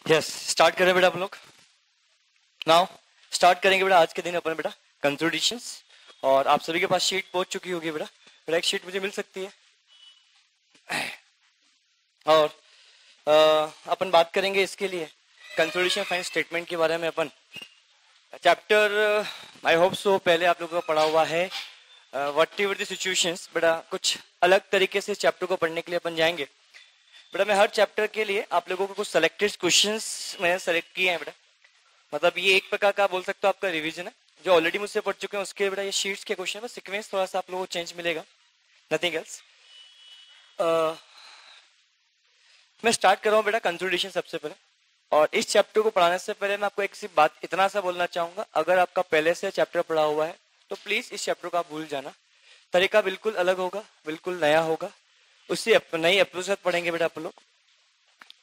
Yes start करें बेटा आप लोग। नाउ स्टार्ट करेंगे बेटा आज के दिन अपन बेटा कंसोलिडेशंस। और आप सभी के पास शीट पहुंच चुकी होगी बेटा। बेटा एक शीट मुझे मिल सकती है और अपन बात करेंगे इसके लिए कंसोलिडेशन फाइनल स्टेटमेंट के बारे में। अपन चैप्टर आई होप सो पहले आप लोगों को पढ़ा हुआ है व्हाट एवर द सिचुएशंस। बेटा कुछ अलग तरीके से चैप्टर को पढ़ने के लिए अपन जाएंगे बेटा। मैं हर चैप्टर के लिए आप लोगों को कुछ सेलेक्टेड क्वेश्चंस मैंने सेलेक्ट किए हैं बेटा। मतलब ये एक प्रकार का बोल सकते हो आपका रिवीजन है जो ऑलरेडी मुझसे पढ़ चुके हैं उसके बेटा। ये शीट्स के क्वेश्चन है, सीक्वेंस थोड़ा सा आप लोगों को चेंज मिलेगा, नथिंग एल्स। मैं स्टार्ट कर रहा हूँ बेटा कंसोलिडेशन सबसे पहले। और इस चैप्टर को पढ़ाने से पहले मैं आपको एक सी बात इतना सा बोलना चाहूंगा, अगर आपका पहले से चैप्टर पढ़ा हुआ है तो प्लीज इस चैप्टर को आप भूल जाना। तरीका बिल्कुल अलग होगा, बिल्कुल नया होगा, उससे नई अप्रोच से पढ़ेंगे बेटा आप लोग।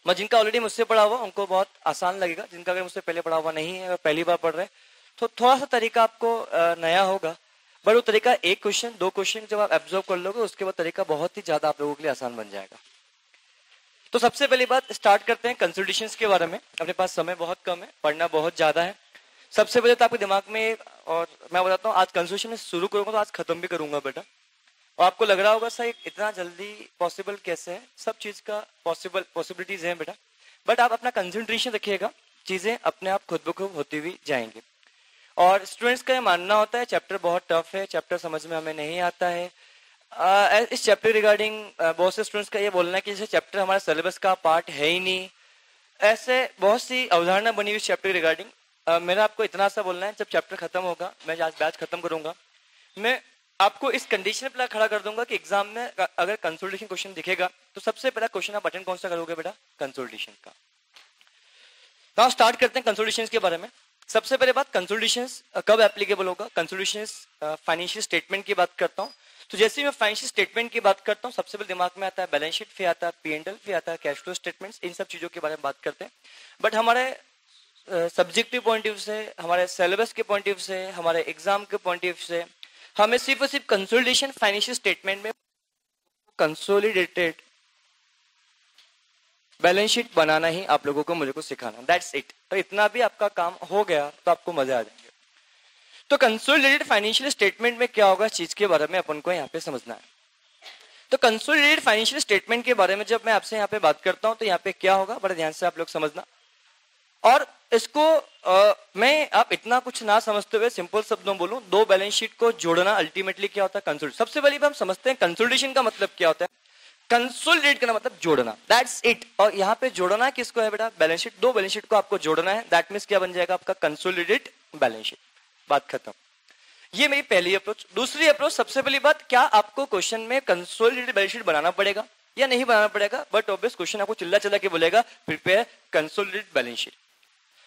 मैं जिनका ऑलरेडी मुझसे पढ़ा हुआ उनको बहुत आसान लगेगा, जिनका अगर मुझसे पहले पढ़ा हुआ नहीं है, अगर पहली बार पढ़ रहे हैं तो थोड़ा सा तरीका आपको नया होगा। बट वो तरीका एक क्वेश्चन दो क्वेश्चन जब आप एब्जॉर्व कर लोगे उसके बाद तरीका बहुत ही ज्यादा आप लोगों के लिए आसान बन जाएगा। तो सबसे पहली बात स्टार्ट करते हैं कंसोलिडेशंस के बारे में। अपने पास समय बहुत कम है, पढ़ना बहुत ज्यादा है। सबसे पहले तो आपके दिमाग में, और मैं बताता हूँ आज कंसोलिडेशन में शुरू करूंगा तो आज खत्म भी करूंगा बेटा। और आपको लग रहा होगा सर इतना जल्दी पॉसिबल कैसे है, सब चीज का पॉसिबिलिटीज है बेटा। बट आप अपना कंसंट्रेशन रखिएगा, चीजें अपने आप खुद ब खुद होती हुई जाएंगी। और स्टूडेंट्स का ये मानना होता है चैप्टर बहुत टफ है, चैप्टर समझ में हमें नहीं आता है। इस चैप्टर रिगार्डिंग बहुत से स्टूडेंट्स का ये बोलना है कि जैसे चैप्टर हमारे सिलेबस का पार्ट है ही नहीं। ऐसे बहुत सी अवधारणा बनी हुई इस चैप्टर रिगार्डिंग। मेरा आपको इतना सा बोलना है, जब चैप्टर खत्म होगा, मैं आज बैच खत्म करूंगा, मैं आपको इस कंडीशन पे खड़ा कर दूंगा कि एग्जाम में अगर कंसोलिडेशन क्वेश्चन दिखेगा तो सबसे पहला क्वेश्चन आप अटेंड कौन सा करोगे बेटा, कंसोलिडेशन का। नाउ स्टार्ट करते हैं कंसोलिडेशन के बारे में। सबसे पहले बात कंसोलिडेशन कब एप्लीकेबल होगा। कंसोलिडेशन फाइनेंशियल स्टेटमेंट की बात करता हूँ तो जैसे मैं फाइनेंशियल स्टेटमेंट की बात करता हूँ सबसे पहले दिमाग में आता है बैलेंस शीट, फिर आता है P&L, फिर आता है कैश फ्लो स्टेटमेंट्स। इन सब चीजों के बारे में बात करते हैं। बट हमारे सब्जेक्टिव पॉइंट ऑफ व्यू से, हमारे सिलेबस के पॉइंट ऑफ व्यू से, हमारे एग्जाम के पॉइंट ऑफ व्यू से हमें सिर्फ और सिर्फ कंसोलिडेशन फाइनेंशियल स्टेटमेंट में कंसोलिडेटेड बैलेंस शीट बनाना ही आप लोगों को मुझे को सिखाना, दैट्स इट। तो इतना भी आपका काम हो गया तो आपको मजा आ जाएगा। तो कंसोलिडेटेड फाइनेंशियल स्टेटमेंट में क्या होगा, चीज के बारे में अपन को यहाँ पे समझना है। तो कंसोलिडेटेड फाइनेंशियल स्टेटमेंट के बारे में जब मैं आपसे यहाँ पे बात करता हूँ तो यहाँ पे क्या होगा, बड़े ध्यान से आप लोग समझना। और इसको मैं आप इतना कुछ ना समझते हुए सिंपल शब्दों बोलूं, दो बैलेंस शीट को जोड़ना अल्टीमेटली क्या होता है, कंसोलिडेशन। सबसे पहले हम समझते हैं कंसोलिडेशन का मतलब क्या होता है। कंसोलिडेट करना मतलब जोड़ना, दैट्स इट। और यहाँ पे जोड़ना किसको है बेटा, बैलेंस शीट। दो बैलेंस शीट को आपको जोड़ना है, दैट मीन्स क्या बन जाएगा आपका कंसोलिडेट बैलेंस शीट। बात खत्म। ये मेरी पहली अप्रोच। दूसरी अप्रोच, सबसे पहली बात, क्या आपको क्वेश्चन में कंसोलिडेटेड बैलेंस शीट बनाना पड़ेगा या नहीं बनाना पड़ेगा। बट ऑब्वियस क्वेश्चन आपको चिल्ला चिल्ला के बोलेगा prepare consolidated balance sheet.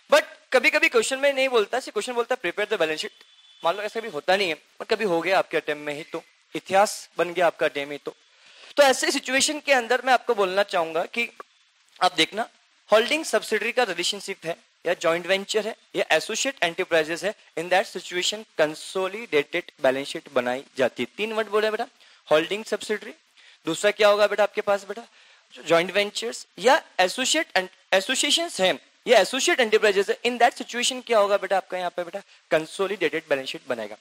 But कभी कभी क्वेश्चन में नहीं बोलता, क्वेश्चन बोलता है प्रिपेयर द बैलेंस शीट। मान लो ऐसा भी होता नहीं है, पर कभी हो गया आपके अटेम्प्ट में ही तो इतिहास बन गया आपका अटेम्प्ट ही तो ऐसे सिचुएशन के अंदर मैं आपको बोलना चाहूंगा कि आप देखना, होल्डिंग सब्सिडरी का रिलेशनशिप है या जॉइंट वेंचर है या एसोसिएट एंटरप्राइजेस है, in that situation consolidated balance sheet बनाई जाती है। 3 वर्ड बोले बेटा, होल्डिंग सब्सिडरी, दूसरा क्या होगा बेटा आपके पास बेटा जॉइंट वेंचर्स या एसोसिएशंस है या एसोसिएट एंटरप्राइजेस है। इन दैट सिचुएशन क्या होगा बेटा आपका यहाँ पे बेटा कंसोलिडेटेड बैलेंस शीट बनेगा।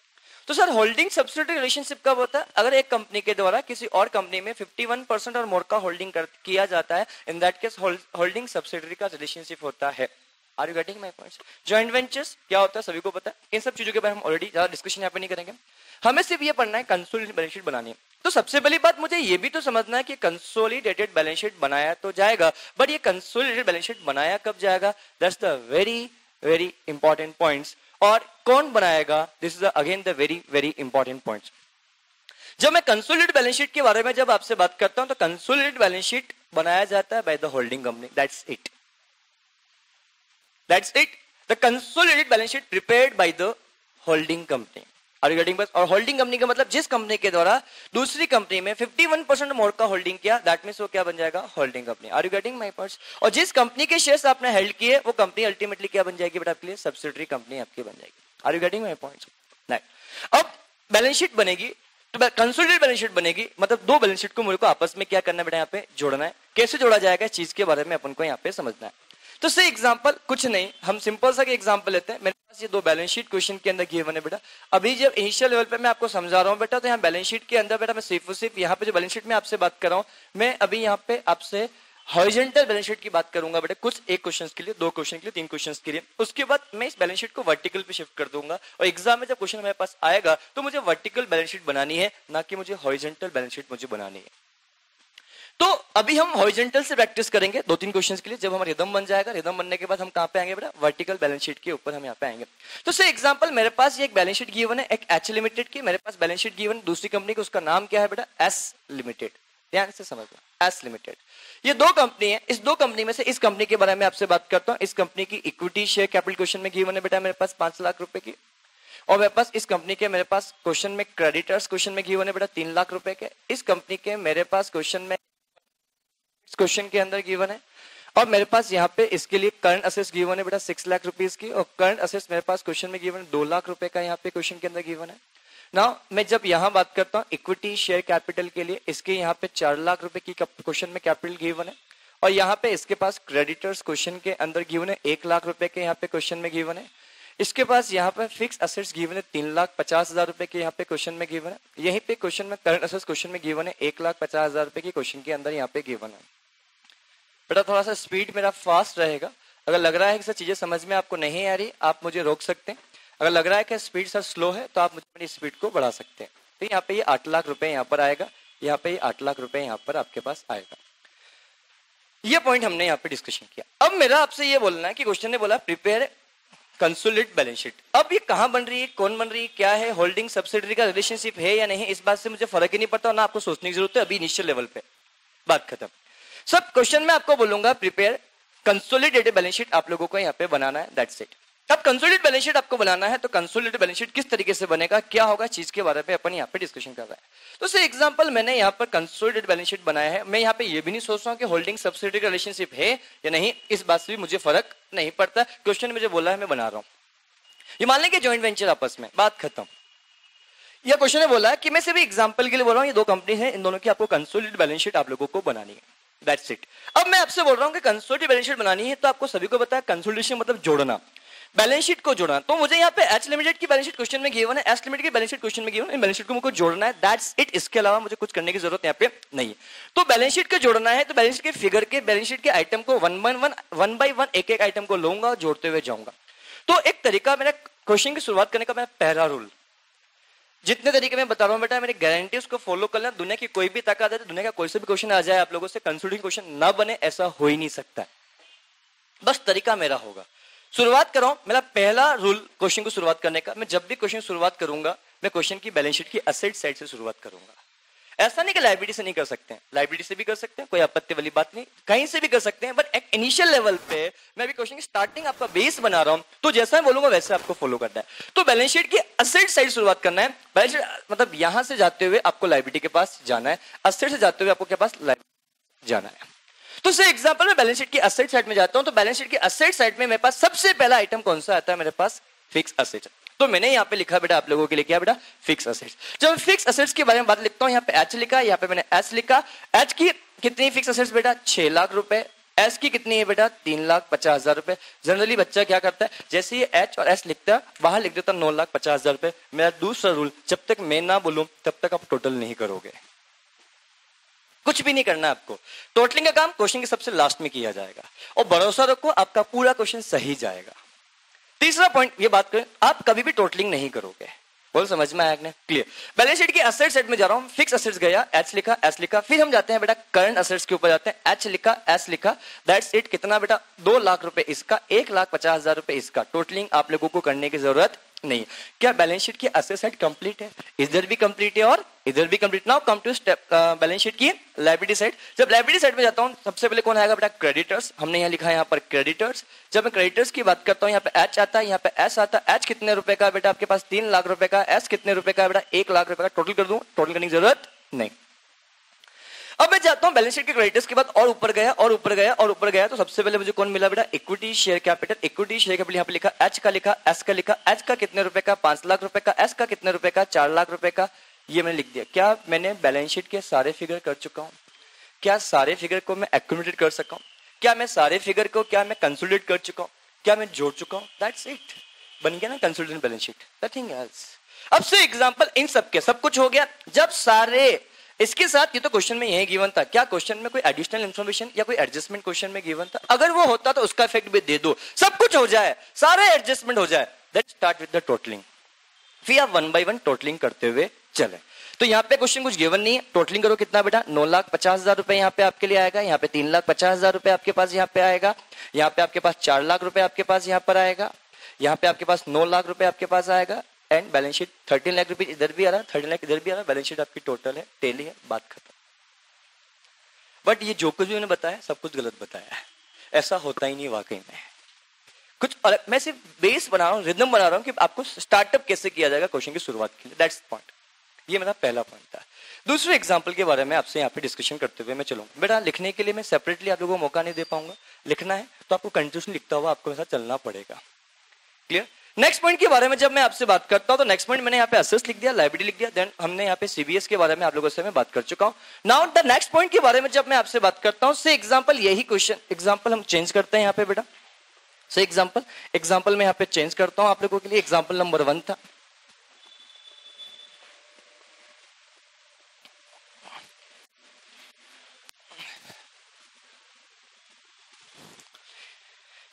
तो सर होल्डिंग सब्सिडरी रिलेशनशिप कब होता है, अगर एक कंपनी के द्वारा किसी और कंपनी में 51% और मोर का होल्डिंग किया जाता है, in that case holding subsidiary का रिलेशनशिप होता है। Are you getting my points. Joint ventures क्या होता है सभी को पता है, इन सब चीजों के बारे में हम ऑलरेडी ज्यादा डिस्कशन यहाँ पे नहीं करेंगे, हमें सिर्फ ये पढ़ना है कंसोलिडेटेड बैलेंस शीट बनानी है। तो सबसे पहली बात मुझे ये भी तो समझना है कि कंसोलिडेटेड बैलेंस शीट बनाया तो जाएगा, बट ये कंसोलिडेटेड बैलेंस शीट बनाया कब जाएगा, that's the very very important points. और कौन बनाएगा, this is again the very very important points. जब मैं कंसोलिडेटेड बैलेंस शीट के बारे में जब आपसे बात करता हूं तो कंसोलिडेटेड बैलेंस शीट बनाया जाता है by the holding company, that's it, that's it. The consolidated balance sheet prepared by the holding company. Are you getting बस। और होल्डिंग कंपनी का मतलब जिस कंपनी के द्वारा दूसरी कंपनी में 51% मोर का होल्डिंग किया, दैट मींस वो क्या बन जाएगा, holding company. Are you getting my points. और जिस कंपनी के शेयर्स आपने हेल्ड किए वो कंपनी अल्टीमेटली क्या बन जाएगी बेटा आपके लिए, सब्सिडरी कंपनी आपकी बन जाएगी। Are you getting my points. नहीं, अब बैलेंस शीट बनेगी तो कंसोलिडेटेड बैलेंस शीट बनेगी, मतलब दो बैलेंस शीट को मुझे को आपस में क्या करना बेटा यहाँ पे जोड़ना है। कैसे जोड़ा जाएगा चीज के बारे में अपन को यहाँ पे समझना है। तो से एग्जांपल कुछ नहीं, हम सिंपल सा एग्जांपल लेते हैं। मेरे पास ये दो बैलेंस शीट क्वेश्चन के अंदर गिवन है बेटा। अभी जब इनिशियल लेवल पे मैं आपको समझा रहा हूँ बेटा, तो यहाँ बैलेंस शीट के अंदर बेटा मैं सिर्फ यहाँ पे जो बैलेंस शीट में आपसे बात कर रहा हूँ, मैं अभी यहाँ पे आपसे हॉरिजॉन्टल बैलेंस शीट की बात करूंगा बेटा, कुछ एक क्वेश्चन के लिए, दो क्वेश्चन के लिए, तीन क्वेश्चन के लिए। उसके बाद मैं इस बैलेंस शीट को वर्टिकल पे शिफ्ट कर दूंगा और एग्जाम में जब क्वेश्चन मेरे पास आएगा तो मुझे वर्टिकल बैलेंस शीट बनानी है, ना कि मुझे हॉरिजॉन्टल बैलेंस शीट मुझे बनानी है। तो अभी हम हॉरिजॉन्टल से प्रैक्टिस करेंगे दो तीन क्वेश्चंस के लिए। जब हमारा रिदम बन जाएगा, रिदम बनने के बाद हम कहां पे आएंगे बेटा, वर्टिकल बैलेंस शीट के ऊपर हम यहाँ पे आएंगे। तो से एग्जांपल मेरे पास ये एक बैलेंस शीट गिवन है, एक एच लिमिटेड की मेरे पास बैलेंस शीट गिवन, दूसरी कंपनी की, उसका नाम क्या है बेटा, एस लिमिटेड। ध्यान से समझना, एस लिमिटेड। ये दो कंपनी है, इस दो कंपनी में से इस कंपनी के बारे में आपसे बात करता हूँ। इस कंपनी की इक्विटी शेयर कैपिटल क्वेश्चन में गिवन है बेटा मेरे पास 5 लाख रुपए की, और मेरे पास इस कंपनी के मेरे पास क्वेश्चन में क्रेडिटर्स क्वेश्चन में गिवन है बेटा 3 लाख रुपए के। इस कंपनी के मेरे पास क्वेश्चन में क्वेश्चन के अंदर गिवन है, और मेरे पास यहाँ पे इसके लिए करंट असेट्स गिवन है बेटा 6 लाख रुपीस की, और करंट असेट्स मेरे पास क्वेश्चन में गिवन है 2 लाख रुपए का, यहाँ पे क्वेश्चन के अंदर गिवन है। नाउ मैं जब यहाँ बात करता हूँ इक्विटी शेयर कैपिटल के लिए, इसके यहाँ पे 4 लाख रुपए की क्वेश्चन में कैपिटल गिवन है, और यहाँ पे इसके पास क्रेडिटर्स क्वेश्चन के अंदर गिवन है 1 लाख रुपए के, यहाँ पे क्वेश्चन में गिवन है। इसके पास यहाँ पे फिक्स असेट्स गिवन है 3,50,000 रुपए के, यहाँ पे क्वेश्चन में गिवन है। यहीं पे क्वेश्चन में करंट असेट्स क्वेश्चन में गिवन है 1,50,000 रुपए की, क्वेश्चन के अंदर यहाँ पे गिवन है। बेटा थोड़ा सा स्पीड मेरा फास्ट रहेगा, अगर लग रहा है कि सर चीजें समझ में आपको नहीं आ रही, आप मुझे रोक सकते हैं। अगर लग रहा है कि स्पीड सर स्लो है, तो आप मुझे मेरी स्पीड को बढ़ा सकते हैं। तो यहाँ पे ये 8 लाख रुपए यहाँ पर आएगा, यहाँ पे ये 8 लाख रुपए यहाँ पर आपके पास आएगा। ये पॉइंट हमने यहाँ पे डिस्कशन किया। अब मेरा आपसे ये बोलना है कि क्वेश्चन ने बोला प्रिपेयर कंसोलिडेटेड बैलेंस शीट। अब ये कहां बन रही है, कौन बन रही है, क्या है, होल्डिंग सब्सिडरी का रिलेशनशिप है या नहीं, इस बात से मुझे फर्क ही नहीं पड़ता, ना आपको सोचने की जरूरत है। अभी इनिशियल लेवल पे बात खत्म। सब क्वेश्चन में आपको बोलूंगा प्रिपेयर कंसोलिडेटेड बैलेंस शीट आप लोगों को यहाँ पे बनाना है, दैट्स इट। अब कंसोलिडेटेड बैलेंस शीट आपको बनाना है, तो कंसोलिडेटेड बैलेंस शीट किस तरीके से बनेगा, क्या होगा, चीज के बारे में अपन यहाँ पे डिस्कशन कर रहे हैं। तो से एग्जांपल मैंने यहाँ पर कंसोलिडेटेड बैलेंस शीट बनाया है। मैं यहाँ पे ये भी नहीं सोच रहा हूँ कि होल्डिंग सब्सिडरी का रिलेशनशिप है या नहीं, इस बात से भी मुझे फर्क नहीं पड़ता। क्वेश्चन मुझे बोला है, मैं बना रहा हूँ। ये मान लें कि जॉइंट वेंचर आपस में, बात खत्म। यह क्वेश्चन ने बोला कि मैं सिर्फ एग्जांपल के लिए बोल रहा हूँ, ये दो कंपनी है, इन दोनों की आपको कंसोलिडेटेड बैलेंस शीट आप लोगों को बनानी है, दैट्स इट। अब मैं आपसे बोल रहा हूँ कि कंसोलिडेटेड बैलेंस शीट बनानी है, तो आपको सभी को पता है कंसोलिडेशन मतलब जोड़ना, बैलेंस शीट को जोड़ना। तो मुझे यहाँ पे एच लिमिटेड की बैलेंस शीट क्वेश्चन में गिवन है, एस लिमिटेड की बैलेंस शीट क्वेश्चन में गिवन है, इन बैलेंस शीट को मुझे जोड़ना है, दैट्स इट। इसके अलावा मुझे कुछ करने की जरूरत यहाँ पे नहीं है। तो बैलेंस शीट को जोड़ना है, तो बैलेंस शीट के फिगर के, बैलेंस शीट के आइटम को वन बाय वन एक एक आइटम को लूंगा, जोड़ते हुए जाऊंगा। तो एक तरीका मेरा क्वेश्चन की शुरुआत करने का, मेरा पहला रूल, जितने तरीके मैं बता रहा हूं बेटा, मेरी गारंटी उसको फॉलो कर लेना। दुनिया की कोई भी ताकत है, दुनिया का कोई सा भी क्वेश्चन आ जाए आप लोगों से, कंसोलिडेटेड क्वेश्चन ना बने, ऐसा हो ही नहीं सकता। बस तरीका मेरा होगा। शुरुआत कर रहा हूं, मेरा पहला रूल क्वेश्चन को शुरुआत करने का, मैं जब भी क्वेश्चन शुरुआत करूंगा, मैं क्वेश्चन की बैलेंस शीट की असेट साइड से शुरुआत करूंगा। ऐसा नहीं कि लायबिलिटी से नहीं कर सकते हैं, लायबिलिटी से भी कर सकते हैं, कोई आपत्ति वाली बात नहीं, कहीं से भी कर सकते हैं। बट एक इनिशियल लेवल पे मैं भी क्वेश्चन की स्टार्टिंग आपका बेस बना रहा हूं, तो जैसा मैं बोलूंगा वैसे आपको फॉलो करना है। तो बैलेंस शीट की असेट साइड शुरुआत करना है। बैलेंस शीट मतलब यहां से जाते हुए आपको लायबिलिटी के पास जाना है, असेट से जाते हुए आपको के पास लायबिलिटी जाना है। तो से एग्जांपल में बैलेंस शीट की असेट साइड में जाता हूं, तो बैलेंस शीट की असेट साइड में मेरे पास सबसे पहला आइटम कौन सा आता है, मेरे पास फिक्स असेट। तो मैंने यहाँ पे लिखा बेटा आप लोगों के लिए, क्या बेटा, फिक्स असेट्स। जब मैं फिक्स असेट्स के बारे में बात लिखता हूँ, यहाँ पे एच लिखा, यहाँ पे मैंने एस लिखा। एच की कितनी फिक्स असेट्स बेटा, 6 लाख रुपए। एस की कितनी है बेटा, 3,50,000 रुपए। जनरली बच्चा क्या करता है, जैसे ही एच और एस लिखता है, बाहर लिख देता 9,50,000 रुपए। मेरा दूसरा रूल, जब तक मैं ना बोलूं तब तक आप टोटल नहीं करोगे, कुछ भी नहीं करना आपको। टोटलिंग का काम क्वेश्चन के सबसे लास्ट में किया जाएगा, और भरोसा रखो आपका पूरा क्वेश्चन सही जाएगा। तीसरा पॉइंट ये बात करें, आप कभी भी टोटलिंग नहीं करोगे। बोल समझ में आया कि नहीं, क्लियर। बैलेंस शीट की असेट साइड में जा रहा हूं, फिक्स असेट्स गया, एच लिखा, एस लिखा। फिर हम जाते हैं बेटा करंट असेट्स के ऊपर जाते हैं, एच लिखा, एस लिखा, दैट्स इट। कितना बेटा, 2 लाख रुपए इसका, 1,50,000 रुपए इसका। टोटलिंग आप लोगों को करने की जरूरत नहीं। क्या बैलेंस शीट की असेट साइड कंप्लीट है, इधर भी कंप्लीट है और इधर भी complete. Now come to step balance sheet की लायबिलिटी साइड। जब लायबिलिटी साइड में जाता हूं, सबसे पहले कौन आएगा बेटा, क्रेडिटर्स। हमने यहाँ लिखा है यहाँ पर क्रेडिटर्स। जब मैं क्रेडिटर्स की बात करता हूँ, यहाँ पे एच आता है, यहाँ पे एस आता है। एच कितने रुपए का बेटा, आपके पास 3 लाख रुपए का। एस कितने रुपए का बेटा, 1 लाख रुपए का। टोटल कर दूं, टोटल करने की जरूरत नहीं। अब मैं जाता हूं बैलेंस शीट के क्रेडिटर्स के बाद, और ऊपर गया और ऊपर गया और ऊपर गया, तो सबसे पहले मुझे कौन मिला बेटा, equity share capital. Equity share capital यहाँ पे लिखा, एच का लिखा, एस का लिखा। एच का कितने रुपए का, 5 लाख रुपए का। एस का कितने रुपए का, 4 लाख रुपए का। ये मैंने लिख दिया। क्या मैंने बैलेंस शीट के सारे फिगर कर चुका हूं, क्या सारे फिगर को मैं एक्यूमुलेट कर सका हूं, क्या मैं सारे फिगर को क्या मैं कंसोलिडेट कर चुका हूं, क्या मैं जोड़ चुका हूं, दैट्स इट, बन गया ना consolidated balance sheet, nothing else. अब से एग्जांपल इन सब के सब कुछ हो गया, जब सारे इसके साथ, ये तो क्वेश्चन में यही गिवन था, क्या क्वेश्चन में कोई एडिशनल इंफॉर्मेशन या कोई एडजस्टमेंट क्वेश्चन में गिवन था, अगर वो होता तो उसका इफेक्ट भी दे दो, सब कुछ हो जाए, सारे एडजस्टमेंट हो जाए, let's start with the totalling. फिर आप 1 बाय 1 टोटलिंग करते हुए चले। तो यहाँ पे क्वेश्चन कुछ गिवन नहीं है, टोटलिंग करो कितना बेटा, 9,50,000 रुपए यहाँ पे आपके लिए आएगा, यहाँ पे 3,50,000 रुपए आपके पास यहाँ पे आएगा, यहाँ पे आपके पास 4 लाख रुपए आपके पास यहाँ पर आएगा, यहाँ पे आपके पास 9 लाख रुपए आपके पास आएगा, एंड बैलेंस शीट 13 लाख रुपए इधर भी आ रहा है, 13 लाख इधर भी आ रहा है, बैलेंस शीट आपकी टोटल है, टेली है, बात खत्म। बट ये जो कुछ भी मैंने बताया सब कुछ गलत बताया है, ऐसा होता ही नहीं वाकई में, कुछ अलग, मैं सिर्फ बेस बना रहा हूँ, रिदम बना रहा हूँ कि आपको स्टार्टअप कैसे किया जाएगा क्वेश्चन की शुरुआत के लिए, दैट्स पॉइंट। ये मेरा पहला पॉइंट था। दूसरे एग्जांपल के बारे में आपसे यहाँ पे डिस्कशन करते हुए मैं चलूंगा। बेटा लिखने के लिए मैं सेपरेटली आप लोगों को मौका नहीं दे पाऊंगा, लिखना है तो आपको कंटिन्यूसली लिखता हुआ आपको ऐसा चलना पड़ेगा, क्लियर। नेक्स्ट पॉइंट के बारे में जब मैं आपसे बात करता हूं तो नेक्स्ट पॉइंट मैंने यहाँ पे असेस लिख दिया, लायबिलिटी लिख दिया, देन हमने यहाँ पे सीबीएस के बारे में आप लोगों से मैं बात कर चुका हूँ। नाउ द नेक्स्ट पॉइंट के बारे में जब मैं आपसे बात करता हूँ, से एग्जांपल यही क्वेश्चन, एग्जांपल हम चेंज करते हैं यहाँ पे बेटा, से एग्जांपल मैं यहाँ पे चेंज करता हूँ आप लोगों के लिए। एग्जांपल नंबर 1 था,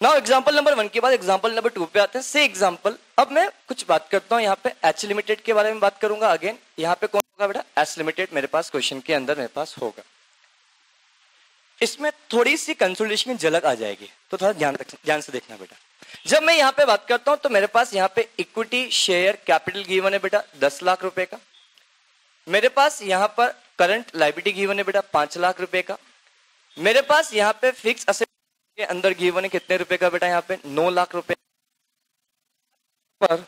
नाउ एग्जांपल नंबर 1 के बाद एग्जांपल नंबर 2 पे आते हैं। से एग्जांपल, अब मैं कुछ बात करता हूं यहाँ पे एच लिमिटेड के बारे में बात करूंगा। अगेन यहाँ पे कौन होगा बेटा, एच लिमिटेड मेरे पास क्वेश्चन के अंदर मेरे पास होगा। इसमें थोड़ी सी कंसोलिडेशन की झलक आ जाएगी, तो थोड़ा ध्यान से देखना बेटा। जब मैं यहाँ पे बात करता हूं तो मेरे पास यहाँ पे इक्विटी शेयर कैपिटल गिवन है बेटा 10 लाख रुपए का, मेरे पास यहाँ पर करंट लायबिलिटी गिवन है बेटा 5 लाख रुपए का, मेरे पास यहाँ पे फिक्स असेट के अंदर गिवन है कितने रुपए का बेटा, यहाँ पे 9 लाख रुपए पर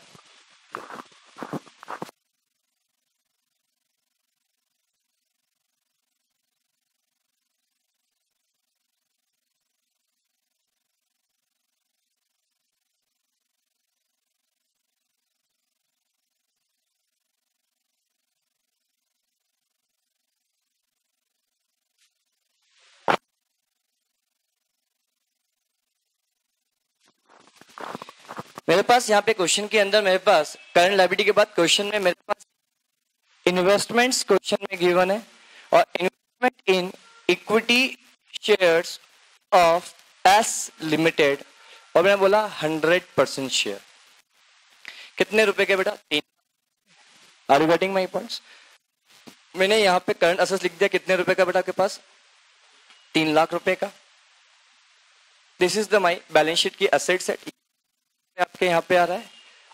मेरे पास यहाँ पे क्वेश्चन के अंदर मेरे पास करंट लायबिलिटी के बाद क्वेश्चन में मेरे पास इन्वेस्टमेंट्स क्वेश्चन में गिवन है, और investment in equity shares of S limited, और मैंने बोला 100% शेयर कितने रुपए के बेटा 3। Are you getting my points? मैंने यहाँ पे करंट असेट्स लिख दिया कितने रुपए का बेटा के पास 3 लाख रुपए का। This is the my balance sheet की असेट सेट आपके यहाँ पे आ रहा है,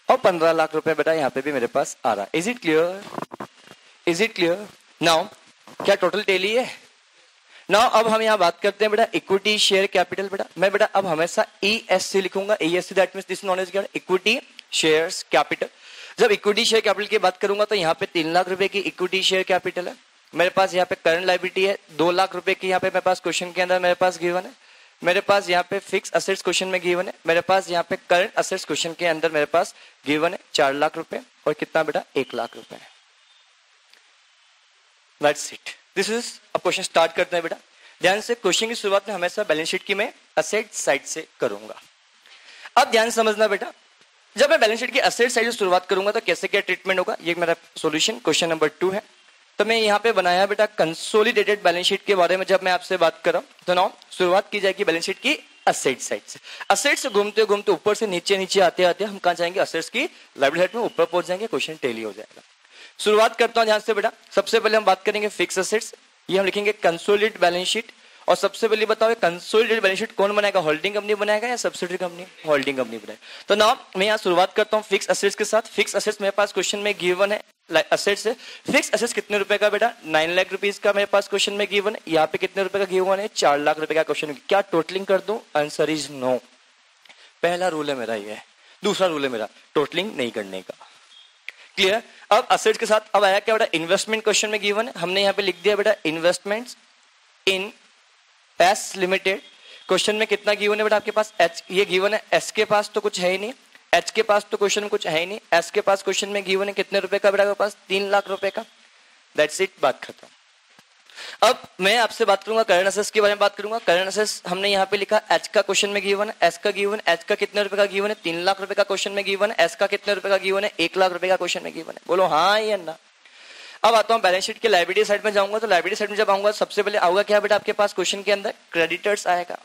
और 15 लाख रुपए बेटा यहाँ पे भी मेरे पास आ रहा है। Is it clear? Is it clear? Now क्या टोटल टेली है? नाउ अब हम यहाँ बात करते हैं बेटा इक्विटी शेयर कैपिटल। बेटा मैं बेटा अब हमेशा ESC लिखूंगा, ESC that means this known as equity shares capital. जब इक्विटी शेयर कैपिटल की बात करूंगा तो यहाँ पे 3 लाख रुपए की इक्विटी शेयर कैपिटल है, मेरे पास यहाँ पे करंट लायबिलिटी है 2 लाख रुपए की, यहाँ पे मेरे पास क्वेश्चन के अंदर मेरे पास गिवन है, मेरे पास यहाँ पे फिक्स असेट्स क्वेश्चन में गिवन है, मेरे पास यहाँ पे करंट असेट्स क्वेश्चन के अंदर मेरे पास गिवन है 4 लाख रुपए, और कितना बेटा 1 लाख रुपए है। That's it, this is. अब क्वेश्चन स्टार्ट करते हैं बेटा। ध्यान से, क्वेश्चन की शुरुआत में हमेशा बैलेंस शीट की मैं असेट साइड से करूंगा। अब ध्यान समझना बेटा, जब मैं बैलेंस शीट की असेट साइड से शुरुआत करूंगा तो कैसे क्या ट्रीटमेंट होगा, ये मेरा सॉल्यूशन क्वेश्चन नंबर 2 है। तो मैं यहाँ पे बनाया बेटा कंसोलिडेटेड बैलेंस शीट के बारे में जब मैं आपसे बात कर रहा हूं, तो नाउ शुरुआत की जाएगी बैलेंस शीट की असेट साइड से। असेट से घूमते घूमते ऊपर से नीचे नीचे आते आते हम कहाँ जाएंगे, असेट्स की लायबिलिटी साइड में ऊपर पहुंच जाएंगे, क्वेश्चन टेली हो जाएगा। शुरुआत करता हूं ध्यान से बेटा। सबसे पहले हम बात करेंगे फिक्स असेट्स, ये हम लिखेंगे कंसोलिडेटेड बैलेंस शीट। और सबसे पहले बताओ कंसोलिडेटेड बैलेंस शीट कौन बनाएगा, होल्डिंग कंपनी बनाएगा या सब्सिडियरी कंपनी? होल्डिंग कंपनी बनाएगा। तो नाउ मैं यहाँ शुरुआत करता हूँ फिक्स असेट्स के साथ। फिक्स असेट्स मेरे पास क्वेश्चन में गिवन है, असेट्स है फिक्स असेट्स कितने रुपए का बेटा 9 लाख रुपीज का मेरे पास क्वेश्चन में गिवन है। यहाँ पे कितने रुपए का गिवन है 4 लाख रुपए का क्वेश्चन। क्या टोटलिंग कर दूं? Answer is no. पहला रूल है मेरा ये। दूसरा रूल है मेरा टोटलिंग नहीं करने का। क्लियर? अब असेट्स के साथ अब आया क्या बेटा, इन्वेस्टमेंट क्वेश्चन में गिवन है, हमने यहाँ पे लिख दिया बेटा investments in S limited. Question में कितना गिवन है बेटा आपके पास एच, ये गिवन है। एस के पास तो कुछ है ही नहीं, एच के पास तो क्वेश्चन में कुछ है ही नहीं। एस के पास क्वेश्चन में गिवन है कितने रुपए का बेटा आपके पास 3 लाख रुपए का। दैट्स इट, बात खत्म। अब मैं आपसे बात करूंगा करंट असेट्स के बारे में बात करूंगा। करंट असेट्स हमने यहाँ पे लिखा एच का क्वेश्चन में गिवन है, एच का गिवन, एच का कितने रुपए का गिवन है, 3 लाख रुपए का क्वेश्चन में गिवन है, एस का कितने रुपए का गिवन है, 1 लाख रुपए का क्वेश्चन में गिवन है। बोलो हाँ या ना। अब आता हूँ बैलेंस शीट के लायबिलिटी साइड में जाऊंगा, तो लायबिलिटी साइड में जब आऊंगा सबसे पहले आऊंगा क्या बेटा आपके पास क्वेश्चन के अंदर क्रेडिटर्स आएगा,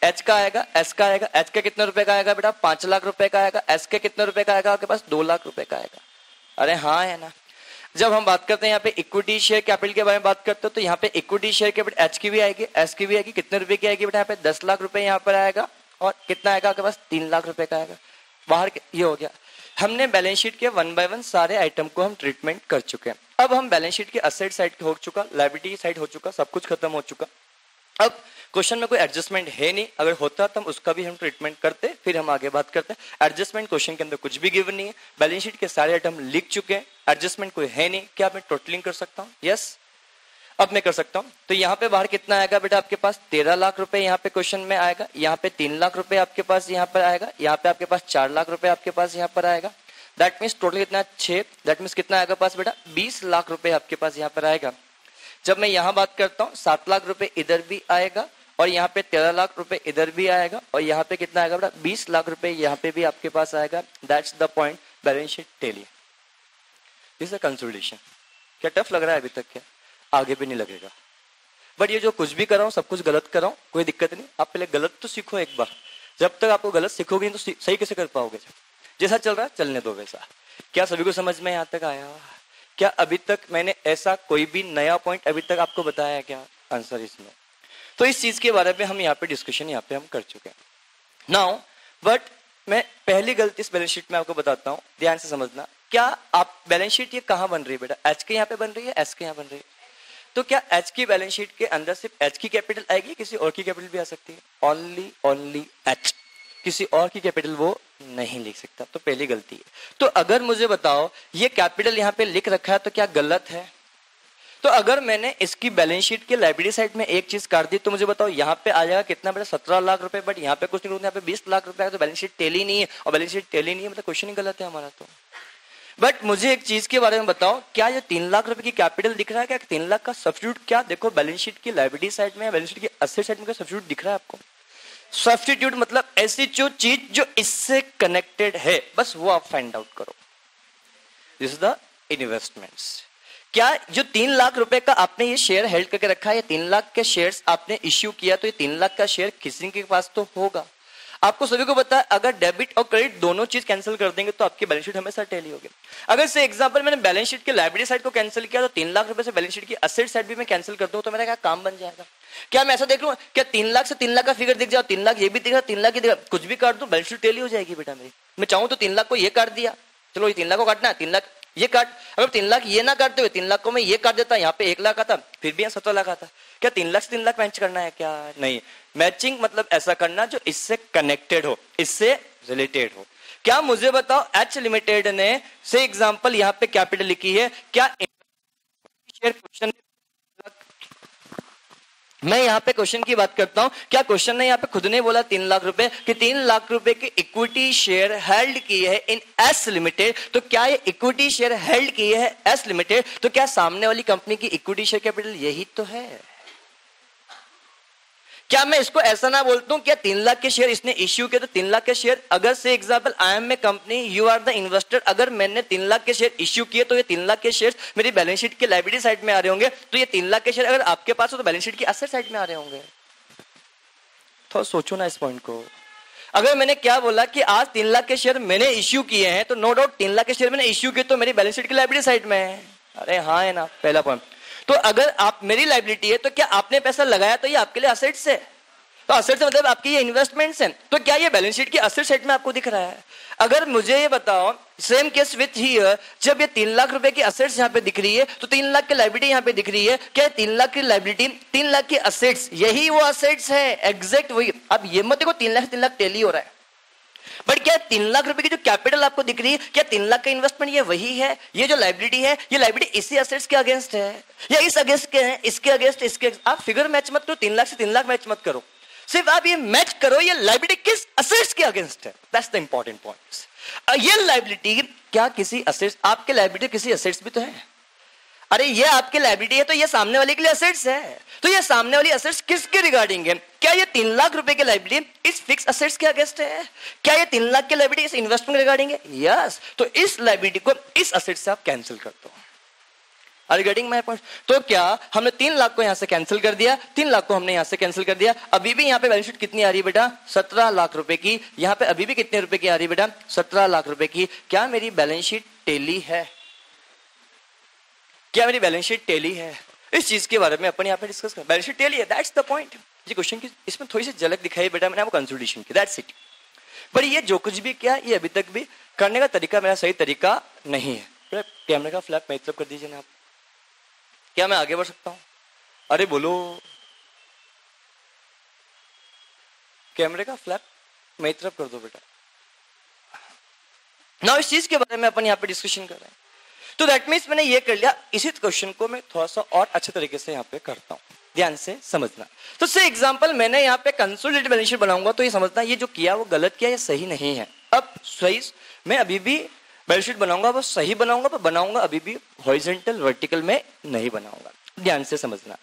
एच का आएगा, एस का आएगा, एच का कितने रुपए का आएगा बेटा 5 लाख रुपए का आएगा, एस के कितने रुपए का आएगा आपके पास 2 लाख रुपए का आएगा। अरे हाँ है ना। जब हम बात करते हैं यहाँ पे इक्विटी शेयर कैपिटल के बारे में बात करते हो तो यहाँ पे इक्विटी शेयर कैपिटल एच की भी आएगी, एस की भी आएगी, कितने रुपए की आएगी बेटा यहाँ पे 10 लाख रुपए यहाँ पर आएगा, और कितना आएगा आपके पास 3 लाख रुपए का आएगा। बाहर ये हो गया। हमने बैलेंस शीट के 1 बाय 1 सारे आइटम को हम ट्रीटमेंट कर चुके हैं। अब हम बैलेंस शीट के असेट साइड हो चुका, लायबिलिटी साइड हो चुका, सब कुछ खत्म हो चुका। अब क्वेश्चन में कोई एडजस्टमेंट है नहीं, अगर होता तो हम उसका भी हम ट्रीटमेंट करते, फिर हम आगे बात करते हैं। एडजस्टमेंट क्वेश्चन के अंदर कुछ भी गिवन नहीं है, बैलेंस शीट के सारे आइटम लिख चुके हैं, एडजस्टमेंट कोई है नहीं। क्या मैं टोटलिंग कर सकता हूँ? यस, अब मैं कर सकता हूँ। तो यहाँ पे बाहर कितना आएगा बेटा आपके पास 13 लाख रुपए यहाँ पे क्वेश्चन में आएगा, यहाँ पे 3 लाख रुपए आपके पास यहाँ पर आएगा, यहाँ पे आपके पास 4 लाख रुपए आपके पास यहाँ पर आएगा। दैट मीन्स टोटल कितना 6, दैट मीन्स कितना आएगा पास बेटा 20 लाख रुपए आपके पास यहाँ पर आएगा। जब मैं यहाँ बात करता हूँ 7 लाख रुपए इधर भी आएगा, और यहाँ पे 13 लाख रुपए इधर भी आएगा, और यहाँ पे कितना आएगा बेटा 20 लाख रुपए यहाँ पे भी आपके पास आएगा। That's the point balance sheet tally. This is consolidation. क्या टफ लग रहा है अभी तक? क्या आगे भी नहीं लगेगा। बट ये जो कुछ भी कर रहा हूँ सब कुछ गलत कर रहा हूँ, कोई दिक्कत नहीं। आप पहले गलत तो सीखो एक बार। जब तक आपको गलत सीखोगे तो सही कैसे कर पाओगे? जैसा चल रहा है चलने दो वैसा। क्या सभी को समझ में यहाँ तक आया? क्या अभी तक मैंने ऐसा कोई भी नया पॉइंट अभी तक आपको बताया है क्या? आंसर इसमें। तो इस चीज के बारे में हम यहाँ पे डिस्कशन यहाँ पे हम कर चुके हैं नाउ। बट मैं पहली गलती इस बैलेंस शीट में आपको बताता हूँ, ध्यान से समझना। क्या आप बैलेंस शीट ये कहाँ बन रही है बेटा? एच के यहाँ पे बन रही है, एस के यहाँ बन रही है। तो क्या एच की बैलेंस शीट के अंदर सिर्फ एच की कैपिटल आएगी, किसी और की कैपिटल भी आ सकती है? ओनली एच, किसी और की कैपिटल वो नहीं लिख सकता। तो पहली गलती है। तो अगर मुझे बताओ ये कैपिटल यहाँ पे लिख रखा है तो क्या गलत है? तो अगर मैंने इसकी बैलेंस शीट के लायबिलिटी साइड में एक चीज काट दी तो मुझे बताओ यहाँ पे आ जाएगा कितना बेटा 17 लाख रुपए, बट यहाँ पे कुछ नहीं, यहाँ पे 20 लाख रुपए है। तो बैलेंस शीट टेली नहीं है, और बैलेंस शीट टेली नहीं है मतलब क्वेश्चन ही गलत है हमारा। तो बट मुझे एक चीज के बारे में बताओ, क्या ये 3 लाख रुपए की कैपिटल दिख रहा है? क्या 3 लाख का सब्स्टिट्यूट क्या देखो बैलेंस शीट की लायबिलिटी साइड में, बैलेंस शीट की असेट साइड में क्या सब्स्टिट्यूट दिख रहा है आपको? सब्स्टिट्यूट मतलब ऐसी जो चीज जो इससे कनेक्टेड है, बस वो आप फाइंड आउट करो। This is the investments. क्या जो 3 लाख रुपए का आपने ये शेयर हेल्ड करके रखा है, ये 3 लाख के शेयर्स आपने इश्यू किया, तो ये 3 लाख का शेयर किसी के पास तो होगा। आपको सभी को पता है अगर डेबिट और क्रेडिट दोनों चीज कैंसिल कर देंगे तो आपकी बैलेंस शीट हमेशा टैली होगी। अगर से एग्जांपल मैंने बैलेंस शीट के लायबिलिटी साइड को कैंसिल किया तो 3 लाख रुपए से बैलेंस शीट की असेट साइड भी मैं कैंसिल कर दूं तो मेरा क्या काम बन जाएगा? क्या मैं ऐसा देख लूं क्या 3 लाख से 3 लाख का फिगर दिख जाओ, 3 लाख ये भी दिख रहा, 3 लाख ये दिख रहा, कुछ भी काट दूं बैलेंस शीट टैली हो जाएगी बेटा मेरी। मैं चाहूं तो 3 लाख को ये काट दिया, चलो ये 3 लाख को काटना है, 3 लाख ये काट, अगर 3 लाख ये ना काटते हुए 3 लाख को मैं ये काट देता, यहाँ पे 1 लाख आता, फिर भी यहाँ 17 लाख आता। क्या 3 लाख से 3 लाख मैच करना है? क्या नहीं। मैचिंग मतलब ऐसा करना जो इससे कनेक्टेड हो, इससे रिलेटेड हो। क्या मुझे बताओ एच लिमिटेड ने से एग्जांपल यहाँ पे कैपिटल लिखी है, क्या शेयर क्वेश्चन मैं यहाँ पे क्वेश्चन की बात करता हूं, क्या क्वेश्चन ने यहाँ पे खुद ने बोला 3 लाख रुपए कि 3 लाख रुपए की इक्विटी शेयर हेल्ड की है इन एस लिमिटेड, तो क्या ये इक्विटी शेयर हेल्ड की है एस लिमिटेड, तो क्या सामने वाली कंपनी की इक्विटी शेयर कैपिटल यही तो है? क्या मैं इसको ऐसा ना बोलता हूं क्या 3 लाख के शेयर इसने इश्यू किया तो 3 लाख के शेयर, अगर से example I am a company you are the investor, अगर मैंने 3 लाख के शेयर इश्यू किए तो ये 3 लाख के शेयर मेरी बैलेंस शीट के लायबिलिटी साइड में आ रहे होंगे, तो ये 3 लाख के शेयर अगर आपके पास हो तो बैलेंस शीट की असेट साइड में आ रहे होंगे। थोड़ा सोचो ना इस पॉइंट को। अगर मैंने क्या बोला कि आज 3 लाख के शेयर मैंने इश्यू किए हैं तो नो डाउट 3 लाख के शेयर मैंने इश्यू किए तो मेरी बैलेंस शीट की लायबिलिटी साइड में है। अरे हाँ है ना, पहला पॉइंट। तो अगर आप मेरी लायबिलिटी है तो क्या आपने पैसा लगाया तो ये आपके लिए असेट्स है, तो असेट्स मतलब आपकी ये इन्वेस्टमेंट्स हैं, तो क्या ये बैलेंस शीट की असेट साइड में आपको दिख रहा है? अगर मुझे ये बताओ सेम केस विथ हियर, जब ये 3 लाख रुपए की असेट्स यहाँ पे दिख रही है तो 3 लाख की लायबिलिटी यहाँ पे दिख रही है, क्या 3 लाख की लायबिलिटी 3 लाख की असेट्स यही वो असेट्स है? एग्जैक्ट वही। अब ये मत देखो 3 लाख से 3 लाख टैली हो रहा है, बट क्या 3 लाख रुपए की जो कैपिटल आपको दिख रही है, क्या 3 लाख का इन्वेस्टमेंट ये वही है? ये जो लायबिलिटी है ये लायबिलिटी इसी असेट्स के अगेंस्ट है या इस अगेंस्ट के है, इसके अगेंस्ट इसके। आप फिगर मैच मत करो, 3 लाख से 3 लाख मैच मत करो, सिर्फ आप ये मैच करो ये लायबिलिटी किस असेट्स के अगेंस्ट है। That's the important point. ये लायबिलिटी क्या किसी असेट्स, आपके लायबिलिटी किसी असेट्स भी तो है। अरे ये आपकी लायबिलिटी है तो ये सामने वाले के लिए असेट्स है, तो ये सामने वाली असेट्स किसके रिगार्डिंग है? क्या ये 3 लाख रुपए की लायबिलिटी इस फिक्स असेट्स के अगेंस्ट है? क्या ये 3 लाख की लायबिलिटी इस इन्वेस्टमेंट के रिगार्डिंग है? यस। तो इस लायबिलिटी को इस असेट से आप कैंसिल कर दो। Regarding my point. तो क्या हमने 3 लाख को यहां से कैंसिल कर दिया, 3 लाख को हमने यहां से कैंसिल कर दिया। अभी भी यहां पे बैलेंस शीट कितनी आ रही है बेटा? 17 लाख रुपए की। यहां पे अभी भी कितने रुपए की आ रही है बेटा? 17 लाख रुपए की। क्या मेरी बैलेंस शीट टेली है? क्या मेरी बैलेंस शीट टेली है? इस चीज के बारे में अपन यहाँ पे डिस्कस कर। बैलेंस शीट टेली है, दैट्स द पॉइंट। ये क्वेश्चन की इसमें थोड़ी सी झलक दिखाई बेटा मैंने आपको कंसोलिडेशन की, दैट्स इट। पर ये जो कुछ भी किया ये अभी तक भी करने का तरीका मेरा सही तरीका नहीं है। कैमरे का फ्लैप मेरी तरफ कर दीजिए ना आप। क्या मैं आगे बढ़ सकता हूं? अरे बोलो, कैमरे का फ्लैप मेरी तरफ कर दो बेटा ना। इस चीज के बारे में अपन यहाँ पे डिस्कशन कर रहे हैं। तो दैट मीन्स मैंने ये कर लिया। इसी क्वेश्चन को मैं थोड़ा सा और अच्छे तरीके से यहाँ पे करता हूँ, ध्यान से समझना। तो से एग्जांपल मैंने यहाँ पे कंसोलिडेटेड बैलेंस शीट बनाऊंगा तो ये समझना ये जो किया वो गलत किया या सही नहीं है। अब सही मैं अभी भी बैलेंस शीट बनाऊंगा वो सही बनाऊंगा, पर बनाऊंगा अभी भी हॉरिजॉन्टल वर्टिकल में नहीं बनाऊंगा, ध्यान से समझना।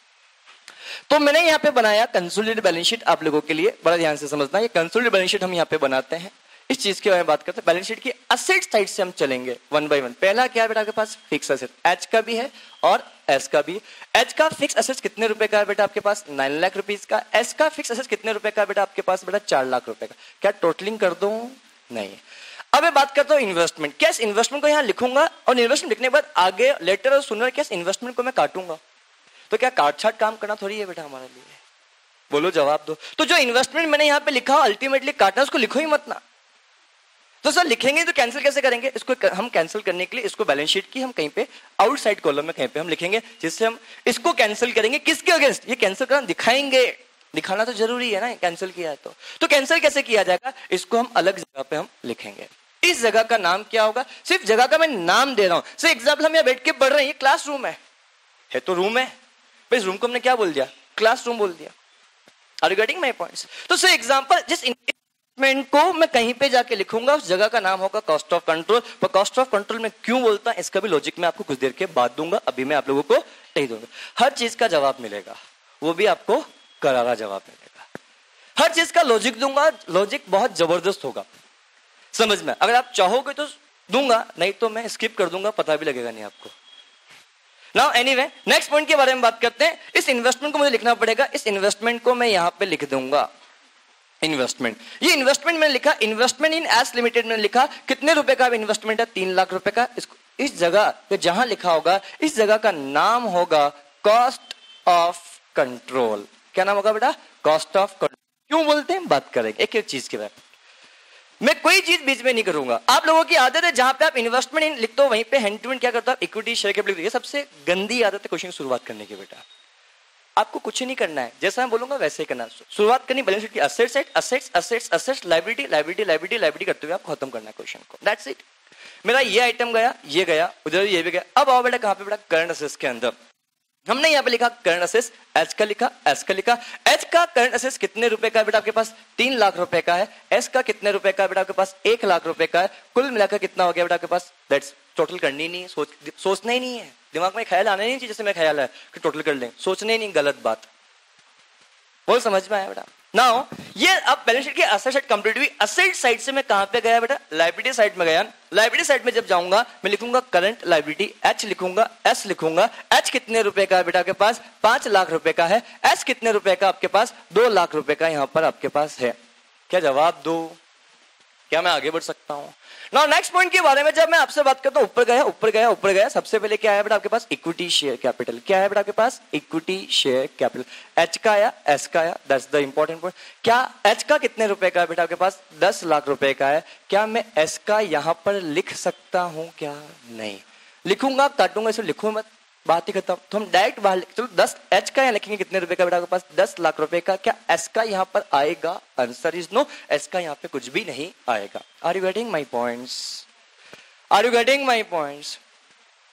तो मैंने यहाँ पे बनाया कंसोलिडेटेड बैलेंस शीट आप लोगों के लिए, बड़ा ध्यान से समझना। ये कंसोलिडेटेड बैलेंस शीट हम यहाँ पे बनाते हैं, इस चीज के बारे में बात करते हैं। बैलेंस शीट की असेट साइड से हम चलेंगे वन बाय वन। पहला क्या है बेटा आपके पास? Fix asset. एच का भी है और एस का भी। एच का फिक्स असेट कितने रुपए का है बेटा आपके पास? 9 लाख रुपीज का। एस का फिक्स असेट कितने रुपए का है बेटा आपके पास? बेटा 4 लाख रुपए का। क्या टोटलिंग कर दूं? नहीं। अब मैं बात करता हूं इन्वेस्टमेंट। क्या इस इन्वेस्टमेंट को यहां लिखूंगा और इन्वेस्टमेंट लिखने के बाद आगे लेटर और सुनर क्या इस इन्वेस्टमेंट को मैं काटूंगा? तो क्या काट छाट काम करना थोड़ी है बेटा हमारे लिए? बोलो जवाब दो। तो जो इन्वेस्टमेंट मैंने यहाँ पे लिखा अल्टीमेटली काटना, उसको लिखो ही मत ना। तो सर लिखेंगे तो कैंसिल कैसे करेंगे? इसको हम कैंसिल करने के लिए इसको बैलेंस शीट की हम कहीं पे आउटसाइड कॉलम में कहीं पे हम लिखेंगे, जिससे हम इसको कैंसिल करेंगे। किसके अगेंस्ट? ये कैंसिल करना दिखाएंगे, दिखाना तो जरूरी है ना कैंसिल किया है तो कैंसिल कैसे किया जाएगा? इसको हम अलग जगह पे हम लिखेंगे। इस जगह का नाम क्या होगा? सिर्फ जगह का मैं नाम दे रहा हूं। सर एग्जाम्पल हम यहाँ बैठ के पढ़ रहे हैं, ये क्लास रूम है तो रूम है, इस रूम को हमने क्या बोल दिया? क्लास रूम बोल दिया। Are you getting my points? तो सर एग्जाम्पल जिस इन्वेस्टमेंट को मैं कहीं पे जाके लिखूंगा उस जगह का नाम होगा कॉस्ट ऑफ कंट्रोल। पर कॉस्ट ऑफ कंट्रोल में क्यों बोलता है इसका भी लॉजिक मैं आपको कुछ देर के बाद दूंगा, अभी मैं आप लोगों को नहीं दूंगा। हर चीज का जवाब मिलेगा, वो भी आपको करारा जवाब मिलेगा। हर चीज का लॉजिक दूंगा, लॉजिक बहुत जबरदस्त होगा समझ में। अगर आप चाहोगे तो दूंगा, नहीं तो मैं स्किप कर दूंगा, पता भी लगेगा नहीं आपको। नाउ एनीवे नेक्स्ट पॉइंट के बारे में बात करते हैं। इस इन्वेस्टमेंट को मुझे लिखना पड़ेगा, इस इन्वेस्टमेंट को मैं यहां पे लिख दूंगा इन्वेस्टमेंट। ये इन्वेस्टमेंट मैंने लिखा, इन्वेस्टमेंट इन एस लिमिटेड मैंने लिखा। कितने रुपए का इन्वेस्टमेंट है? 3 लाख रुपए का। इस जगह पे जहां लिखा होगा इस जगह का नाम होगा कॉस्ट ऑफ कंट्रोल। क्या नाम होगा बेटा? Cost of control. क्यों बोलते हैं बात करेंगे एक एक चीज के बारे में। मैं कोई चीज बीच में नहीं करूंगा। आप लोगों की आदत है जहां पे आप इन्वेस्टमेंट इन लिखते हो वहीं पे हैंड टू हैंड क्या करता है? Equity share capital. ये सबसे गंदी आदत है क्वेश्चन की शुरुआत करने की बेटा। आपको कुछ नहीं करना है, जैसा मैं बोलूंगा वैसे ही करना। शुरुआत करनी बैलेंस शीट की assets side, assets assets assets, liability liability liability liability करते हुए आपको खत्म करना है क्वेश्चन को। That's it. मेरा ये आइटम गया, उधर ये भी गया। अब आओ बेटा कहां पे बेटा? करंट असेट्स के अंदर हमने यहाँ पे लिखा करंट असेट्स, एच का लिखा, एस का लिखा। एच का करंट असेट्स कितने रुपए का है बेटा आपके पास? 3 लाख रुपए का है। एस का कितने रुपए का है बेटा आपके पास? 1 लाख रुपए का है। कुल मिलाकर कितना हो गया बेटा आपके पास? दैट्स टोटल करनी नहीं है, सोचना ही नहीं है, दिमाग में ख्याल आना नहीं चाहिए जैसे मैं ख्याल है कि टोटल कर लें, सोचने ही नहीं, गलत बात। वो समझ में आया बेटा? नाउ ये अब बैलेंस शीट की असेट साइड कंप्लीट हुई। असेट साइड से मैं कहां पे गया बेटा? लायबिलिटी साइड में गया। लायबिलिटी साइड में जब जाऊंगा मैं लिखूंगा करंट लायबिलिटी, एच लिखूंगा, एस लिखूंगा। एच कितने रुपए का है बेटा आपके पास? 5 लाख रुपए का है। एस कितने रुपए का आपके पास? 2 लाख रुपए का यहां पर आपके पास है। क्या जवाब दो? क्या मैं आगे बढ़ सकता हूं? नाउ नेक्स्ट पॉइंट के बारे में जब मैं आपसे बात करता हूं, ऊपर गया ऊपर गया ऊपर गया, सबसे पहले क्या है बेटा आपके पास? Equity share capital. क्या है बेटा आपके पास? Equity share capital. एच का आया, एस का आया, दैट्स द इंपॉर्टेंट पॉइंट। क्या एच का कितने रुपए का है बेटा आपके पास? 10 लाख रुपए का है। क्या मैं एस का यहां पर लिख सकता हूं? क्या नहीं लिखूंगा, काटूंगा, इसे लिखूं मत, बात ही खत्म। तो हम डायरेक्ट बाहर चलो 10 एच का यहाँ लिखेंगे कितने रुपए का बेटा आपके पास? 10 लाख रुपए का। क्या एस का यहाँ पर आएगा? आंसर इज नो, एस का यहाँ पे कुछ भी नहीं आएगा। Are you getting my points? Are you getting my points?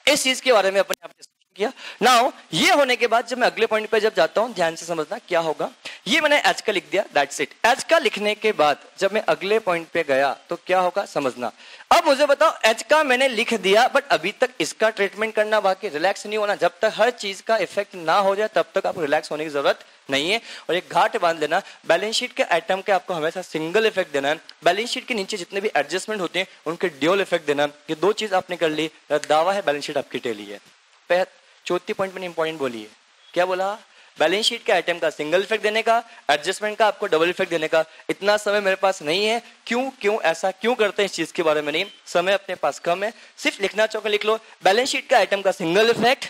इस चीज के बारे में अपन यहाँ पे किया। नाउ ये होने के बाद जब मैं अगले पॉइंट पे जब जाता हूं, ध्यान से समझना क्या होगा। ये मैंने एच का लिख दिया, दैट्स इट। एच का लिखने के बाद जब मैं अगले पॉइंट पे गया तो क्या होगा समझना। अब मुझे बताओ एच का मैंने लिख दिया, बट अभी तक इसका ट्रीटमेंट करना बाकी, रिलैक्स नहीं होना। जब तक हर चीज का इफेक्ट ना हो जाए तब तक आपको रिलैक्स होने की जरूरत नहीं है। और एक घाट बांध लेना, बैलेंस शीट के आइटम के आपको हमेशा सिंगल इफेक्ट देना है। बैलेंस शीट के नीचे जितने भी एडजस्टमेंट होते हैं उनके ड्यूअल इफेक्ट देना। ये दो चीज आपने कर ली, दावा है बैलेंस शीट आपकी टेली है। चौथी पॉइंट मैंने इंपॉर्टेंट बोली है, क्या बोला? बैलेंस शीट के आइटम का सिंगल इफेक्ट देने का, एडजस्टमेंट का आपको डबल इफेक्ट देने का। इतना समय मेरे पास नहीं है। क्यों ऐसा क्यों करते हैं इस चीज के बारे में नहीं, समय अपने पास कम है। सिर्फ लिखना चाहो लिख लो, बैलेंस शीट का आइटम का सिंगल इफेक्ट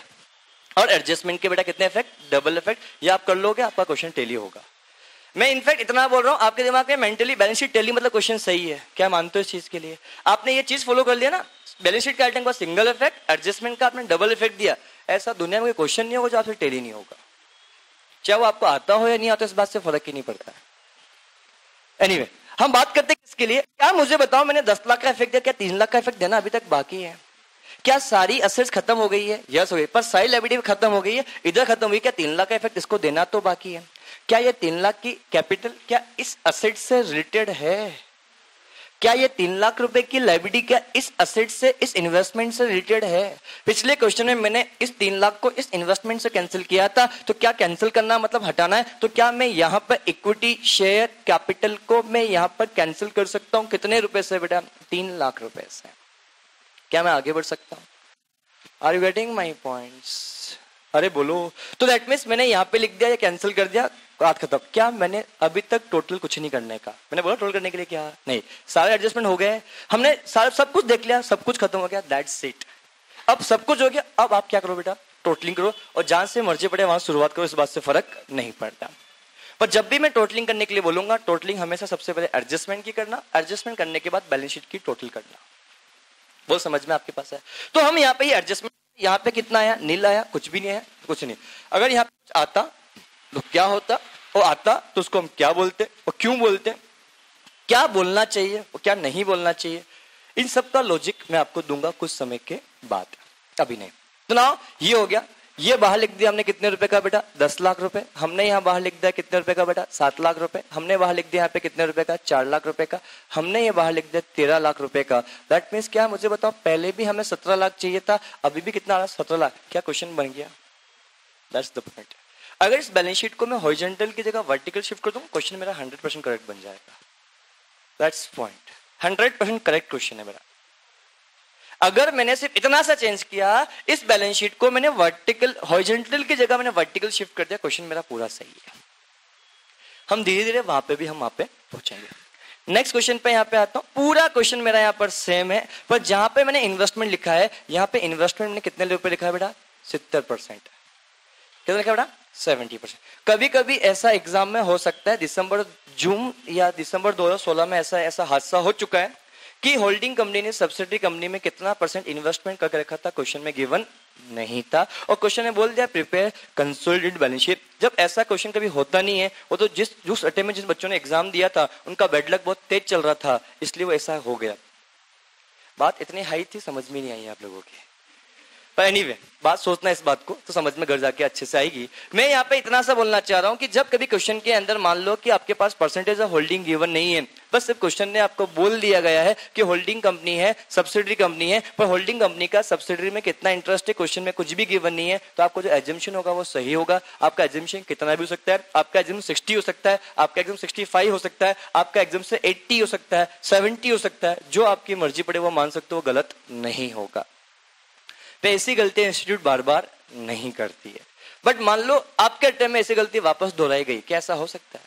और एडजस्टमेंट के बेटा कितने इफेक्ट, डबल इफेक्ट। ये आप कर लोगे, आपका क्वेश्चन टेली होगा। मैं इनफैक्ट इतना बोल रहा हूं, आपके दिमाग में मेंटली बैलेंस शीट टेली मतलब क्वेश्चन सही है, क्या मानते हो इस चीज के लिए? आपने ये चीज फॉलो कर लिया ना, बैलेंस शीट का आइटम का सिंगल इफेक्ट, एडजस्टमेंट का आपने डबल इफेक्ट दिया। ऐसा दुनिया में कोई क्वेश्चन नहीं होगा जो आपसे टेली नहीं होगा, चाहे वो आपको आता हो या नहीं आता, इस बात से फर्क ही नहीं पड़ता है। एनीवे, हम बात करते हैं किसके लिए। क्या मुझे बताओ, मैंने 10 लाख का इफेक्ट दिया, क्या 3 लाख का इफेक्ट देना अभी तक बाकी है? क्या सारी असेट्स खत्म हो गई है? यस हो गई, पर सारी लायबिलिटी खत्म हो गई है, इधर खत्म हुई। क्या 3 लाख का इफेक्ट इसको देना तो बाकी है? क्या ये 3 लाख की कैपिटल क्या इस असेट से रिलेटेड है? क्या ये 3 लाख रुपए की लायबिलिटी क्या इस असेट से, इस इन्वेस्टमेंट से रिलेटेड है? पिछले क्वेश्चन में मैंने इस 3 लाख को इस इन्वेस्टमेंट से कैंसिल किया था, तो क्या कैंसिल करना मतलब हटाना है? तो क्या मैं यहाँ पर इक्विटी शेयर कैपिटल को मैं यहाँ पर कैंसिल कर सकता हूँ? कितने रुपए से बेटा? 3 लाख रुपए से। क्या मैं आगे बढ़ सकता हूँ? Are you getting my points? अरे बोलो। तो दैट मीन्स मैंने यहाँ पे लिख दिया या कैंसिल कर दिया, बात खत्म। क्या मैंने अभी तक टोटल कुछ नहीं करने का? मैंने बोला टोटल करने के लिए क्या नहीं, सारे एडजस्टमेंट हो गए, हमने सारा सब कुछ देख लिया, सब कुछ खत्म हो गया, दैट्स इट। अब सब कुछ हो गया, अब आप क्या करो बेटा? टोटलिंग करो, और जहां से मर्जी पड़े वहां शुरुआत करो, इस बात से फर्क नहीं पड़ता। पर जब भी मैं टोटलिंग करने के लिए बोलूंगा, टोटलिंग हमेशा सबसे पहले एडजस्टमेंट की करना, एडजस्टमेंट करने के बाद बैलेंस शीट की टोटल करना। वो समझ में आपके पास है? तो हम यहाँ पे एडजस्टमेंट, यहाँ पे कितना आया? नील आया, कुछ भी नहीं आया, कुछ नहीं। अगर यहाँ पे आता तो क्या होता, और आता तो उसको हम क्या बोलते और क्यों बोलते, क्या बोलना चाहिए और क्या नहीं बोलना चाहिए, इन सब का लॉजिक मैं आपको दूंगा कुछ समय के बाद, अभी नहीं। तो ना ये हो गया, ये बाहर लिख दिया हमने कितने रुपए का बेटा? 10 लाख रुपए। हमने यहाँ बाहर लिख दिया कितने रुपए का बेटा? 7 लाख रुपए। हमने बाहर लिख दिया यहाँ पे कितने रुपए का? 4 लाख रुपए का। हमने ये बाहर लिख दिया 13 लाख रुपए का। दैट मीन्स क्या, मुझे बताओ, पहले भी हमें 17 लाख चाहिए था, अभी भी कितना आ रहा? 17 लाख। क्या क्वेश्चन बन गया? That's the point. अगर इस बैलेंस शीट को मैं हॉरिजॉन्टल की जगह वर्टिकल शिफ्ट कर दूं, क्वेश्चन मेरा 100% करेक्ट बन जाएगा। दैट्स पॉइंट, 100% करेक्ट क्वेश्चन है मेरा। अगर मैंने सिर्फ इतना सा चेंज किया, इस बैलेंस शीट को मैंने वर्टिकल, हॉरिजॉन्टल की जगह मैंने वर्टिकल शिफ्ट कर दिया, क्वेश्चन मेरा पूरा सही है। हम धीरे धीरे वहां पे भी हम वहां पे पहुंचेंगे। नेक्स्ट क्वेश्चन पे यहाँ पे आता हूं। पूरा क्वेश्चन मेरा यहाँ पर सेम है, पर जहां पे मैंने इन्वेस्टमेंट लिखा है, यहाँ पे इन्वेस्टमेंट में कितने रुपए लिखा है बेटा? 70%। कितना लिखा बेटा? 70%। कभी कभी ऐसा एग्जाम में हो सकता है, दिसंबर जून या दिसंबर 2016 में ऐसा हादसा हो चुका है कि होल्डिंग कंपनी ने सब्सिडी कंपनी में कितना परसेंट इन्वेस्टमेंट करके रखा था, क्वेश्चन में गिवन नहीं था, और क्वेश्चन में बोल दिया प्रिपेयर कंसोलिडेटेड बैलेंस शीट। जब ऐसा क्वेश्चन कभी होता नहीं है, वो तो जिस अटेम्प्ट में जिस बच्चों ने एग्जाम दिया था उनका बैड लक बहुत तेज चल रहा था, इसलिए वो ऐसा हो गया। बात इतनी हाई थी, समझ में नहीं आई आप लोगों की, पर एनीवे बात सोचना इस बात को, तो समझ में घर जाके अच्छे से आएगी। मैं यहाँ पे इतना सा बोलना चाह रहा हूँ कि जब कभी क्वेश्चन के अंदर मान लो कि आपके पास परसेंटेज ऑफ होल्डिंग गिवन नहीं है, बस सिर्फ क्वेश्चन ने आपको बोल दिया गया है कि होल्डिंग कंपनी है, सब्सिडरी कंपनी है, पर होल्डिंग कंपनी का सब्सिडरी में कितना इंटरेस्ट है, क्वेश्चन में कुछ भी गिवन नहीं है, तो आपको जो एजम्पशन होगा वो सही होगा। आपका एजम्पशन कितना भी हो सकता है, आपका एग्जाम 60 हो सकता है, आपका एग्जाम 65 हो सकता है, आपका एग्जाम से 80 हो सकता है, 70 हो सकता है, जो आपकी मर्जी पड़े वो मान सकते हो, गलत नहीं होगा। तो ऐसी गलती इंस्टीट्यूट बार बार नहीं करती है, बट मान लो आपके टाइम में ऐसी गलती वापस दोहराई गई, क्या ऐसा हो सकता है?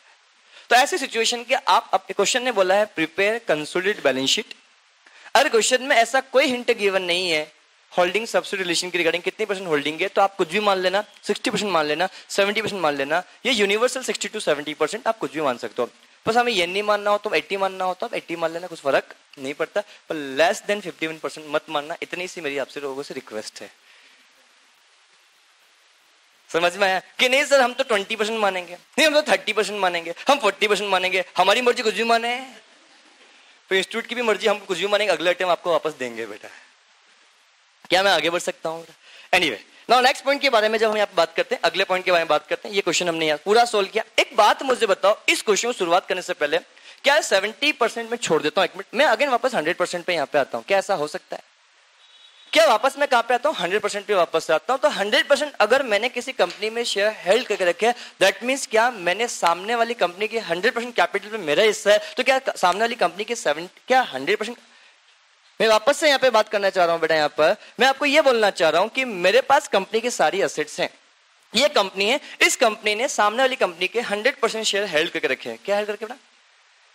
तो ऐसी सिचुएशन के आप, क्वेश्चन ने बोला है प्रिपेयर कंसोलिडेटेड बैलेंस शीट, अगर क्वेश्चन में ऐसा कोई हिंट गिवन नहीं है होल्डिंग सब्सिडी रिलेशन की रिगार्डिंग कितनी परसेंट होल्डिंग है, तो आप कुछ भी मान लेना, 60% मान लेना, 70% मान लेना, ये यूनिवर्सल 60 to 70% आप कुछ भी मान सकते हो। बस हमें ये नहीं मानना हो तो 80 मानना हो तो आप 80 मान लेना, कुछ फर्क नहीं पड़ता, पर लेस देन 51% मत मानना, इतनी सी मेरी आपसे लोगों से रिक्वेस्ट है। समझ में आया कि नहीं सर? हम तो 20% मानेंगे, नहीं हम तो 30% मानेंगे, हम 40% मानेंगे, हमारी मर्जी कुछ भी माने, तो इंस्टीट्यूट की भी मर्जी हम कुछ भी मानेंगे, अगले टाइम आपको वापस देंगे बेटा। क्या मैं आगे बढ़ सकता हूँ? एनीवे नाउ नेक्स्ट पॉइंट के बारे में जब हम यहाँ पे बात करते हैं, अगले पॉइंट के बारे में बात करते हैं, ये क्वेश्चन हमने यहाँ पूरा सोल्व किया। एक बात मुझे बताओ, इस क्वेश्चन को शुरुआत करने से पहले क्या 70% में छोड़ देता हूँ, एक मिनट, मैं अगेन वापस 100% पे यहाँ पे आता हूँ, क्या ऐसा हो सकता है? क्या वापस मैं कहाँ पे आता हूँ? 100% पे वापस आता हूँ। तो 100% अगर मैंने किसी कंपनी में शेयर हेल्ड करके रखे, दैट मीन्स क्या मैंने सामने वाली कंपनी की 100% कैपिटल में मेरा हिस्सा है, तो क्या सामने वाली कंपनी की 100%? मैं वापस से यहाँ पे बात करना चाह रहा हूँ बेटा, यहाँ पर मैं आपको ये बोलना चाह रहा हूँ कि मेरे पास कंपनी की सारी एसेट्स हैं, ये कंपनी है, इस कंपनी ने सामने वाली कंपनी के 100% शेयर हेल्ड करके रखे हैं। क्या हेल्ड करके बेटा?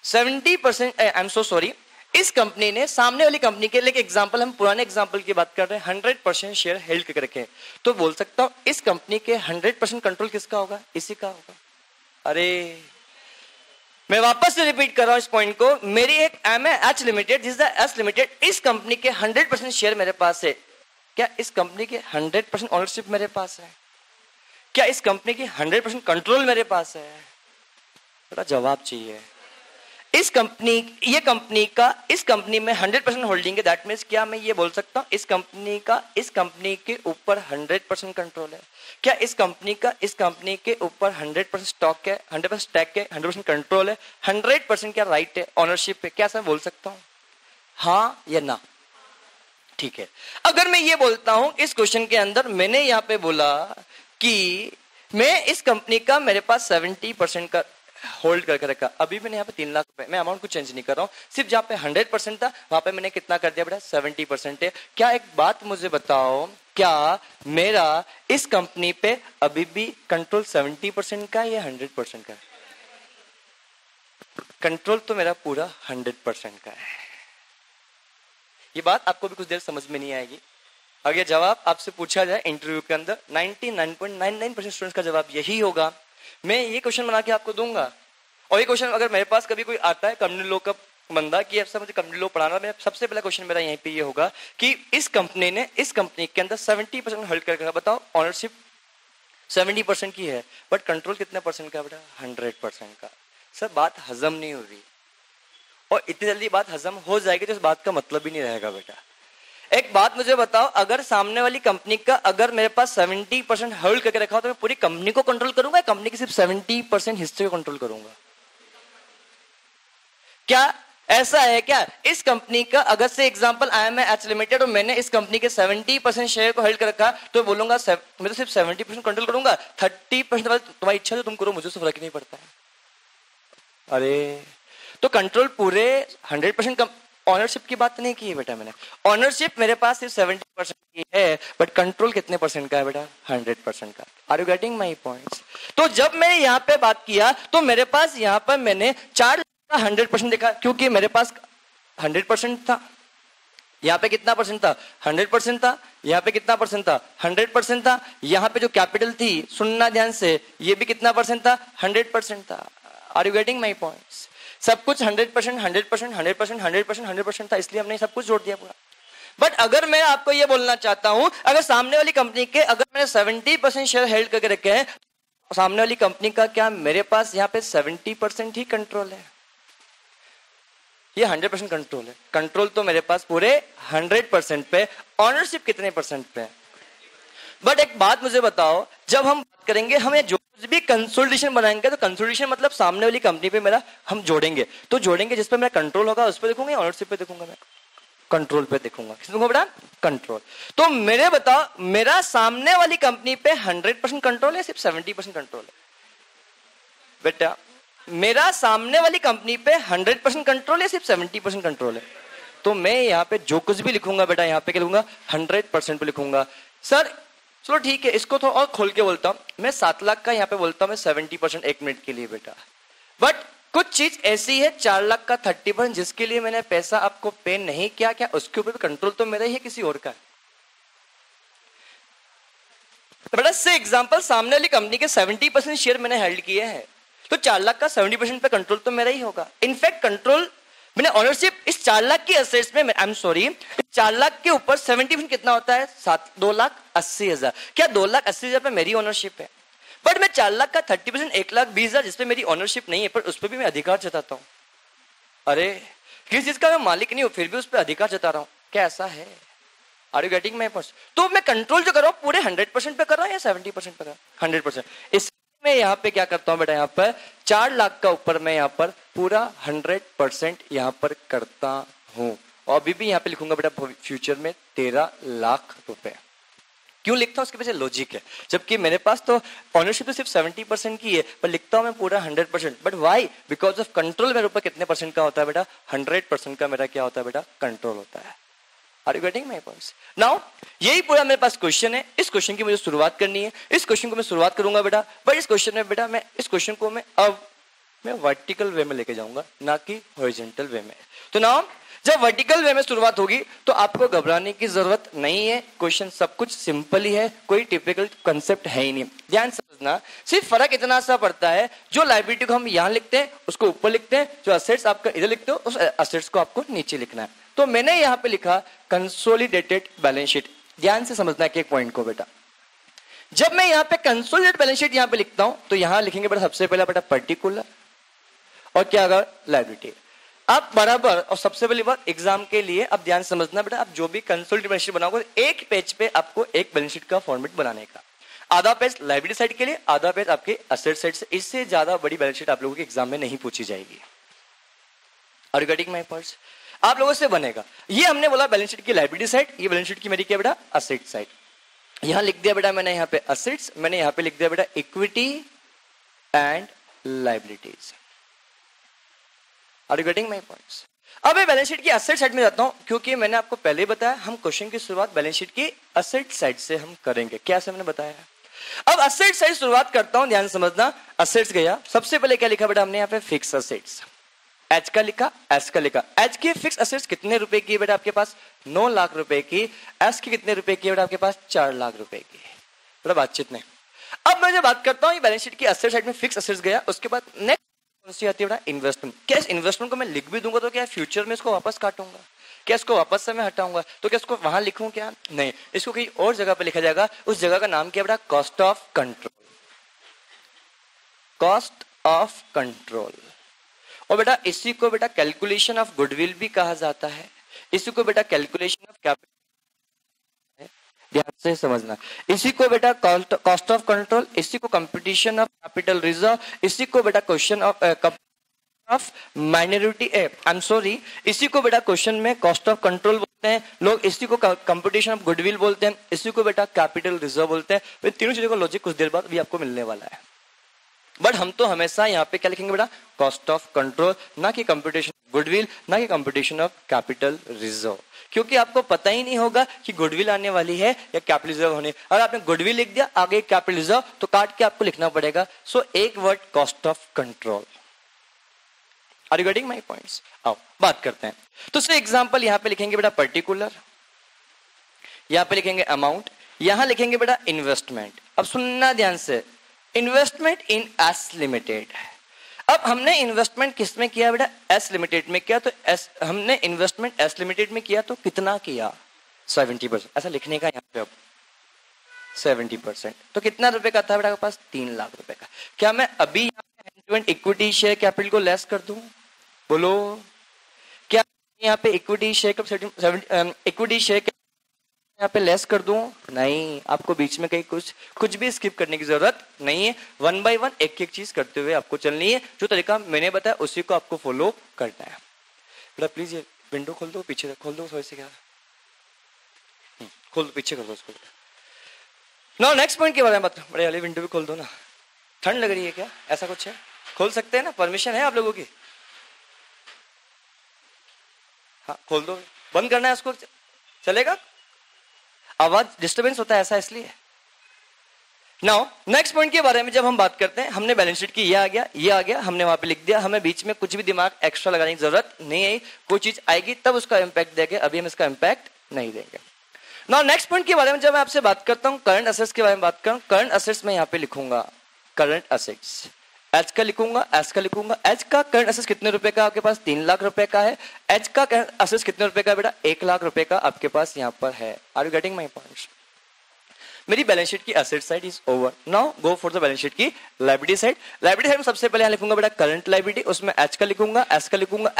70%, आई एम सो सॉरी, इस कंपनी ने सामने वाली कंपनी के, लेकिन एग्जांपल हम पुराने एग्जांपल की बात कर रहे हैं, 100% शेयर हेल्ड करके रखे हैं, तो बोल सकता हूं इस कंपनी के 100% कंट्रोल किसका होगा? इसी का होगा। अरे मैं वापस से रिपीट कर रहा हूं इस पॉइंट को, मेरी एक H limited, this is the S limited, इस कंपनी के 100% शेयर मेरे पास है। क्या इस कंपनी के 100% ओनरशिप मेरे पास है? क्या इस कंपनी की 100% कंट्रोल मेरे पास है? थोड़ा जवाब चाहिए। इस कंपनी, ये कंपनी का इस कंपनी में 100% होल्डिंग है, दैट मीन्स क्या मैं ये बोल सकता हूं इस कंपनी का इस कंपनी के ऊपर 100% कंट्रोल है? क्या इस कंपनी का इस कंपनी के ऊपर 100% स्टॉक है, 100% स्टैक है, 100% कंट्रोल है, 100% क्या राइट है, ओनरशिप है? क्या ऐसा बोल सकता हूं? हाँ या ना? ठीक है। अगर मैं ये बोलता हूं इस क्वेश्चन के अंदर मैंने यहां पे बोला कि मैं इस कंपनी का मेरे पास 70% का होल्ड करके रखा, अभी मैंने यहाँ पे 3 लाख रुपए, मैं अमाउंट को चेंज नहीं कर रहा हूँ, सिर्फ जहाँ पे 100% था वहां पे मैंने कितना कर दिया बेटा? 70% है। क्या एक बात मुझे बताओ, क्या मेरा इस कंपनी पे अभी भी कंट्रोल 70% का या 100% का है? कंट्रोल तो मेरा पूरा 100% का है। ये बात आपको भी कुछ देर समझ में नहीं आएगी। अगर जवाब आपसे पूछा जाए इंटरव्यू के अंदर 99.99% स्टूडेंट्स का जवाब यही होगा। मैं ये क्वेश्चन बना के आपको दूंगा, और ये क्वेश्चन अगर मेरे पास कभी कोई आता है कंपनी लॉ का बंदा कि ऐसा मुझे कंपनी लॉ पढ़ाना, मैं सबसे पहला क्वेश्चन मेरा यहीं पे ये होगा कि इस कंपनी ने इस कंपनी के अंदर 70% होल्ड करके, बताओ ऑनरशिप 70% की है, बट कंट्रोल कितने परसेंट का बेटा? 100% का। सर बात हजम नहीं हो रही, और इतनी जल्दी बात हजम हो जाएगी तो इस बात का मतलब ही नहीं रहेगा बेटा। एक बात मुझे बताओ, अगर सामने वाली कंपनी का अगर मेरे पास 70% होल्ड करके रखा हो तो मैं पूरी कंपनी को कंट्रोल करूंगा, कंपनी के सिर्फ 70% हिस्से को कंट्रोल करूंगा? क्या ऐसा है? क्या इस कंपनी का अगर से example I am H limited और मैंने इस कंपनी के 70% शेयर को होल्ड कर रखा, तो बोलूंगा मैं तो सिर्फ 70% कंट्रोल करूंगा, 30% तुम्हारी इच्छा जो तुम करो, मुझे फर्क नहीं पड़ता है। अरे तो कंट्रोल पूरे 100% ऑनरशिप की बात नहीं की है बेटा मैंने। ऑनरशिप मेरे पास सिर्फ 70% की है, बट कंट्रोल कितने परसेंट का है बेटा? 100% का। Are you getting my points? तो जब मैंने यहाँ पे बात किया तो मेरे पास यहाँ पर मैंने 4 लाख का 100% देखा, क्योंकि मेरे पास 100% था। यहाँ पे कितना परसेंट था? 100% था। यहाँ पे कितना परसेंट था? 100% था। यहाँ पे जो कैपिटल थी, सुनना ध्यान से, ये भी कितना परसेंट था? 100% था। Are you getting my points? सब कुछ 100%, 100%, 100%, 100%, 100% था, इसलिए हमने सब कुछ जोड़ दिया पूरा। बट अगर मैं आपको ये बोलना चाहता हूं, अगर सामने वाली कंपनी के अगर मैंने 70% शेयर हेल्ड करके रखे हैं, सामने वाली कंपनी का क्या मेरे पास यहाँ पे 70% ही कंट्रोल है? ये 100% कंट्रोल है। कंट्रोल तो मेरे पास पूरे 100% पे, ऑनरशिप कितने परसेंट पे है? बट एक बात मुझे बताओ, जब हम बात करेंगे, हमें जो भी कंसोलिडेशन बनाएंगे, तो कंसोलिडेशन मतलब सामने वाली कंपनी पे मेरा हम जोड़ेंगे, तो जोड़ेंगे जिस पे मेरा कंट्रोल होगा उस पे देखूंगा, ऑनरशिप पे देखूंगा, मैं कंट्रोल पे देखूंगा। किस देखूंगा बेटा? कंट्रोल। तो मेरे बताओ, मेरा सामने वाली कंपनी पे 100% कंट्रोल है, सिर्फ 70% कंट्रोल है? बेटा मेरा सामने वाली कंपनी पे 100% कंट्रोल है, सिर्फ 70% कंट्रोल है? तो मैं यहाँ पे जो कुछ भी लिखूंगा बेटा, यहाँ पे क्या लिखूंगा? 100% पे लिखूंगा। सर चलो ठीक है, इसको थोड़ा और खोल के बोलता हूं, मैं 7 लाख का यहाँ पे बोलता हूं मैं 70% 1 मिनट के लिए बेटा। बट कुछ चीज ऐसी है 4 लाख का 30% जिसके लिए मैंने पैसा आपको पे नहीं किया, क्या उसके ऊपर भी कंट्रोल तो मेरा ही है, किसी और का है? तो बेटा से एग्जांपल, सामने वाली कंपनी के 70% शेयर मैंने हेल्ड किए हैं, तो 4 लाख का 70% पे कंट्रोल तो मेरा ही होगा। इनफैक्ट कंट्रोल मैंने ऑनरशिप इस 4 लाख की एसेट्स में, आई एम सॉरी, 4 लाख के ऊपर 70% कितना होता है? 2,80,000। क्या 2,80,000 पे मेरी ऑनरशिप है? बट मैं 4 लाख का 30% 1,20,000 जिसपे मेरी ऑनरशिप नहीं है, पर उस पर भी मैं अधिकार जताता हूँ। अरे किस चीज का मैं मालिक नहीं हूं, फिर भी उस पर अधिकार जता रहा हूं, क्या ऐसा है? Are you getting my point? तो मैं कंट्रोल जो कर रहा हूँ पूरे 100% पे कर रहा हूँ या 70% पे कर रहा हूँ? 100%। इस मैं यहाँ पे क्या करता हूँ बेटा, यहाँ पर 4 लाख का ऊपर मैं यहाँ पर पूरा 100% यहाँ पर करता हूँ, और अभी भी यहाँ पे लिखूंगा बेटा फ्यूचर में 13 लाख रुपए। क्यों लिखता हूँ उसके पीछे लॉजिक है, जबकि मेरे पास तो ऑनरशिप तो सिर्फ 70% की है, पर लिखता हूँ मैं पूरा 100%। But why? Because of control मेरे ऊपर कितने परसेंट का होता है बेटा, 100% का मेरा क्या होता है बेटा, कंट्रोल होता है। Are you getting my points? Now यही पूरा मेरे पास क्वेश्चन है, इस क्वेश्चन की मुझे शुरुआत करनी है, इस क्वेश्चन को मैं शुरुआत करूंगा बेटा, बट इस क्वेश्चन में बेटा मैं इस क्वेश्चन को मैं वर्टिकल वे में लेके जाऊंगा, ना कि हॉरिजॉन्टल वे में। तो नाउ जब वर्टिकल वे में शुरुआत होगी तो आपको घबराने की जरूरत नहीं है, क्वेश्चन सब कुछ सिंपल ही है, कोई टिपिकल कंसेप्ट है ही नहीं। ध्यान समझना, सिर्फ फर्क इतना सा पड़ता है, जो लायबिलिटी को हम यहाँ लिखते हैं उसको ऊपर लिखते हैं, जो असेट्स आपका इधर लिखते हो उस असेट्स को आपको नीचे लिखना है। तो मैंने यहाँ पे लिखा कंसोलिडेटेड बैलेंस शीट। ध्यान से समझना है एक पॉइंट को बेटा, जब मैं यहाँ पे कंसोलिडेटेड बैलेंस शीट यहाँ पे लिखता हूं तो यहाँ लिखेंगे बेटा सबसे पहला बेटा पर्टिकुलर और क्या अगर लायबिलिटी। आप बराबर, और सबसे पहली बात एग्जाम के लिए अब ध्यान समझना बेटा, आप जो भी कंसोलिडेटेड बैलेंस शीट बनाओगे एक पेज पे आपको एक बैलेंस शीट का फॉर्मेट बनाने का, आधा पेज लायबिलिटी साइड के लिए, आधा पेज आपके असेट साइड से। इससे ज्यादा बड़ी बैलेंस शीट आप लोगों के एग्जाम में नहीं पूछी जाएगी। Are you getting my points? आप लोगों से बनेगा। ये हमने बोला बैलेंस शीट की लायबिलिटी साइड, ये बैलेंस शीट की मेरी क्या बेटा, असेट साइड। यहां लिख दिया बेटा मैंने यहाँ पे असेट्स, मैंने यहाँ पे लिख दिया बेटा equity and liabilities. Are you getting my points? अब मैं बैलेंस शीट की असेट साइड में जाता हूं, क्योंकि मैंने आपको पहले ही बताया हम क्वेश्चन की शुरुआत बैलेंस शीट की असेट साइड से हम करेंगे। क्या से हमने बताया? अब असेट साइड शुरुआत करता हूं, ध्यान समझना। असेट्स गया, सबसे पहले क्या लिखा बेटा हमने यहाँ पे, फिक्स असेट्स। एच का लिखा, एस का लिखा। एच की फिक्स असेट्स कितने रुपए की है बेटा आपके पास, 9 लाख रुपए की। एस की कितने रुपए की है बेटा आपके पास, 4 लाख रुपए की। बड़ा बातचीत नहीं। अब मैं जो बात करता हूं बैलेंस शीट की असेट साइड में फिक्स असेट्स गया, उसके बाद नेक्स्ट कौन सी आती है बेटा, इन्वेस्टमेंट। क्या इस इन्वेस्टमेंट को मैं लिख भी दूंगा तो क्या फ्यूचर में इसको वापस काटूंगा? क्या इसको वापस से मैं हटाऊंगा? तो क्या इसको वहां लिखूं? क्या नहीं, इसको कहीं और जगह पे लिखा जाएगा। उस जगह का नाम क्या बेटा, cost of control. Cost of control. और बेटा इसी को बेटा कैलकुलेशन ऑफ गुडविल भी कहा जाता है, इसी को बेटा कैलकुलेशन ऑफ कैपिटल, ध्यान से समझना। इसी को बेटा कॉस्ट ऑफ कंट्रोल, इसी को कंपटीशन ऑफ कैपिटल रिजर्व, इसी को बेटा question of minority I am sorry, इसी को बेटा क्वेश्चन में कॉस्ट ऑफ कंट्रोल बोलते हैं लोग, इसी को कंपटीशन ऑफ गुडविल बोलते हैं, इसी को बेटा कैपिटल रिजर्व बोलते हैं। तो तीनों चीजों का लॉजिक कुछ देर बाद भी आपको मिलने वाला है, बट हम तो हमेशा यहाँ पे क्या लिखेंगे बेटा, कॉस्ट ऑफ कंट्रोल, ना कि कंपटीशन गुडविल, ना कि कंपटीशन ऑफ कैपिटल रिजर्व। क्योंकि आपको पता ही नहीं होगा कि गुडविल आने वाली है या कैपिटल रिजर्व होने। अगर आपने गुडविल लिख दिया आगे कैपिटल रिजर्व तो काट के आपको लिखना पड़ेगा। सो एक word cost of control. Are you getting my points? आओ बात करते हैं। तो से एग्जांपल यहाँ पे लिखेंगे बेटा पर्टिकुलर, यहाँ पे लिखेंगे अमाउंट, यहाँ लिखेंगे बेटा इन्वेस्टमेंट। अब सुनना ध्यान से, इन्वेस्टमेंट इन एस लिमिटेड। अब हमने इन्वेस्टमेंट किस में किया बेटा, एस लिमिटेड में किया। तो एस हमने इन्वेस्टमेंट एस लिमिटेड में किया तो कितना किया, 70%। ऐसा लिखने का यहाँ पे अब 70%। तो कितना रुपए का था बेटा आपके पास, 3 लाख रुपए का। क्या मैं अभी यहाँ पे इक्विटी शेयर कैपिटल को लेस कर दूं? बोलो, क्या यहाँ पे इक्विटी शेयर इक्विटी शेयर यहाँ पे लेस कर दूं? नहीं, आपको बीच में कहीं कुछ भी स्किप करने की जरूरत नहीं है। 1 बाय 1 एक एक चीज करते हुए आपको चलनी है। जो तरीका मैंने बताया उसी को आपको फॉलो करना है। बेटा प्लीज ये विंडो खोल दो, पीछे खोल दो, थोड़ी सी क्या खोल दो, पीछे कर दो उसको। नो नेक्स्ट पॉइंट के बारे में बात। बड़े वाली विंडो भी खोल दो ना, ठंड लग रही है क्या, ऐसा कुछ है? खोल सकते हैं ना, परमिशन है आप लोगों की? हाँ खोल दो। बंद करना है उसको, चलेगा? आवाज डिस्टरबेंस होता है ऐसा इसलिए। नाउ नेक्स्ट पॉइंट के बारे में जब हम बात करते हैं, हमने बैलेंस शीट की ये आ गया, ये आ गया, हमने वहां पे लिख दिया। हमें बीच में कुछ भी दिमाग एक्स्ट्रा लगाने की जरूरत नहीं आई। कोई चीज आएगी तब उसका इंपैक्ट देंगे, अभी हम इसका इंपैक्ट नहीं देंगे। नाउ नेक्स्ट पॉइंट के बारे में जब मैं आपसे बात करता हूं, करंट असेट्स के बारे में बात करूं। करंट असेट्स में यहाँ पे लिखूंगा करंट असेट्स, एच का लिखूंगा, एस का लिखूंगा। एच का करंट असेट्स कितने रुपए का आपके पास, 3 लाख रुपए का है। एच का करंट असेट्स कितने रुपए का बेटा, 1 लाख रुपए का आपके पास यहाँ पर है। Are you getting my points? मेरी बैलेंस शीट की asset side is over. Now go for the balance sheet की लायबिलिटी साइड. लायबिलिटी साइड में सबसे पहले लिखूंगा बेटा करंट लायबिलिटी, उसमें एच का लिखूंगा, एस का लिखूंगा.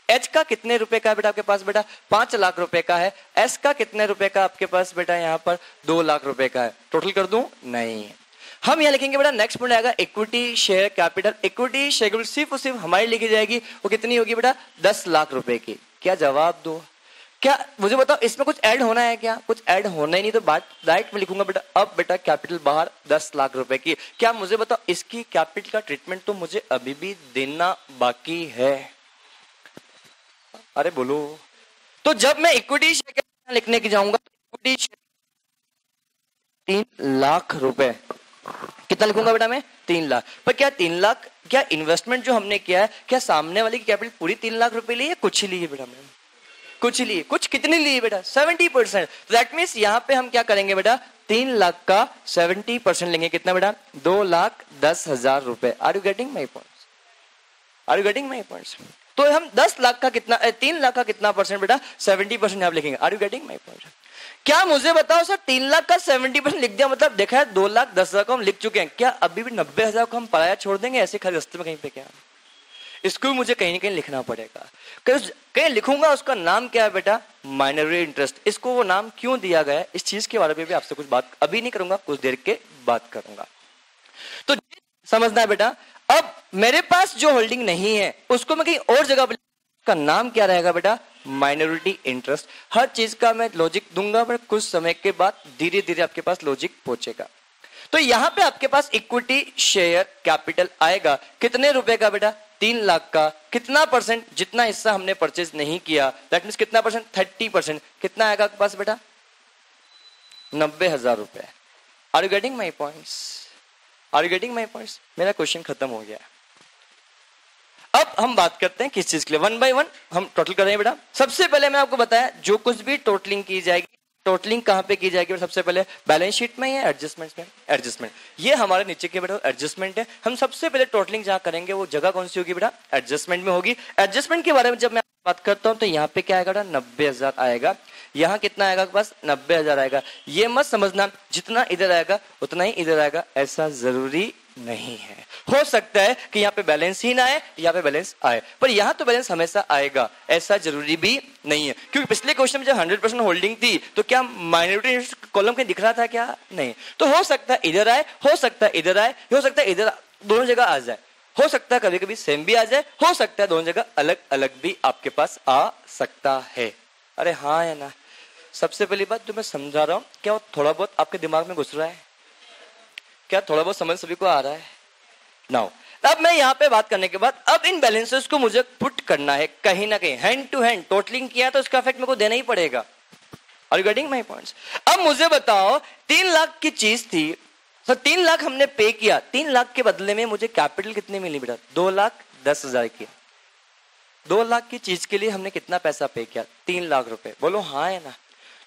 एच का कितने रुपए का है बेटा आपके पास? बेटा 5 लाख रुपए का है. एस का कितने रुपए का आपके पास बेटा? यहाँ पर 2 लाख रुपए का है. टोटल कर दूं? नहीं. हम यहाँ लिखेंगे बेटा नेक्स्ट पॉइंट आएगा equity share capital. Equity share सिर्फ और सिर्फ हमारी लिखी जाएगी, वो कितनी होगी बेटा? 10 लाख रुपए की. क्या जवाब दो? क्या मुझे बताओ इसमें कुछ ऐड होना है क्या? कुछ ऐड होना ही नहीं, तो बात राइट में लिखूंगा बेटा. अब बेटा कैपिटल बाहर 10 लाख रुपए की. क्या मुझे बताओ इसकी कैपिटल का ट्रीटमेंट तो मुझे अभी भी देना बाकी है. अरे बोलो. तो जब मैं इक्विटी शेयर लिखने की जाऊंगा, इक्विटी 3 लाख रुपए. कितना लिखूंगा बेटा मैं? 3 लाख. पर क्या 3 लाख क्या इन्वेस्टमेंट जो हमने किया है, क्या सामने वाले की कैपिटल पूरी 3 लाख रुपए ली है? कुछ ही ली है बेटा मैंने. कुछ लिए. कुछ कितनी ली बेटा? 70%. दैट मीन्स यहाँ पे हम क्या करेंगे बेटा? 3 लाख का 70% लेंगे. कितना बेटा? 2,10,000 रुपए. Are you getting my points? Are you getting my points? तो हम 10 लाख का कितना 3 लाख का कितना परसेंट बेटा? 70% यहाँ लिखेंगे. Are you getting my point? क्या मुझे बताओ सर 3 लाख का 70% लिख दिया, मतलब देखा है 2,10,000 को हम लिख चुके हैं. क्या अभी भी 90,000 को हम पराया छोड़ देंगे ऐसे खाली रास्ते में कहीं पे? क्या इसको मुझे कहीं ना कहीं लिखना पड़ेगा. कहीं लिखूंगा. उसका नाम क्या है बेटा? Minority interest. इसको वो नाम क्यों दिया गया है, इस चीज के बारे में भी आपसे कुछ बात अभी नहीं करूंगा, कुछ देर के बात करूंगा. तो समझना है बेटा. अब मेरे पास जो होल्डिंग नहीं है उसको मैं कहीं और जगह का नाम क्या रहेगा बेटा? Minority interest. हर चीज का मैं लॉजिक दूंगा, बट कुछ समय के बाद धीरे धीरे आपके पास लॉजिक पहुंचेगा. तो यहां पे आपके पास इक्विटी शेयर कैपिटल आएगा. कितने रुपए का बेटा? 3 लाख का. कितना परसेंट? जितना हिस्सा हमने परचेज नहीं किया, दैट मीन्स कितना परसेंट? 30%. कितना आएगा आपके पास बेटा? 90,000 रुपए. Are you getting my points? Are you getting my points? मेरा क्वेश्चन खत्म हो गया. अब हम बात करते हैं किस चीज के लिए. 1 by 1 हम टोटल कर रहे हैं बेटा. सबसे पहले मैं आपको बताया जो कुछ भी टोटलिंग की जाएगी, टोटलिंग कहां पे की जाएगी? सबसे पहले बैलेंस शीट में या एडजस्टमेंट में? एडजस्टमेंट. ये हमारे नीचे के बेटा एडजस्टमेंट है. हम सबसे पहले टोटलिंग जहां करेंगे वो जगह कौन सी होगी बेटा? एडजस्टमेंट में होगी. एडजस्टमेंट के बारे में जब मैं बात करता हूं तो यहाँ पे क्या आएगा बेटा? 90,000 आएगा. यहाँ कितना आएगा बस? 90,000 आएगा. ये मत समझना जितना इधर आएगा उतना ही इधर आएगा, ऐसा जरूरी नहीं है. हो सकता है कि यहाँ पे बैलेंस ही ना आए, यहाँ पे बैलेंस आए, पर यहाँ तो बैलेंस हमेशा आएगा, ऐसा जरूरी भी नहीं है. क्योंकि पिछले क्वेश्चन में जब 100% होल्डिंग थी तो क्या माइनॉरिटी कॉलम कहीं दिख रहा था क्या? नहीं. तो हो सकता है इधर आए, हो सकता है इधर आए, हो सकता है इधर, दोनों जगह आ जाए. हो सकता है कभी कभी सेम भी आ जाए, हो सकता है दोनों जगह अलग अलग भी आपके पास आ सकता है. अरे हाँ या ना? सबसे पहली बात जो मैं समझा रहा हूँ, क्या वो थोड़ा बहुत आपके दिमाग में घुस रहा है? क्या थोड़ा बहुत समझ सभी को आ रहा है? नाउ अब मैं यहाँ पे बात करने के बाद अब इन बैलेंसेस को मुझे पुट करना है कहीं ना कहीं. हैंड टू हैंड टोटलिंग किया तो इसका इफेक्ट मेरे को देना ही पड़ेगा. Are you getting my points? अब मुझे बताओ 3 लाख की चीज थी, तो 3 लाख हमने पे किया. 3 लाख के बदले में मुझे कैपिटल कितनी मिली बेटा? 2,10,000 की. 2 लाख की चीज के लिए हमने कितना पैसा पे किया? 3 लाख रुपए. बोलो हाँ है ना?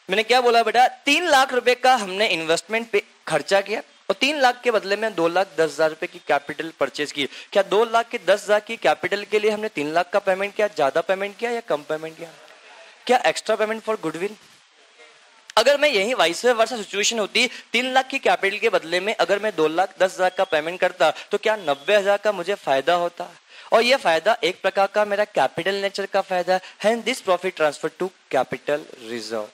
मैंने क्या बोला बेटा? 3 लाख रुपए का हमने इन्वेस्टमेंट पे खर्चा किया और 3 लाख के बदले में 2,10,000 रुपए की कैपिटल परचेज की. क्या 2,10,000 की कैपिटल के लिए हमने 3 लाख का पेमेंट किया? ज्यादा पेमेंट किया या कम पेमेंट किया? क्या एक्स्ट्रा पेमेंट फॉर गुडविल? अगर मैं यही वाइस वर्सा सिचुएशन होती, 3 लाख की कैपिटल के बदले में अगर मैं 2,10,000 का पेमेंट करता तो क्या 90,000 का मुझे फायदा होता? और यह फायदा एक प्रकार का मेरा कैपिटल नेचर का फायदा है. Hence this profit transfer to capital reserve.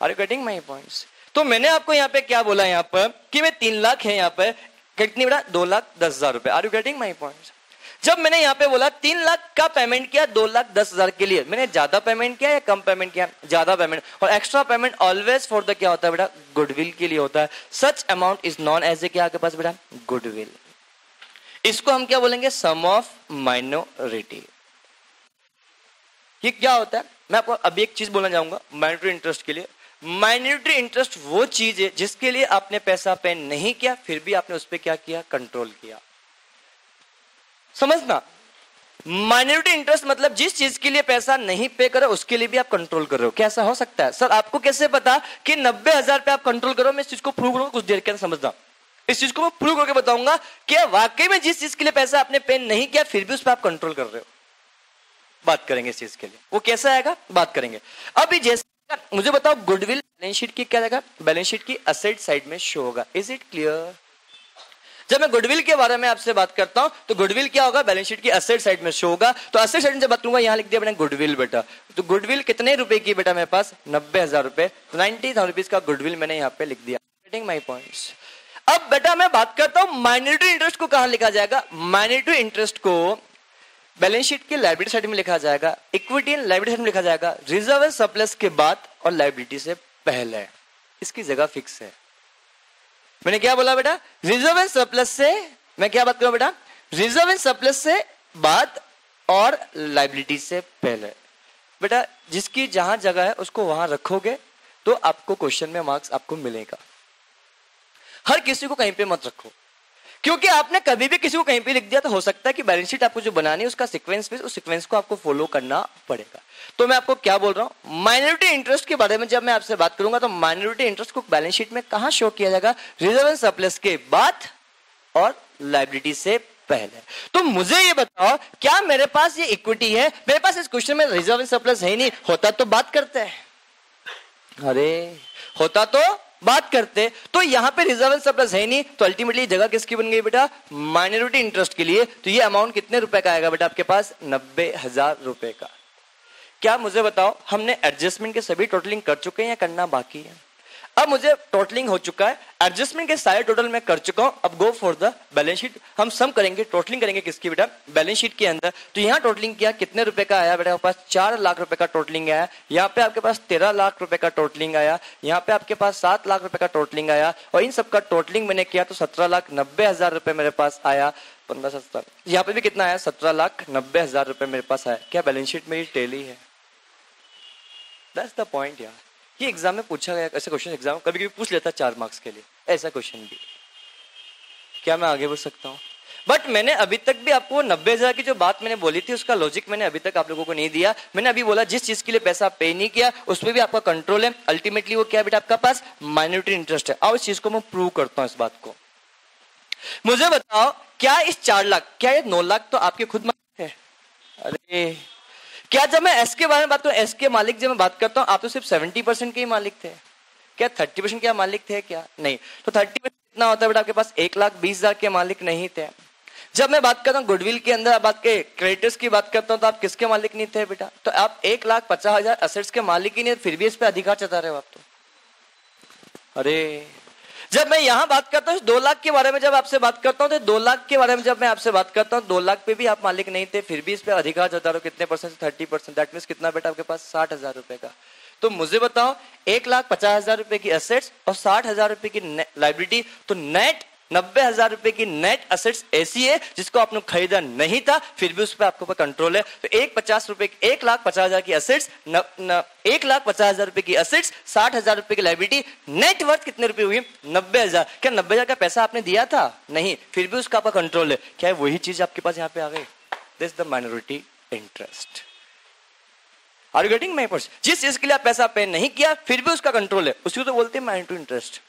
Are you getting my points? तो मैंने आपको यहाँ पे क्या बोला यहाँ पर कि मैं 3 लाख है यहाँ पे कितनी बेटा? 2,10,000 रुपए. Are you getting my points? जब मैंने यहाँ पे बोला 3 लाख का पेमेंट किया 2,10,000 के लिए, मैंने ज्यादा पेमेंट किया या कम पेमेंट किया? ज्यादा पेमेंट. और extra payment always for the क्या होता है बेटा? गुडविल के लिए होता है. Such amount is known as a क्या आपके पास बेटा? गुडविल. इसको हम क्या बोलेंगे? Sum of minority. ये क्या होता है? मैं आपको अभी एक चीज बोलना चाहूंगा माइनॉरिटी इंटरेस्ट के लिए. माइनॉरिटी इंटरेस्ट वो चीज है जिसके लिए आपने पैसा पे नहीं किया, फिर भी आपने उस पर क्या किया? कंट्रोल किया. समझना, माइनॉरिटी इंटरेस्ट मतलब जिस चीज के लिए पैसा नहीं पे करो उसके लिए भी आप कंट्रोल कर रहे हो. क्या ऐसा हो सकता है? सर आपको कैसे पता कि 90,000 पे आप कंट्रोल करो? मैं इस चीज को प्रूव करूंगा कुछ देर के अंदर. समझना, इस चीज को मैं प्रूव करके बताऊंगा कि वाकई में जिस चीज के लिए पैसा आपने पे नहीं किया फिर भी उस पर आप कंट्रोल कर रहे हो. बात करेंगे इस चीज के लिए, वो कैसा आएगा बात करेंगे. अभी जैसे मुझे बताओ गुडविल बैलेंस शीट की क्या जगह, बैलेंस शीट की असेट साइड में शो होगा। Is it clear? जब मैं गुडविल के बारे में आपसे बात करता हूं तो गुडविल क्या होगा, बैलेंस शीट की असेट साइड में शो होगा। तो असेट साइड में जब बात करूंगा यहां लिख दिया मैंने गुडविल बेटा। तो गुडविल कितने रुपए की बेटा मेरे पास, 90,000 रुपए। तो 90,000 रुपीज का गुडविल मैंने यहाँ पे लिख दिया। Getting my points? अब बेटा मैं बात करता हूं माइनॉरिटी इंटरेस्ट को कहां लिखा जाएगा। माइनॉरिटी इंटरेस्ट को बैलेंस शीट की लायबिलिटी साइड में लिखा जाएगा, इक्विटी एंड लायबिलिटी साइड में लिखा जाएगा, रिजर्व एंड सरप्लस के बाद और लायबिलिटी से पहले। इसकी जगह फिक्स है। मैंने क्या बोला बेटा, रिजर्व एंड सरप्लस से, मैं क्या बात करूं बेटा, रिजर्व एंड सरप्लस से बाद और लायबिलिटी से पहले। बेटा जिसकी जहां जगह है उसको वहां रखोगे तो आपको क्वेश्चन में मार्क्स आपको मिलेगा। हर किसी को कहीं पे मत रखो, क्योंकि आपने कभी भी किसी को कहीं पे लिख दिया तो हो सकता है कि बैलेंस शीट आपको जो बनानी है उसका सीक्वेंस, उस सीक्वेंस को आपको फॉलो करना पड़ेगा। तो मैं आपको क्या बोल रहा हूं, माइनॉरिटी इंटरेस्ट के बारे में जब मैं आपसे बात करूंगा तो माइनॉरिटी इंटरेस्ट को बैलेंस शीट में कहां शो किया जाएगा, रिजर्व एंड सरप्लस के बाद और लायबिलिटी से पहले। तो मुझे ये बताओ क्या मेरे पास ये इक्विटी है, मेरे पास इस क्वेश्चन में रिजर्व एंड सरप्लस है ही नहीं, होता तो बात करते हैं, अरे होता तो बात करते। तो यहां पे रिजर्व एंड सरप्लस है नहीं, तो अल्टीमेटली जगह किसकी बन गई बेटा, माइनॉरिटी इंटरेस्ट के लिए। तो ये अमाउंट कितने रुपए का आएगा बेटा आपके पास, 90,000 रुपए का। क्या मुझे बताओ हमने एडजस्टमेंट के सभी टोटलिंग कर चुके हैं या करना बाकी है? अब मुझे टोटलिंग हो चुका है, एडजस्टमेंट के सारे टोटल मैं कर चुका हूं। अब गो फॉर द बैलेंस शीट। हम सम करेंगे, टोटलिंग करेंगे किसकी बेटा, बैलेंस शीट के अंदर। तो यहाँ टोटलिंग किया, कितने रुपए का आया बेटा आपके पास, 4 लाख रुपए का टोटलिंग आया। यहाँ पे आपके पास 13 लाख रुपए का टोटलिंग आया। यहाँ पे आपके पास 7 लाख रुपए का टोटलिंग आया। और इन सबका टोटलिंग मैंने किया तो 17,90,000 रुपए मेरे पास आया। 15-17 यहाँ पे भी कितना आया, 17,90,000 रुपए मेरे पास आया। क्या बैलेंस शीट मेरी टेली है? दैट्स द पॉइंट यार। ये एग्जाम में पूछा गया ऐसे क्वेश्चन, एग्जाम कभी कभी पूछ लेता 4 मार्क्स के लिए ऐसा क्वेश्चन भी। क्या मैं आगे बढ़ सकता हूँ? बट मैंने अभी तक भी आपको 90,000 की जो बात मैंने बोली थी उसका लॉजिक मैंने अभी तक आप लोगों को नहीं दिया। मैंने अभी बोला जिस चीज के लिए पैसा पे नहीं किया उस पर भी आपका कंट्रोल है। अल्टीमेटली वो क्या बेटा आपका पास माइनॉरिटी इंटरेस्ट है। और इस चीज को मैं प्रूव करता हूँ इस बात को। मुझे बताओ क्या इस 4 लाख, क्या ये 9 लाख तो आपके खुद मालिक है? अरे क्या जब मैं एस के बारे में बात करूं, एस के मालिक जब मैं बात करता हूं आप तो सिर्फ 70% के ही मालिक थे, क्या 30% के मालिक थे क्या? नहीं। तो 30% कितना होता है बेटा आपके पास, 1,20,000 के मालिक नहीं थे। जब मैं बात करता हूं गुडविल के अंदर बात के क्रेडिटर्स की बात करता हूं तो आप किसके मालिक नहीं थे बेटा, तो आप 1,50,000 असेट्स के मालिक ही नहीं, फिर भी इस पे अधिकार जता रहे हो आप तो। अरे जब मैं यहां बात करता हूं 2 लाख के बारे में जब आपसे बात करता हूं तो 2 लाख के बारे में जब मैं आपसे बात करता हूं 2 लाख पे भी आप मालिक नहीं थे, फिर भी इस पे अधिकार जता रहे हो कितने परसेंट, 30%। दैट मीन्स कितना बेटा आपके पास 60,000 रुपए का। तो मुझे बताओ 1,50,000 रुपए की असेट्स और 60,000 रुपए की लाइबिलिटी, तो नेट 90,000 रुपए की नेट असेट्स ऐसी है जिसको आपने खरीदा नहीं था फिर भी उस पर आपके ऊपर कंट्रोल है। तो 1,50,000 की असेट्स, 1,50,000 रुपए की असेट्स, 60,000 रुपए की लाइबिलिटी, नेट वर्थ कितने रुपए हुई, 90,000। क्या 90,000 का पैसा आपने दिया था? नहीं, फिर भी उसका आपका कंट्रोल है। क्या है वही चीज आपके पास यहाँ पे आ गई, this the minority interest. Are you getting my point? जिस चीज के लिए आप पैसा पे नहीं किया फिर भी उसका कंट्रोल है, उसको तो बोलते हैं माइनॉरिटी इंटरेस्ट।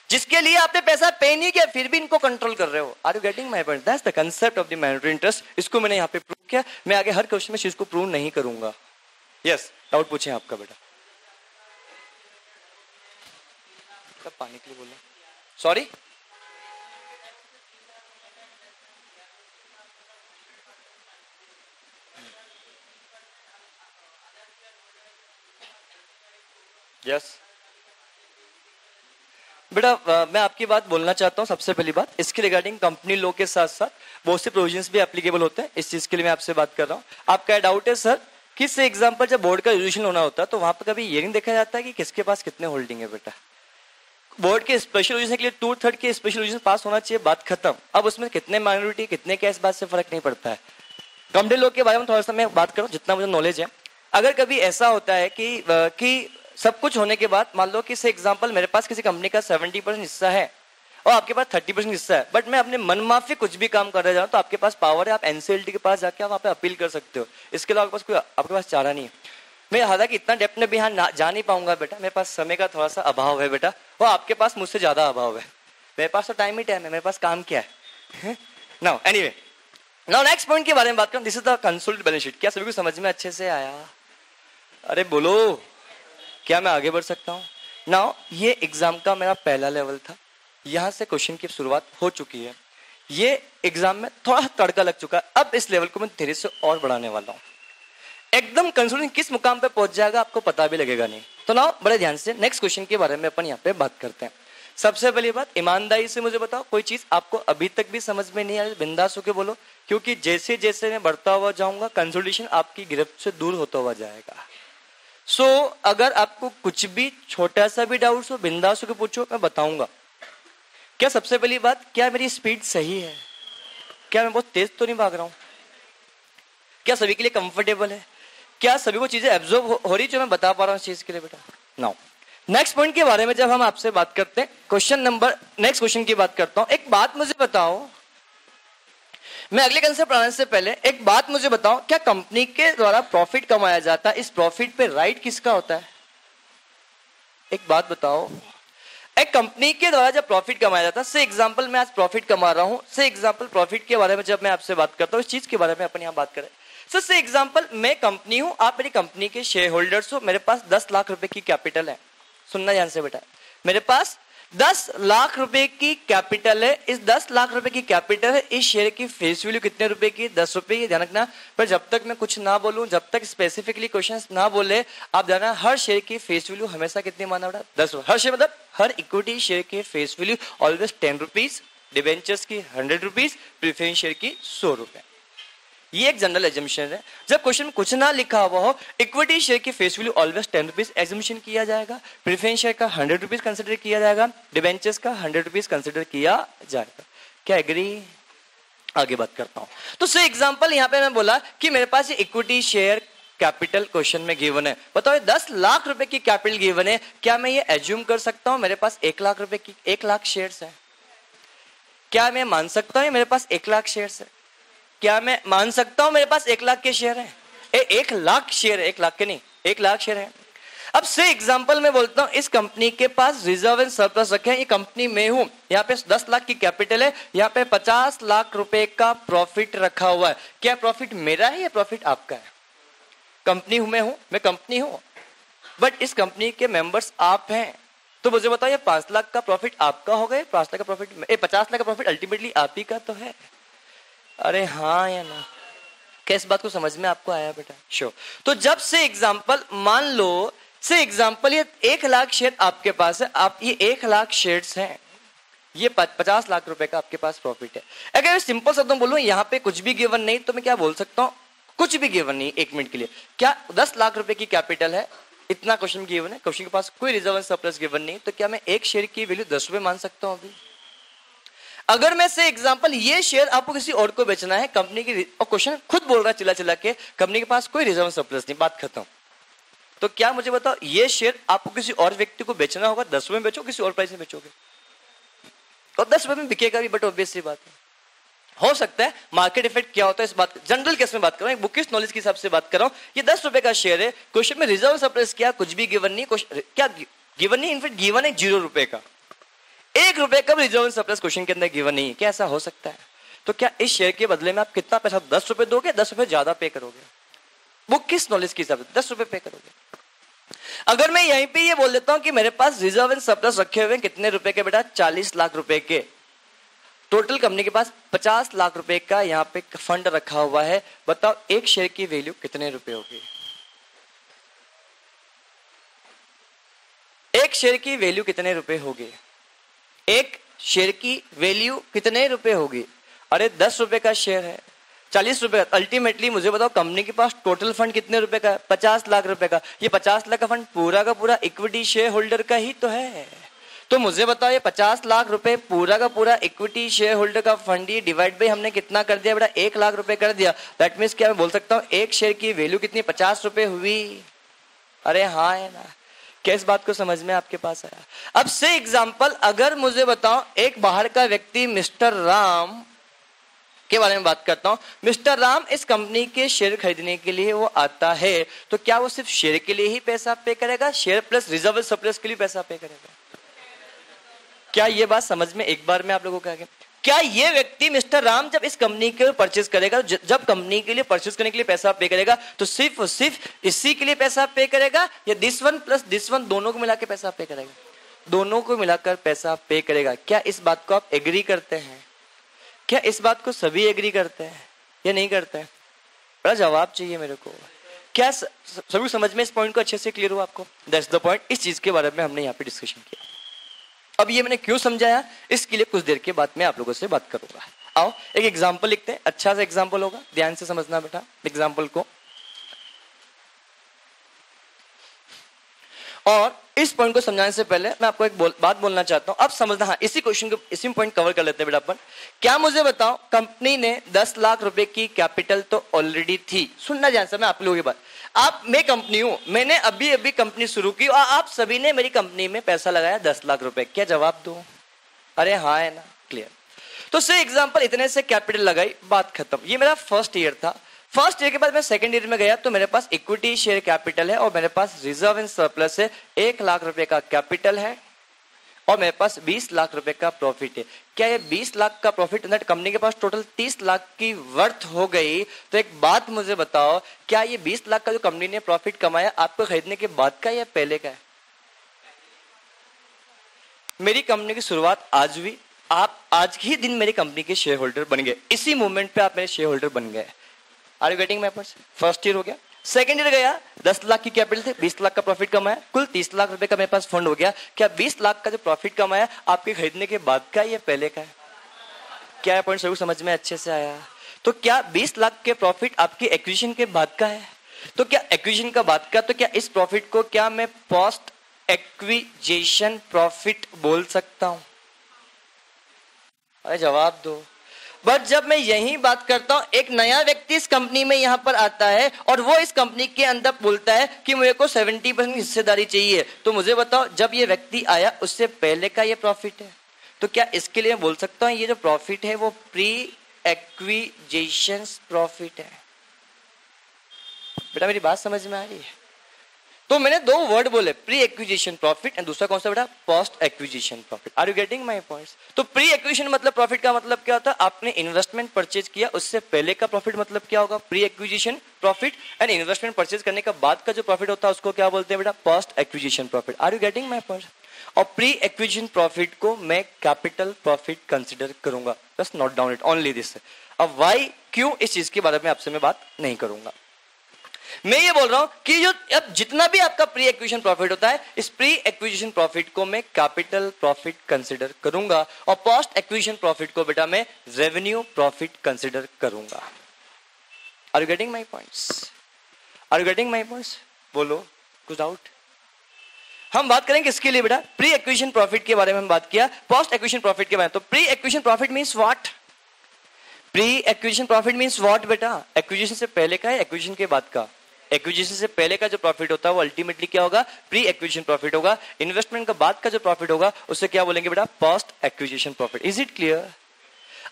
जिसके लिए आपने पैसा पे नहीं किया फिर भी इनको कंट्रोल कर रहे हो। Are you getting my point? That's the concept of the minority interest. इसको मैंने यहाँ पे प्रूव किया। मैं आगे हर क्वेश्चन में चीज को प्रूव नहीं करूंगा। यस, डाउट पूछे आपका बेटा। कब पानी के लिए बोला, सॉरी यस बेटा मैं आपकी बात बोलना चाहता हूं। सबसे पहली बात इसके रिगार्डिंग कंपनी लॉ के साथ साथ बहुत से प्रोविजंस भी एप्लीकेबल होते हैं। इस चीज के लिए मैं आपसे बात कर रहा हूं। आपका डाउट है सर किस एग्जांपल जब बोर्ड का रिजोल्यूशन होना होता है तो वहां पर कभी ये नहीं देखा जाता है कि किसके पास कितने होल्डिंग है बेटा। बोर्ड के स्पेशल रिजोल्यूशन के लिए 2/3 के स्पेशल रिजोल्यूशन पास होना चाहिए, बात खत्म। अब उसमें कितने माइनॉरिटी कितने क्या इस बात से फर्क नहीं पड़ता है। कंपनी लॉ के बारे में थोड़ा सा मैं बात करूं जितना मुझे नॉलेज है। अगर कभी ऐसा होता है कि सब कुछ होने के बाद मान लो कि से एग्जांपल मेरे पास किसी कंपनी का 70% हिस्सा है और आपके पास 30% हिस्सा है, बट मैं अपने मनमाफी कुछ भी काम कर रहा जाऊं तो आपके पास पावर है, आप एनसीएलटी के पास जाके आप वहां पे अपील कर सकते हो। इसके अलावा आपके पास चारा नहीं है। मैं हालांकि इतना डेप्थ में भी यहाँ जा नहीं पाऊंगा बेटा, मेरे पास समय का थोड़ा सा अभाव है बेटा, और आपके पास मुझसे ज्यादा अभाव है। मेरे पास तो टाइम ही टाइम है, मेरे पास काम क्या है। Now anyway, now next point के बारे में बात करूं। This is the consolidated balance sheet. क्या सभी को समझ में अच्छे से आया? अरे बोलो क्या मैं आगे बढ़ सकता हूँ? नाउ ये एग्जाम का मेरा पहला लेवल था, यहाँ से क्वेश्चन की शुरुआत हो चुकी है, ये एग्जाम में थोड़ा तड़का लग चुका है। अब इस लेवल को मैं धीरे से और बढ़ाने वाला हूँ। एकदम कंफ्यूजन किस मुकाम पे पहुंच जाएगा आपको पता भी लगेगा नहीं। तो नाउ बड़े ध्यान से नेक्स्ट क्वेश्चन के बारे में अपन यहाँ पे बात करते हैं। सबसे पहली बात, ईमानदारी से मुझे बताओ कोई चीज आपको अभी तक भी समझ में नहीं आई, बिंदास होके बोलो, क्योंकि जैसे जैसे मैं बढ़ता हुआ जाऊंगा कंसोलिडेशन आपकी गिरफ्त से दूर होता हुआ जाएगा। सो अगर आपको कुछ भी छोटा सा भी डाउट हो बिंदास होके पूछो, मैं बताऊंगा। क्या सबसे पहली बात, क्या मेरी स्पीड सही है? क्या मैं बहुत तेज तो नहीं भाग रहा हूं? क्या सभी के लिए कंफर्टेबल है? क्या सभी को चीजें एब्जॉर्ब हो रही जो मैं बता पा रहा हूं इस चीज के लिए? बेटा नाउ नेक्स्ट पॉइंट के बारे में जब हम आपसे बात करते हैं, नेक्स्ट क्वेश्चन की बात करता हूं। एक बात मुझे बताओ, मैं अगले कंसेप्ट पढ़ाने से पहले एक बात मुझे बताओ, क्या कंपनी के द्वारा प्रॉफिट कमाया जाता है, इस प्रॉफिट पे राइट किसका होता है? एक बात बताओ, एक कंपनी के द्वारा जब प्रॉफिट कमाया जाता है, से एग्जांपल मैं आज प्रॉफिट कमा रहा हूं, से एग्जांपल प्रॉफिट के बारे में जब मैं आपसे बात करता हूं, इस चीज के बारे में अपन यहां बात करें। से एग्जांपल मैं कंपनी हूं, आप मेरी कंपनी के शेयर होल्डर्स हो, मेरे पास 10 लाख रुपए की कैपिटल है। सुनना ध्यान से बेटा, मेरे पास 10 लाख रुपए की कैपिटल है। इस 10 लाख रुपए की कैपिटल है, इस शेयर की फेस वैल्यू कितने रुपए की? 10 रुपए की। ध्यान रखना, पर जब तक मैं कुछ ना बोलूं, जब तक स्पेसिफिकली क्वेश्चन ना बोले, आप जानना हर शेयर की फेस वैल्यू हमेशा कितनी माना बेटा? 10 रुपए। हर शेयर मतलब हर इक्विटी शेयर की face value always 10 rupees, debentures की 100 रुपीज, प्रेफरेंस शेयर की 100 रुपए। ये एक जनरल एजम्पशन है। जब क्वेश्चन में कुछ ना लिखा हुआ हो, इक्विटी शेयर की face value always 10 rupees assumption किया जाएगा, प्रेफरेंस शेयर का 100 रुपीज कंसिडर किया जाएगा, डिबेंचर्स का 100 रुपीज कंसिडर किया जाएगा। क्या एग्री? आगे बात करता हूं। तो से एग्जांपल यहां पे मैं बोला कि मेरे पास ये इक्विटी शेयर कैपिटल क्वेश्चन में गिवन है। बताओ 10 लाख रुपए की कैपिटल गिवन है, क्या मैं ये एज्यूम कर सकता हूं मेरे पास 1 लाख रुपए की 1 लाख शेयर्स है? क्या मैं मान सकता हूं मेरे पास 1 लाख शेयर्स है? क्या मैं मान सकता हूं मेरे पास 1 लाख के शेयर है? 1 लाख शेयर है, 1 लाख के नहीं, 1 लाख शेयर है। अब से एग्जांपल में बोलता हूं, इस कंपनी के पास रिजर्व एंड सरप्लस रखे हैं, ये कंपनी में हूं, यहाँ पे 10 लाख की कैपिटल है, यहाँ पे 50 लाख रुपए का प्रॉफिट रखा हुआ है। क्या प्रॉफिट मेरा है या प्रॉफिट आपका है? कंपनी हूं, मैं कंपनी हूं, बट इस कंपनी के मेंबर्स आप हैं। तो मुझे बताओ, ये 5 लाख का प्रॉफिट आपका होगा, 5 लाख का प्रॉफिट, 50 लाख का प्रॉफिट अल्टीमेटली आप ही का तो है। अरे हाँ या ना? किस बात को समझ में आपको आया बेटा? श्योर। तो जब से एग्जांपल मान लो, से एग्जांपल ये 1 लाख शेयर आपके पास है, आप ये 1 लाख शेयर्स हैं, ये 50 लाख रुपए का आपके पास प्रॉफिट है। अगर सिंपल शब्दों में बोलूं, यहाँ पे कुछ भी गिवन नहीं, तो मैं क्या बोल सकता हूँ? कुछ भी गिवन नहीं। 1 मिनट के लिए, क्या 10 लाख रुपए की कैपिटल है, इतना क्वेश्चन गिवन है, क्वेश्चन के पास कोई रिजर्व एंड सरप्लस गिवन नहीं, तो क्या मैं एक शेयर की वैल्यू 10 रुपए मान सकता हूँ अभी? अगर मैं से एग्जांपल ये शेयर आपको किसी और को बेचना है, कंपनी की, और क्वेश्चन खुद बोल रहा है चिल्ला चिल्ला के, कंपनी के पास कोई रिजर्व सरप्लस नहीं, बात खत्म, तो क्या मुझे बताओ, ये शेयर आपको किसी और व्यक्ति को बेचना होगा, 10 रुपए में बेचो, किसी और प्राइस में बेचोगे, और 10 रुपए में बिकेगा भी, बट ऑब्वियस सी बात है। हो सकता है मार्केट इफेक्ट क्या होता है, इस बात जनरल केस में बात कर रहा हूं, बुकिश नॉलेज के हिसाब से बात कर रहा हूं। ये 10 रुपए का शेयर है, क्वेश्चन में रिजर्व सरप्लस क्या, कुछ भी गिवन नहीं, क्या गिवन नहीं, इनफैक्ट गिवन है 0 रुपए का। 1 रुपए का रिजर्व सरप्लस क्वेश्चन के अंदर गिवन नहीं है। क्या ऐसा हो सकता है? तो क्या इस शेयर के बदले में आप कितना पैसा, 10 रुपए दोगे, 10 रुपए ज्यादा पे करोगे? बुक किस नॉलेज के हिसाब से 10 रुपए पे करोगे? अगर मैं यहीं पे ये बोल देता हूं कि मेरे पास रिजर्व एंड सरप्लस रखे हुए कितने रुपए के बेटा, 40 लाख रुपए के, टोटल कंपनी के पास 50 लाख रुपए का यहाँ पे फंड रखा हुआ है, बताओ एक शेयर की वैल्यू कितने रुपए होगी? एक शेयर की वैल्यू कितने रुपए होगी? एक शेयर की वैल्यू कितने रुपए होगी? अरे 10 रुपए का शेयर है, 40 रुपए। अल्टीमेटली मुझे बताओ कंपनी के पास टोटल फंड कितने रुपए का है? 50 लाख रुपए का। ये 50 लाख का फंड पूरा का पूरा इक्विटी शेयर होल्डर का ही तो है। तो मुझे बताओ, ये 50 लाख रुपए पूरा का पूरा इक्विटी शेयर होल्डर का फंड, ये डिवाइड बाई हमने कितना कर दिया बेटा? 1 लाख रुपए कर दिया। दैट मीन्स क्या मैं बोल सकता हूँ, एक शेयर की वैल्यू कितनी? 50 रुपए हुई। अरे हाँ है ना? किस बात को समझ में आपके पास आया? अब से एग्जांपल, अगर मुझे बताओ एक बाहर का व्यक्ति मिस्टर राम के बारे में बात करता हूं, मिस्टर राम इस कंपनी के शेयर खरीदने के लिए वो आता है, तो क्या वो सिर्फ शेयर के लिए ही पैसा पे करेगा, share plus reserve and surplus के लिए पैसा पे करेगा? क्या ये बात समझ में एक बार में आप लोगों को आ गया? क्या ये व्यक्ति मिस्टर राम जब इस कंपनी के परचेज करेगा, जब कंपनी के लिए परचेज करने के लिए पैसा पे करेगा, तो सिर्फ और सिर्फ इसी के लिए पैसा पे करेगा या this one plus this one दोनों को मिला के पैसा पे करेगा? दोनों को मिलाकर पैसा पे करेगा। क्या इस बात को आप एग्री करते हैं? क्या इस बात को सभी एग्री करते हैं या नहीं करते हैं? बड़ा जवाब चाहिए मेरे को। क्या सभी समझ में इस पॉइंट को अच्छे से क्लियर हुआ आपको? That's the point. इस चीज के बारे में हमने यहाँ पे डिस्कशन किया। अब ये मैंने क्यों समझाया, इसके लिए कुछ देर के बाद मैं आप लोगों से बात करूंगा। आओ एक एग्जांपल लिखते हैं, अच्छा सा एग्जांपल होगा, ध्यान से समझना बेटा एग्जांपल को। और इस पॉइंट को समझाने से पहले मैं आपको एक बात बोलना चाहता हूं, अब समझना। हाँ, इसी क्वेश्चन को इसी पॉइंट कवर कर लेते हैं बेटा अपन। क्या मुझे बताओ, कंपनी ने 10 लाख रुपए की कैपिटल तो ऑलरेडी थी। सुनना ध्यान से, मैं आप लोगों की बात। मैं कंपनी हूं, मैंने अभी अभी कंपनी शुरू की और आप सभी ने मेरी कंपनी में पैसा लगाया 10 लाख रुपए। क्या जवाब दो? अरे हाँ है ना, क्लियर। तो से एग्जांपल इतने से कैपिटल लगाई, बात खत्म। ये मेरा फर्स्ट ईयर था। फर्स्ट ईयर के बाद मैं सेकंड ईयर में गया तो मेरे पास इक्विटी शेयर कैपिटल है और मेरे पास रिजर्व एंड सरप्लस है। 1 लाख रुपए का कैपिटल है और मेरे पास 20 लाख रुपए का प्रॉफिट है। क्या ये 20 लाख का प्रॉफिट नेट कंपनी के पास टोटल 30 लाख की वर्थ हो गई? तो एक बात मुझे बताओ, क्या ये 20 लाख का जो कंपनी ने प्रॉफिट कमाया आपको खरीदने के बाद का या पहले का है? मेरी कंपनी की शुरुआत आज हुई, आप आज ही दिन मेरी कंपनी के शेयर होल्डर बन गए, इसी मोमेंट पे आप मेरे शेयर होल्डर बन गए। Are you getting my point? First year हो गया, सेकंड ईयर गया, 10 लाख की कैपिटल थे, 20 लाख का प्रॉफिट कमाया, कुल 30 लाख रुपए का मेरे पास फंड हो गया। क्या 20 लाख का जो प्रॉफिट कमाया आपके खरीदने के बाद का या पहले का है? क्या पॉइंट सभी समझ में अच्छे से आया? तो क्या 20 लाख के प्रॉफिट आपकी एक्विजिशन के बाद का है? तो क्या एक्विजिशन का बाद का, तो क्या इस प्रॉफिट को क्या मैं पोस्ट एक्विजिशन प्रॉफिट बोल सकता हूं? अरे जवाब दो। बट जब मैं यही बात करता हूं, एक नया व्यक्ति इस कंपनी में यहां पर आता है और वो इस कंपनी के अंदर बोलता है कि मुझे को 70% हिस्सेदारी चाहिए, तो मुझे बताओ जब ये व्यक्ति आया उससे पहले का ये प्रॉफिट है, तो क्या इसके लिए मैं बोल सकता हूं ये जो प्रॉफिट है वो प्री एक्विजिशन प्रॉफिट है? बेटा मेरी बात समझ में आ रही है? तो मैंने दो वर्ड बोले, प्री एक्विजिशन प्रॉफिट एंड दूसरा कौन सा बेटा? Post acquisition profit. Are you getting my points? तो प्री एक्विजिशन मतलब प्रॉफिट का मतलब क्या होता है? आपने इन्वेस्टमेंट परचेज किया, उससे पहले का प्रॉफिट मतलब क्या होगा? Pre acquisition profit. And investment purchase करने के बाद का जो प्रॉफिट होता है उसको क्या बोलते हैं बेटा? Post acquisition profit. Are you getting my points? और प्री एक्विजिशन प्रॉफिट को मैं कैपिटल प्रॉफिट कंसिडर करूंगा। Just note down it, only this. अब व्हाई, क्यों, इस चीज के बारे में आपसे मैं बात नहीं करूंगा। मैं ये बोल रहा हूं कि जो अब जितना भी आपका प्री एक्विजिशन प्रॉफिट होता है, इस प्री एक्विजिशन प्रॉफिट को मैं कैपिटल प्रॉफिट कंसिडर करूंगा और पोस्ट एक्विजिशन प्रॉफिट को बेटा मैं रेवेन्यू प्रॉफिट कंसिडर करूंगा। Are you getting my points? Are you getting my points? बोलो, कुछ डाउट? हम बात करेंगे किसके लिए बेटा? प्री एक्विजिशन प्रॉफिट के बारे में हम बात किया, पोस्ट एक्विजिशन प्रॉफिट के बारे में। तो pre acquisition profit means what? Pre acquisition profit means what बेटा? एक्विजिशन से पहले का है, एक्विजिशन के बाद का? एक्विजिशन से पहले का जो प्रॉफिट होता है वो अल्टीमेटली क्या होगा? प्री एक्विजिशन प्रॉफिट होगा। इन्वेस्टमेंट का बाद का जो प्रॉफिट होगा उसे क्या बोलेंगे बेटा? Post acquisition profit. Is it clear?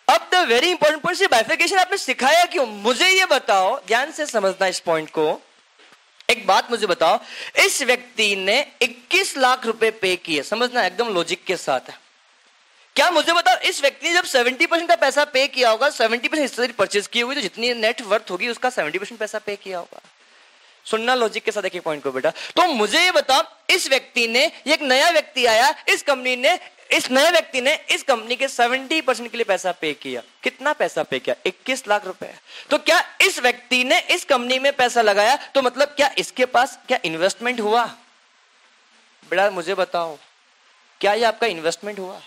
अब the very important point, bifurcation आपने सिखाया क्यों? मुझे ये बताओ, ध्यान से समझना इस पॉइंट को। एक बात मुझे बताओ, इस व्यक्ति ने 21 लाख रुपए पे किए, समझना एकदम लॉजिक के साथ है। क्या मुझे बताओ, इस व्यक्ति ने जब 70% का पैसा पे किया होगा, 70% हिस्सेदारी परचेज की हुई, तो जितनी नेट वर्थ होगी उसका 70% पैसा पे किया होगा। सुनना लॉजिक के साथ एक पॉइंट को बेटा। तो मुझे ये बताओ, इस व्यक्ति ने, एक नया व्यक्ति आया इस कंपनी ने, इस नए व्यक्ति ने इस कंपनी के 70% के लिए पैसा पे किया। कितना पैसा पे किया? 21 लाख रुपए। तो क्या इस व्यक्ति ने इस कंपनी में पैसा लगाया, तो मतलब क्या इसके पास क्या इन्वेस्टमेंट हुआ? बेटा मुझे बताओ, क्या ये आपका इन्वेस्टमेंट हुआ?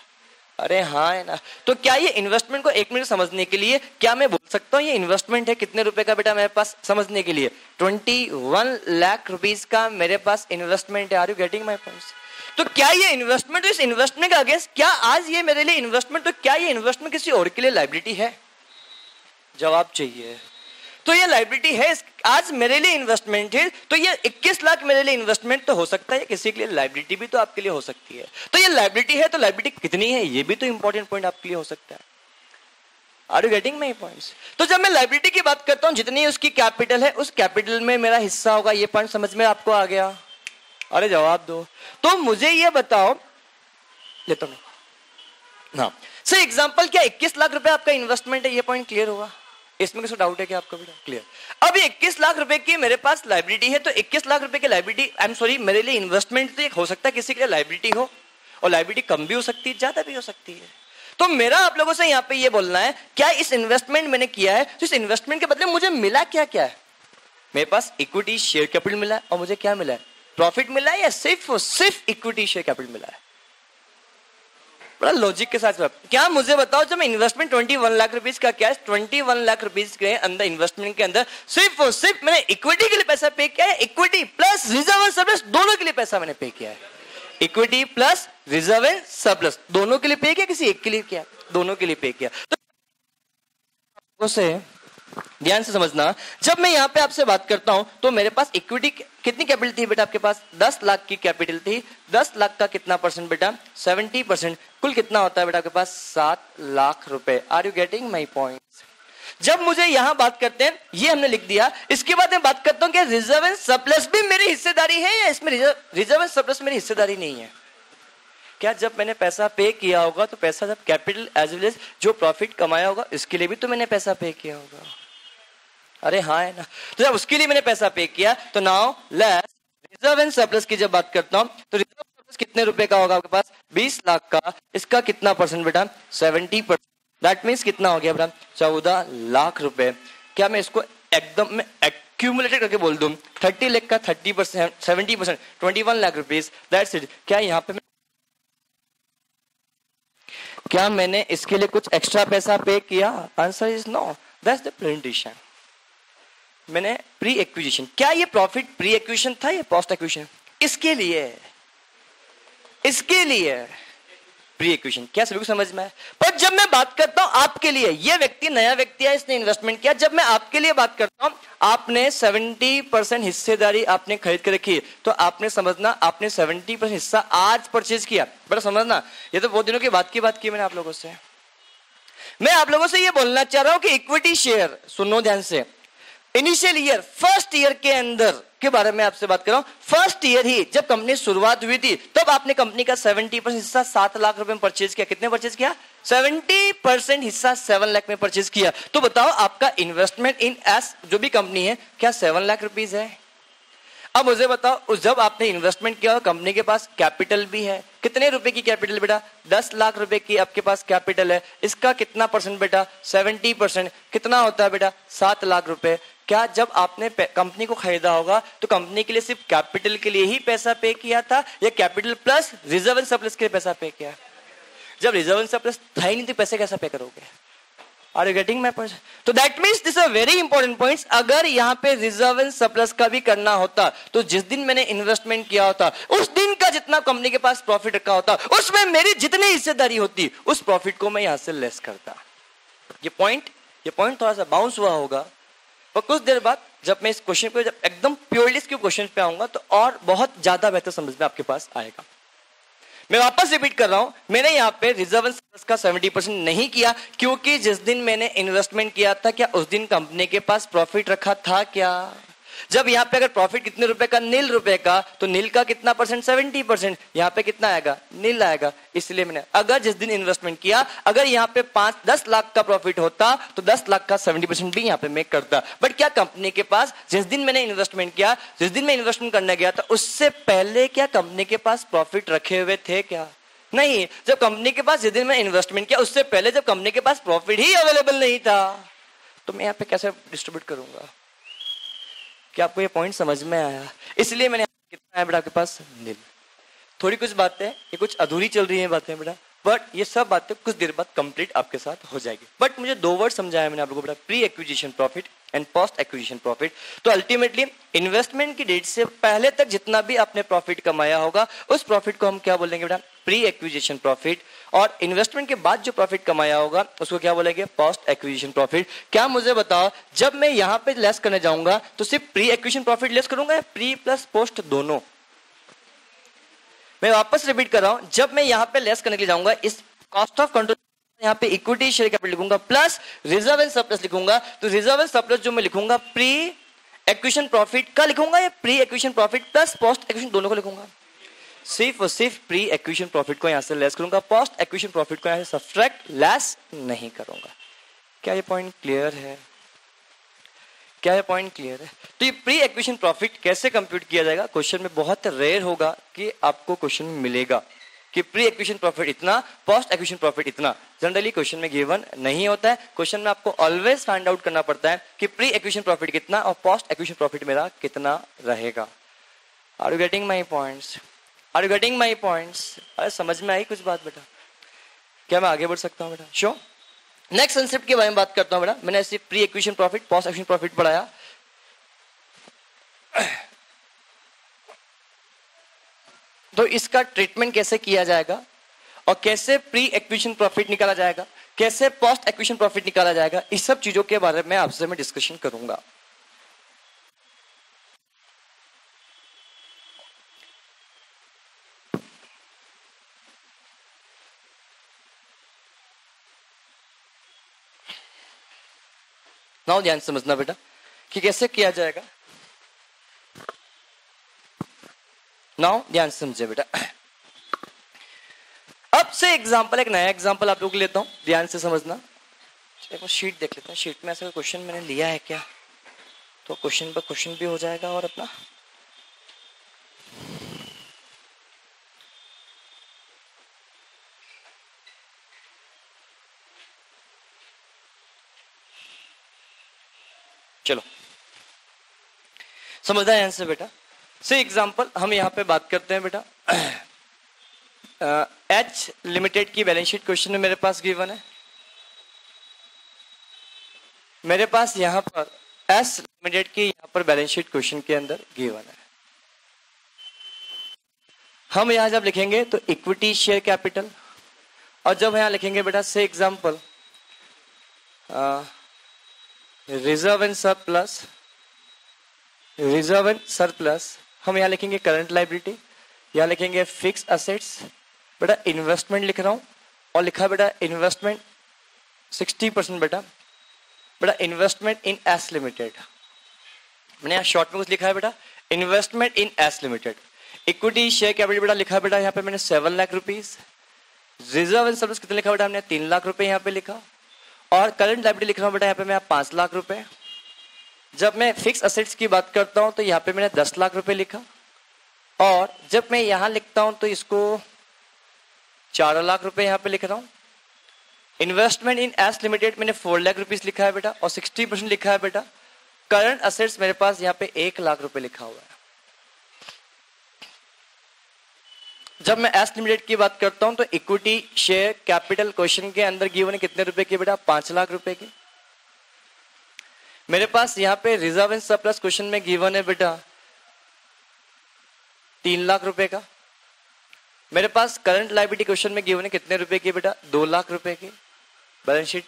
अरे हाँ है ना। तो क्या ये इन्वेस्टमेंट को एक मिनट समझने के लिए क्या मैं बोल सकता हूँ ये इन्वेस्टमेंट है कितने रुपए का बेटा मेरे पास? समझने के लिए 21 लाख रुपीस का मेरे पास इन्वेस्टमेंट है। Are you getting my points? तो क्या ये इन्वेस्टमेंट, इस इन्वेस्टमेंट का अगेंस्ट क्या आज ये मेरे लिए इन्वेस्टमेंट, तो क्या ये इन्वेस्टमेंट किसी और के लिए लायबिलिटी है? जवाब चाहिए। तो ये लायबिलिटी है, आज मेरे लिए इन्वेस्टमेंट है, तो ये 21 लाख मेरे लिए इन्वेस्टमेंट तो हो सकता है, किसी के लिए लायबिलिटी भी तो आपके लिए हो सकती है। तो ये लायबिलिटी है, तो लायबिलिटी कितनी है ये भी तो इंपॉर्टेंट पॉइंट आपके लिए हो सकता है। Are you getting my points? तो जब मैं लायबिलिटी की बात करता हूं, जितनी उसकी कैपिटल है उस कैपिटल में मेरा हिस्सा होगा। ये पॉइंट समझ में आपको आ गया? अरे जवाब दो। तो मुझे ये बताओ, लेता हूं हाँ सर, एग्जांपल क्या 21 लाख रुपए आपका इन्वेस्टमेंट है, ये पॉइंट क्लियर होगा? इसमें किसी डाउट है क्या आपका बेटा? क्लियर। अब 21 लाख रुपए की मेरे पास लाइबिलिटी है, तो 21 लाख रुपए की लाइबिलिटी, आई एम सॉरी, मेरे लिए इन्वेस्टमेंट तो हो सकता है किसी के लिए लाइबिलिटी हो, और लाइबिलिटी कम भी हो सकती है, ज्यादा भी हो सकती है। तो मेरा आप लोगों से यहाँ पे ये बोलना है, क्या इस इन्वेस्टमेंट मैंने किया है, तो इस इन्वेस्टमेंट के बदले मुझे मिला क्या क्या है? मेरे पास इक्विटी शेयर कैपिटल मिला है, और मुझे क्या मिला है? प्रॉफिट मिला है, या सिर्फ और सिर्फ इक्विटी शेयर कैपिटल मिला है? बड़ा लॉजिक के साथ क्या मुझे बताओ, जब मैं इन्वेस्टमेंट 21 लाख रुपीस का, क्या 21 लाख रुपीस के अंदर इन्वेस्टमेंट के अंदर सिर्फ और सिर्फ मैंने इक्विटी के लिए पैसा पे किया है, equity plus reserve and surplus दोनों के लिए पैसा मैंने पे किया है, equity plus reserve and surplus दोनों के लिए पे किया, किसी एक के लिए किया? दोनों के लिए पे किया। तो से ध्यान से समझना, जब मैं यहाँ पे आपसे बात करता हूं तो मेरे पास इक्विटी कितनी कैपिटल थी बेटा? आपके पास 10 लाख की कैपिटल थी। 10 लाख का कितना परसेंट बेटा? 70%। कुल कितना होता है बेटा आपके पास? 7 लाख रुपए। Are you getting my point? जब मुझे यहां बात करते हैं, ये हमने लिख दिया, इसके बाद मैं बात करता हूं कि रिजर्व एंड सरप्लस भी मेरी हिस्सेदारी है, या इसमें रिजर्व एंड सरप्लस मेरी हिस्सेदारी नहीं है? क्या जब मैंने पैसा पे किया होगा तो पैसा जब कैपिटल एज वेल एज जो प्रॉफिट कमाया होगा इसके लिए भी तो मैंने पैसा पे किया होगा? अरे हाँ है ना? तो जब उसके लिए मैंने पैसा पे किया, तो now let's reserve and surplus की जब बात करता हूं, तो रिजर्व सरप्लस कितने रुपए का होगा आपके पास? 20 लाख का। इसका कितना परसेंट बेटा? 70%। दैट मीन्स कितना हो गया बेटा? 14 लाख रुपए। क्या मैं इसको एकदम में एक्यूमुलेटेड करके बोल दूं? 30 लाख का 30%, 70%, 21 लाख रुपीज। That's it. क्या यहाँ पे क्या मैंने इसके लिए कुछ एक्स्ट्रा पैसा पे किया? Answer is no. That's the presentation. मैंने प्री एक्विजिशन, क्या ये प्रॉफिट प्री एक्विजिशन था या पोस्ट एक्विजिशन? इसके लिए प्री एक्विजिशन। क्या सभी को समझ में है? पर जब मैं बात करता हूं आपके लिए, ये व्यक्ति नया व्यक्ति है, इसने इन्वेस्टमेंट किया, जब मैं आपके लिए बात करता हूं, आपने 70% हिस्सेदारी आपने खरीद के रखी, तो आपने समझना, आपने 70% हिस्सा आज परचेज किया। बड़ा समझना, ये तो बहुत दिनों की बात की मैंने आप लोगों से। मैं आप लोगों से ये बोलना चाह रहा हूं कि इक्विटी शेयर, सुनो ध्यान से, इनिशियल ईयर, फर्स्ट ईयर के अंदर के बारे में आपसे बात कर रहा हूं। फर्स्ट ईयर ही जब कंपनी शुरुआत हुई थी, तब आपने कंपनी का 70% हिस्सा 7 लाख रुपए में परचेज किया। कितने परचेज किया? 70% हिस्सा 7 लाख में परचेज किया। तो बताओ आपका इन्वेस्टमेंट इन एस जो भी कंपनी है, क्या 7 लाख रुपीज है? अब मुझे बताओ, जब आपने इन्वेस्टमेंट किया, कंपनी के पास कैपिटल भी है। कितने रुपए की कैपिटल बेटा? 10 लाख रुपए की आपके पास कैपिटल है। इसका कितना परसेंट बेटा? 70%। कितना होता है बेटा? 7 लाख रुपए। क्या जब आपने कंपनी को खरीदा होगा तो कंपनी के लिए सिर्फ कैपिटल के लिए ही पैसा पे किया था, या capital plus reserve and surplus के लिए पैसा पे किया? जब रिजर्व एंड सरप्लस था ही नहीं तो पैसे कैसा पे करोगे? Are you getting my point? तो that means this is a very important point. अगर यहाँ पे रिजर्व एंड सरप्लस का भी करना होता, तो जिस दिन मैंने इन्वेस्टमेंट किया होता, उस दिन का जितना कंपनी के पास प्रॉफिट रखा होता, उसमें मेरी जितनी हिस्सेदारी होती, उस प्रॉफिट को मैं यहाँ से लेस करता। ये पॉइंट थोड़ा सा बाउंस हुआ होगा, पर कुछ देर बाद जब मैं इस क्वेश्चन पे, जब एकदम प्योरली इसके क्वेश्चन पे आऊंगा, तो और बहुत ज्यादा बेहतर समझ में आपके पास आएगा। मैं वापस रिपीट कर रहा हूं, मैंने यहाँ पे रिजर्व एंड सरप्लस का 70% नहीं किया, क्योंकि जिस दिन मैंने इन्वेस्टमेंट किया था, क्या उस दिन कंपनी के पास प्रॉफिट रखा था क्या? जब यहाँ पे अगर प्रॉफिट कितने रुपए का? नील रुपए का, तो नील का कितना परसेंट? 70%। यहाँ पे कितना आएगा? नील आएगा। इसलिए मैंने, अगर जिस दिन इन्वेस्टमेंट किया, अगर यहाँ पे 5-10 लाख का प्रॉफिट होता, तो 10 लाख का 70% भी यहाँ पे मैं करता। बट क्या कंपनी के पास जिस दिन मैंने इन्वेस्टमेंट किया, जिस दिन मैं इन्वेस्टमेंट करने गया था, उससे पहले क्या कंपनी के पास प्रॉफिट रखे हुए थे क्या? नहीं। जब कंपनी के पास जिस दिन मैं इन्वेस्टमेंट किया, उससे पहले जब कंपनी के पास प्रॉफिट ही अवेलेबल नहीं था, तो मैं यहाँ पे कैसे डिस्ट्रीब्यूट करूंगा? क्या आपको ये पॉइंट समझ में आया? इसलिए मैंने कितना है बेटा आपके पास? नील। थोड़ी कुछ बातें, ये कुछ अधूरी चल रही हैं बातें बेटा, बट ये सब बातें कुछ देर बाद कंप्लीट आपके साथ हो जाएगी। बट मुझे 2 वर्ड समझाया मैंने आप लोगों को बेटा, pre acquisition profit and post acquisition profit. तो अल्टीमेटली इन्वेस्टमेंट की डेट से पहले तक जितना भी आपने प्रॉफिट कमाया होगा, उस प्रॉफिट को हम क्या बोलेंगे बेटा? Pre acquisition profit. और इन्वेस्टमेंट के बाद जो प्रॉफिट कमाया होगा, उसको क्या बोलेंगे? Post acquisition profit. क्या मुझे बताओ, जब मैं यहाँ पे लेस करने जाऊंगा, तो सिर्फ प्री एक्विजिशन प्रॉफिट लेस करूंगा या प्री प्लस पोस्ट दोनों? मैं वापस रिपीट कर रहा हूं, जब मैं यहाँ पे लेस करने के लिए जाऊंगा, इस कॉस्ट ऑफ कंट्रोल यहाँ पे इक्विटी शेयर कैपिटल लिखूंगा प्लस रिजर्व एंड सरप्लस लिखूंगा। तो रिजर्व एंड सरप्लस जो मैं लिखूंगा, प्री एक्विजिशन प्रॉफिट का लिखूंगा या pre acquisition profit plus post acquisition दोनों को लिखूंगा? सिर्फ और सिर्फ प्री एक्विजिशन प्रॉफिट को यहां से लेस करूंगा, पोस्ट एक्विजिशन प्रॉफिट को यहां से सब्ट्रैक्ट लेस नहीं करूंगा। क्या ये पॉइंट क्लियर है? क्या ये पॉइंट क्लियर है? तो ये प्री एक्विजिशन प्रॉफिट कैसे कंप्यूट किया जाएगा? क्वेश्चन में बहुत रेयर होगा कि आपको क्वेश्चन में मिलेगा कि प्री एक्विजिशन प्रॉफिट इतना, पोस्ट एक्विजिशन प्रॉफिट इतना। जनरली क्वेश्चन में गिवन नहीं होता है। क्वेश्चन में आपको ऑलवेज फाइंड आउट करना पड़ता है कि प्री एक्विजिशन प्रॉफिट कितना और पोस्ट एक्विजिशन प्रॉफिट मेरा कितना रहेगा। Are you getting my points? Are you getting my points? अरे समझ में आई कुछ बात बेटा? क्या मैं आगे बढ़ सकता हूँ बेटा? श्योर। नेक्स्ट कंसेप्ट के बारे में बात करता हूँ बेटा। मैंने ऐसे pre acquisition profit, post acquisition profit पढ़ाया। तो इसका ट्रीटमेंट कैसे किया जाएगा और कैसे प्री एक्विजिशन प्रॉफिट निकाला जाएगा, कैसे पोस्ट एक्विजिशन प्रॉफिट निकाला जाएगा, इस सब चीजों के बारे में आपसे मैं डिस्कशन करूंगा। नाउ ध्यान समझना बेटा कि कैसे किया जाएगा। नाउ ध्यान समझे बेटा। अब से एग्जांपल, एक नया एग्जांपल आप लोगों को लेता हूं, ध्यान से समझना। एक शीट देख लेते हैं, शीट में ऐसा क्वेश्चन मैंने लिया है क्या, तो क्वेश्चन पर क्वेश्चन भी हो जाएगा और अपना चलो समझना है आंसर बेटा। से एग्जांपल हम यहां पे बात करते हैं बेटा। एच लिमिटेड की बैलेंस शीट क्वेश्चन में मेरे पास गिवन है। मेरे पास यहां पर एस लिमिटेड की यहां पर बैलेंस शीट क्वेश्चन के अंदर गिवन है। हम यहां जब लिखेंगे तो इक्विटी शेयर कैपिटल, और जब यहां लिखेंगे बेटा से example reserve and surplus, reserve and surplus, हम यहां लिखेंगे करंट लायबिलिटी, यहां लिखेंगे फिक्स असेट्स। बेटा इन्वेस्टमेंट लिख रहा हूं और लिखा बेटा इन्वेस्टमेंट 60% बेटा इन्वेस्टमेंट इन एस लिमिटेड। मैंने यहां शॉर्ट में कुछ लिखा है बेटा, इन्वेस्टमेंट इन S limited. Equity share capital बेटा लिखा बेटा यहां पे मैंने 7 lakh rupees. Reserve and surplus कितना लिखा बेटा हमने 3 लाख रुपए यहां पे लिखा। और करंट लायबिलिटी लिख रहा हूं बेटा यहां पे मैं 5 लाख रुपए। जब मैं फिक्स असेट्स की बात करता हूं तो यहां पे मैंने 10 लाख रुपए लिखा, और जब मैं यहां लिखता हूं तो इसको 4 लाख रुपए यहां पे लिख रहा हूं। इन्वेस्टमेंट इन एस लिमिटेड मैंने 4 लाख रुपीस लिखा है बेटा और 60% लिखा है बेटा। करंट असेट्स मेरे पास यहां पे 1 लाख रुपए लिखा हुआ है। जब मैं एस लिमिटेड की बात करता हूं तो इक्विटी शेयर कैपिटल क्वेश्चन के अंदर गिवन है कितने रुपए की बेटा 5 लाख रुपए की। मेरे पास यहां पे रिजर्व एंड सरप्लस क्वेश्चन में गिवन है बेटा 3 लाख रुपए का। मेरे पास करंट लायबिलिटी क्वेश्चन में गिवन है कितने रुपए की बेटा 2 लाख रुपए की। बैलेंस शीट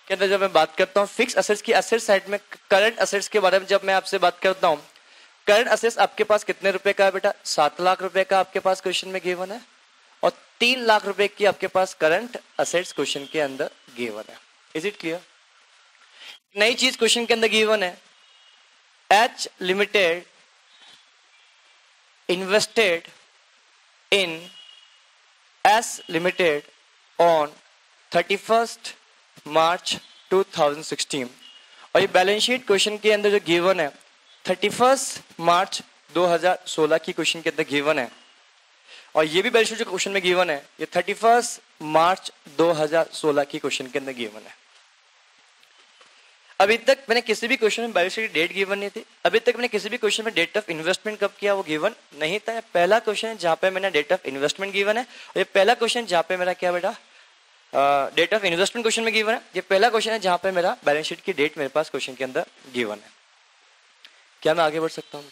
के अंदर जब मैं बात करता हूं फिक्स असेट्स की, असेट साइड में करंट असेट्स के बारे में जब मैं आपसे बात करता हूं, करंट असेट्स आपके पास कितने रुपए का है बेटा 7 लाख रुपए का आपके पास क्वेश्चन में गिवन है, और 3 लाख रुपए की आपके पास करंट असेट्स क्वेश्चन के अंदर गिवन है। Is it clear? नई चीज क्वेश्चन के अंदर गिवन है, H limited invested in S limited on 31st मार्च 2016, और ये बैलेंस शीट क्वेश्चन के अंदर जो गिवन है 31st मार्च 2016 की क्वेश्चन के अंदर गिवन है, और ये भी बैलेंस शीट जो क्वेश्चन में गिवन है ये 31st मार्च 2016 की क्वेश्चन के अंदर गिवन है। अभी तक मैंने किसी भी क्वेश्चन में बैलेंस शीट डेट गिवन नहीं थी। अभी तक मैंने किसी भी क्वेश्चन में डेट ऑफ इन्वेस्टमेंट कब किया वो गिवन नहीं था। पहला क्वेश्चन है जहां पे मैंने डेट ऑफ इन्वेस्टमेंट गिवन है, और ये पहला क्वेश्चन जहां पे मेरा क्या बेटा डेट ऑफ इन्वेस्टमेंट क्वेश्चन में गिवन है। ये पहला क्वेश्चन है जहां पे मेरा बैलेंस शीट की डेट मेरे पास क्वेश्चन के अंदर गिवन है। क्या मैं आगे बढ़ सकता हूँ?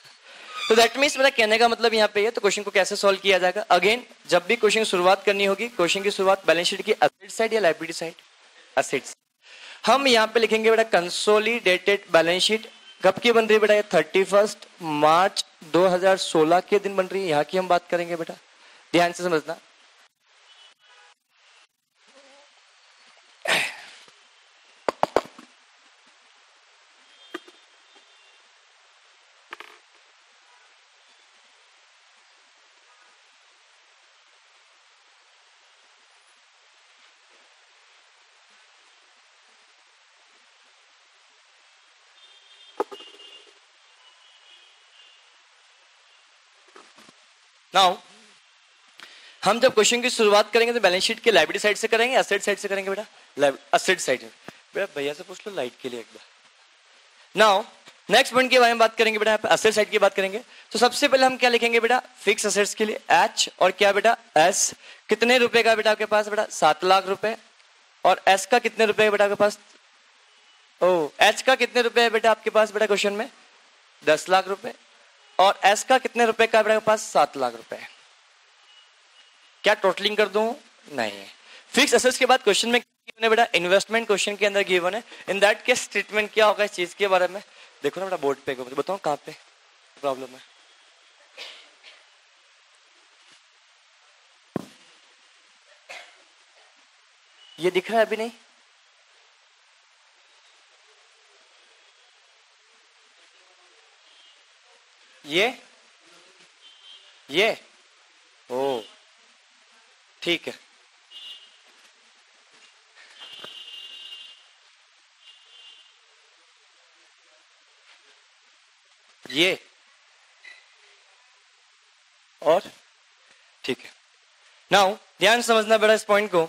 तो दैट मीन्स मेरा कहने का मतलब यहाँ पे है, तो क्वेश्चन को कैसे सॉल्व किया जाएगा। अगेन जब भी क्वेश्चन की शुरुआत करनी होगी, क्वेश्चन की शुरुआत बैलेंस शीट की असेट साइड या लायबिलिटी साइड, असेट्स। हम यहाँ पे लिखेंगे बेटा कंसोलिडेटेड बैलेंस शीट कब की बन रही है बेटा, ये 31st मार्च 2016 के दिन बन रही है। यहाँ की हम बात करेंगे बेटा, ध्यान से समझना। नाउ हम जब क्वेश्चन की शुरुआत करेंगे तो बैलेंस शीट के लायबिलिटी साइड से करेंगे, एसेट साइड से करेंगे बेटा? Asset side. बेटा भैया से पूछ लो लाइट के लिए एक बार। नाउ नेक्स्ट पॉइंट के बारे में बात करेंगे बेटा, एसेट साइड की बात करेंगे। तो सबसे पहले हम क्या लिखेंगे बेटा? फिक्स एसेट्स के लिए एच और क्या बेटा? एस। कितने रुपए का बेटा आपके पास बेटा? 7 लाख रुपए। और एस का कितने रुपए बेटा आपके पास? ओ एच का कितने रुपए है बेटा आपके पास बेटा क्वेश्चन में? 10 लाख रुपए। और एस का कितने रुपए का बेटा आपके पास? 7 लाख रुपए। क्या टोटलिंग कर दूं? नहीं। फिक्स एसेट्स के बाद क्वेश्चन में गिवन है बेटा इन्वेस्टमेंट, क्वेश्चन के अंदर गिवन है। इन दैट केस स्टेटमेंट क्या होगा इस चीज के बारे में? देखो ना बेटा बोर्ड पे, बताओ कहां पे प्रॉब्लम है। ये दिख रहा है अभी? नहीं ये ओ ठीक है। ये और ठीक है। नाउ ध्यान समझना बेटा इस पॉइंट को।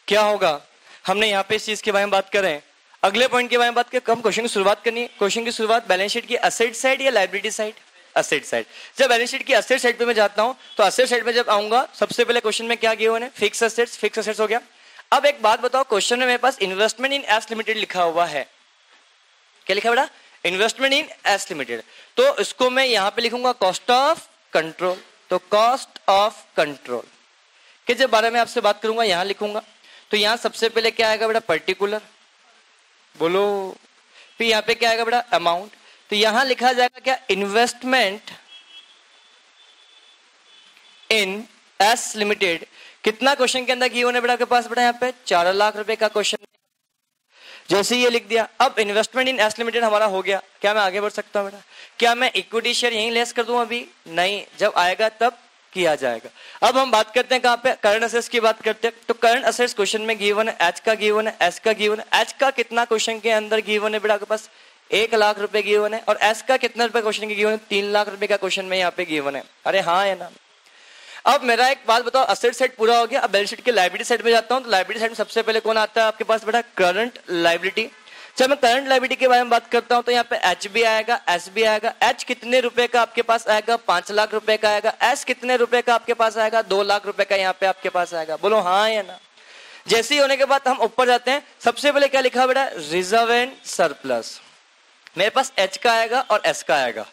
क्या होगा, हमने यहाँ पे इस चीज के बारे में बात करें, अगले पॉइंट के बारे में बात करें। कम क्वेश्चन की शुरुआत करनी है। क्वेश्चन की शुरुआत बैलेंस शीट की एसेट साइड या लायबिलिटी साइड? Asset side. जब बैलेंस शीट की एसेट साइड पे मैं जाता हूं तो एसेट साइड पे जब आऊंगा सबसे पहले क्वेश्चन में क्या गिवन है? Fix assets. फिक्स एसेट्स हो गया। अब एक बात बताओ, क्वेश्चन में मेरे पास इन्वेस्टमेंट इन एस लिमिटेड लिखा हुआ है। क्या लिखा बेटा? इन्वेस्टमेंट इन एस लिमिटेड। तो इसको मैं यहां पे लिखूंगा कॉस्ट ऑफ कंट्रोल। तो कॉस्ट ऑफ कंट्रोल के जब बारे में आपसे बात करूंगा यहां लिखूंगा। तो यहां सबसे पहले क्या आएगा बेटा? पर्टिकुलर। बोलो। फिर यहां पे क्या आएगा बेटा? अमाउंट। तो यहां लिखा जाएगा क्या? इन्वेस्टमेंट इन एस लिमिटेड। कितना क्वेश्चन के अंदर गिवन है बेटा आपके पास बेटा? यहाँ पे 4 लाख रुपए का क्वेश्चन। जैसे ये लिख दिया, अब इन्वेस्टमेंट इन एस लिमिटेड हमारा हो गया। क्या मैं आगे बढ़ सकता हूँ बेटा? क्या मैं इक्विटी शेयर यहीं लेस कर दूं? अभी नहीं, जब आएगा तब किया जाएगा। अब हम बात करते हैं कहां पे? करंट असेट्स की बात करते हैं। तो करंट असेट्स क्वेश्चन में गिवन है, एच का गिवन है, एस का गिवन है। एच का कितना क्वेश्चन के अंदर गिवन है बेटा आपके पास? 1 लाख रुपए गिवन है। और एस का कितना रुपए क्वेश्चन के गिवन है? 3 लाख रुपए का क्वेश्चन में यहाँ पे गिवन है। अरे हाँ है ना। अब मेरा एक बात बताओ, एसेट साइड पूरा हो गया। अब बैलेंस शीट के लायबिलिटी साइड में जाता हूं। तो लायबिलिटी साइड में सबसे पहले कौन आता है आपके पास बेटा? Current liability. जब मैं करंट लायबिलिटी के बारे में बात करता हूं तो यहाँ पे एच भी आएगा, एस भी आएगा। एच कितने रुपए का आपके पास आएगा? 5 लाख रुपए का आएगा। एस कितने रुपए का आपके पास आएगा? 2 लाख रुपए का यहाँ पे आपके पास आएगा। बोलो हाँ या ना। जैसे ही होने के बाद हम ऊपर जाते हैं, सबसे पहले क्या लिखा बेटा? Reserve and surplus. मेरे पास एच का आएगा और एस का आएगा।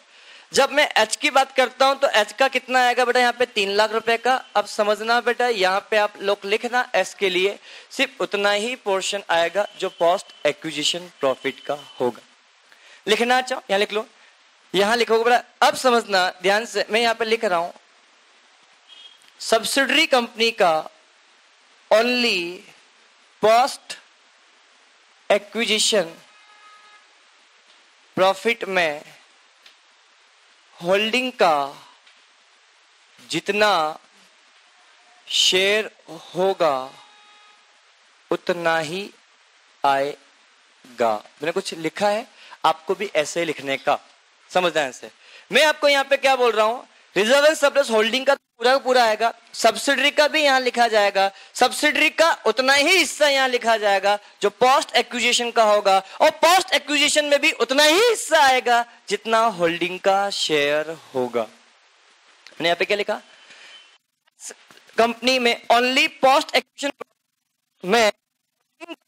जब मैं एच की बात करता हूं तो एच का कितना आएगा बेटा? यहाँ पे 3 लाख रुपए का। अब समझना बेटा, यहाँ पे आप लोग लिखना एस के लिए सिर्फ उतना ही पोर्शन आएगा जो पोस्ट एक्विजिशन प्रॉफिट का होगा। लिखना चाहो यहाँ लिख लो, यहाँ लिखोगे बेटा। अब समझना ध्यान से, मैं यहाँ पे लिख रहा हूं सब्सिडरी कंपनी का ओनली पोस्ट एक्विजिशन प्रॉफिट में होल्डिंग का जितना शेयर होगा उतना ही आएगा। मैंने कुछ लिखा है, आपको भी ऐसे लिखने का, समझना से। मैं आपको यहाँ पे क्या बोल रहा हूं? रिजर्व एंड सरप्लस होल्डिंग का पूरा पूरा आएगा, सब्सिडरी का भी यहां लिखा जाएगा, सब्सिडरी का उतना ही हिस्सा यहां लिखा जाएगा जो पोस्ट एक्विजिशन का होगा, और पोस्ट एक्विजिशन में भी उतना ही हिस्सा आएगा जितना होल्डिंग का शेयर होगा। मैंने यहां पे क्या लिखा? कंपनी में ओनली पोस्ट एक्विजिशन में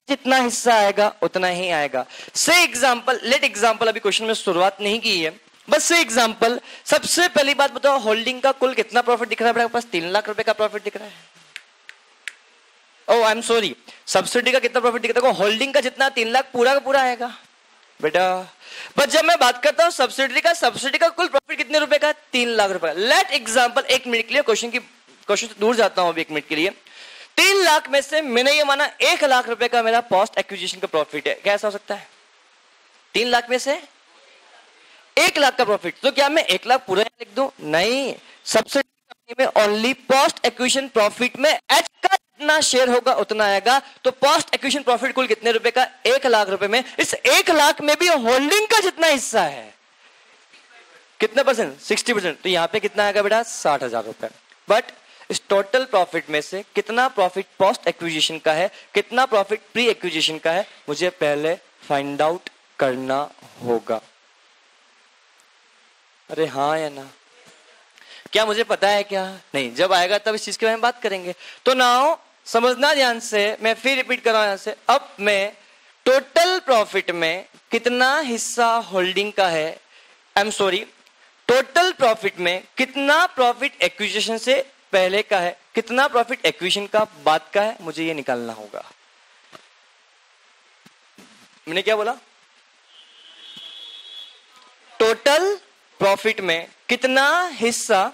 जितना हिस्सा आएगा उतना ही आएगा। से एग्जांपल, लेट एग्जांपल, अभी क्वेश्चन में शुरुआत नहीं की है, बस से एग्जांपल। सबसे पहली बात बताओ, होल्डिंग का कुल कितना प्रॉफिट दिख रहा है आपके पास? 3 लाख रुपए का प्रॉफिट दिख रहा है। ओह आई एम सॉरी, सब्सिडी का कितना प्रॉफिट दिख रहा है? होल्डिंग का जितना 3 लाख पूरा का पूरा आएगा बेटा। बट जब मैं बात करता हूं सब्सिडी का कुल प्रॉफिट कितने रुपए का? 3 लाख रुपए। लेट एग्जांपल, 1 मिनट के लिए क्वेश्चन से दूर जाता हूं अभी 1 मिनट के लिए। 3 लाख में से मैंने ये माना 1 लाख रुपए का मेरा पोस्ट एक्विजिशन का प्रॉफिट है। कैसा हो सकता है? 3 लाख में से 1 लाख का प्रॉफिट। तो क्या मैं 1 लाख पूरा लिख दूं? नहीं, सब्सिडी में ओनली पोस्ट एक्विजिशन प्रॉफिट में एच का जितना शेयर होगा उतना आएगा। तो पोस्ट एक्विजिशन प्रॉफिट कुल कितने रुपए का? 1 लाख रुपए में इस 1 लाख में भी होल्डिंग का जितना हिस्सा है कितना परसेंट? 60%। तो यहाँ पे कितना आएगा बेटा? 60,000 रुपए। बट इस टोटल प्रॉफिट में से कितना प्रॉफिट पोस्ट एक्विजिशन का है, कितना प्रॉफिट प्री एक्विजिशन का है, मुझे पहले फाइंड आउट करना होगा। अरे हाँ या ना? क्या मुझे पता है क्या? नहीं, जब आएगा तब इस चीज के बारे में बात करेंगे। तो नाउ समझना ध्यान से, मैं फिर रिपीट कर रहा हूं यहां से। अब मैं टोटल प्रॉफिट में कितना हिस्सा होल्डिंग का है, I am sorry, total profit में कितना प्रॉफिट एक्विजिशन से पहले का है, कितना प्रॉफिट एक्विजिशन का बाद का है, मुझे ये निकालना होगा। मैंने क्या बोला? टोटल प्रॉफिट में कितना हिस्सा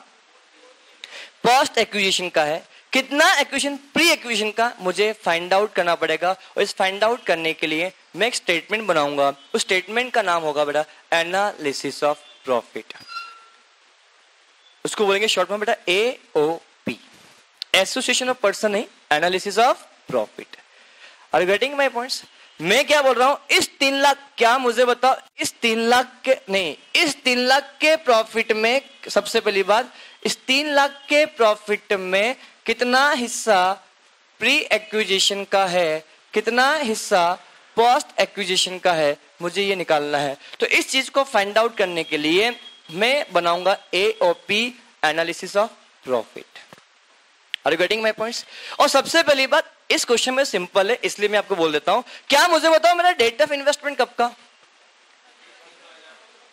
पोस्ट एक्विजिशन का है, कितना एक्विजिशन प्री एक्विजिशन का, मुझे फाइंड आउट करना पड़ेगा। और इस फाइंड आउट करने के लिए मैं एक स्टेटमेंट बनाऊंगा। उस स्टेटमेंट का नाम होगा बेटा एनालिसिस ऑफ प्रॉफिट। उसको बोलेंगे शॉर्ट में बेटा AOP, एसोसिएशन ऑफ पर्सन, नहीं, analysis of profit. Are you getting my points? मैं क्या बोल रहा हूं, इस 3 लाख, क्या मुझे बताओ, इस 3 लाख के नहीं, इस 3 लाख के प्रॉफिट में, सबसे पहली बात, इस 3 लाख के प्रॉफिट में कितना हिस्सा प्री एक्विजिशन का है, कितना हिस्सा पोस्ट एक्विजिशन का है, मुझे ये निकालना है। तो इस चीज को फाइंड आउट करने के लिए मैं बनाऊंगा AOP, analysis of profit. Are you getting my points? और सबसे पहली बात, इस क्वेश्चन में सिंपल है, इसलिए मैं आपको बोल देता हूं। क्या मुझे बताओ मेरा डेट ऑफ इन्वेस्टमेंट कब का?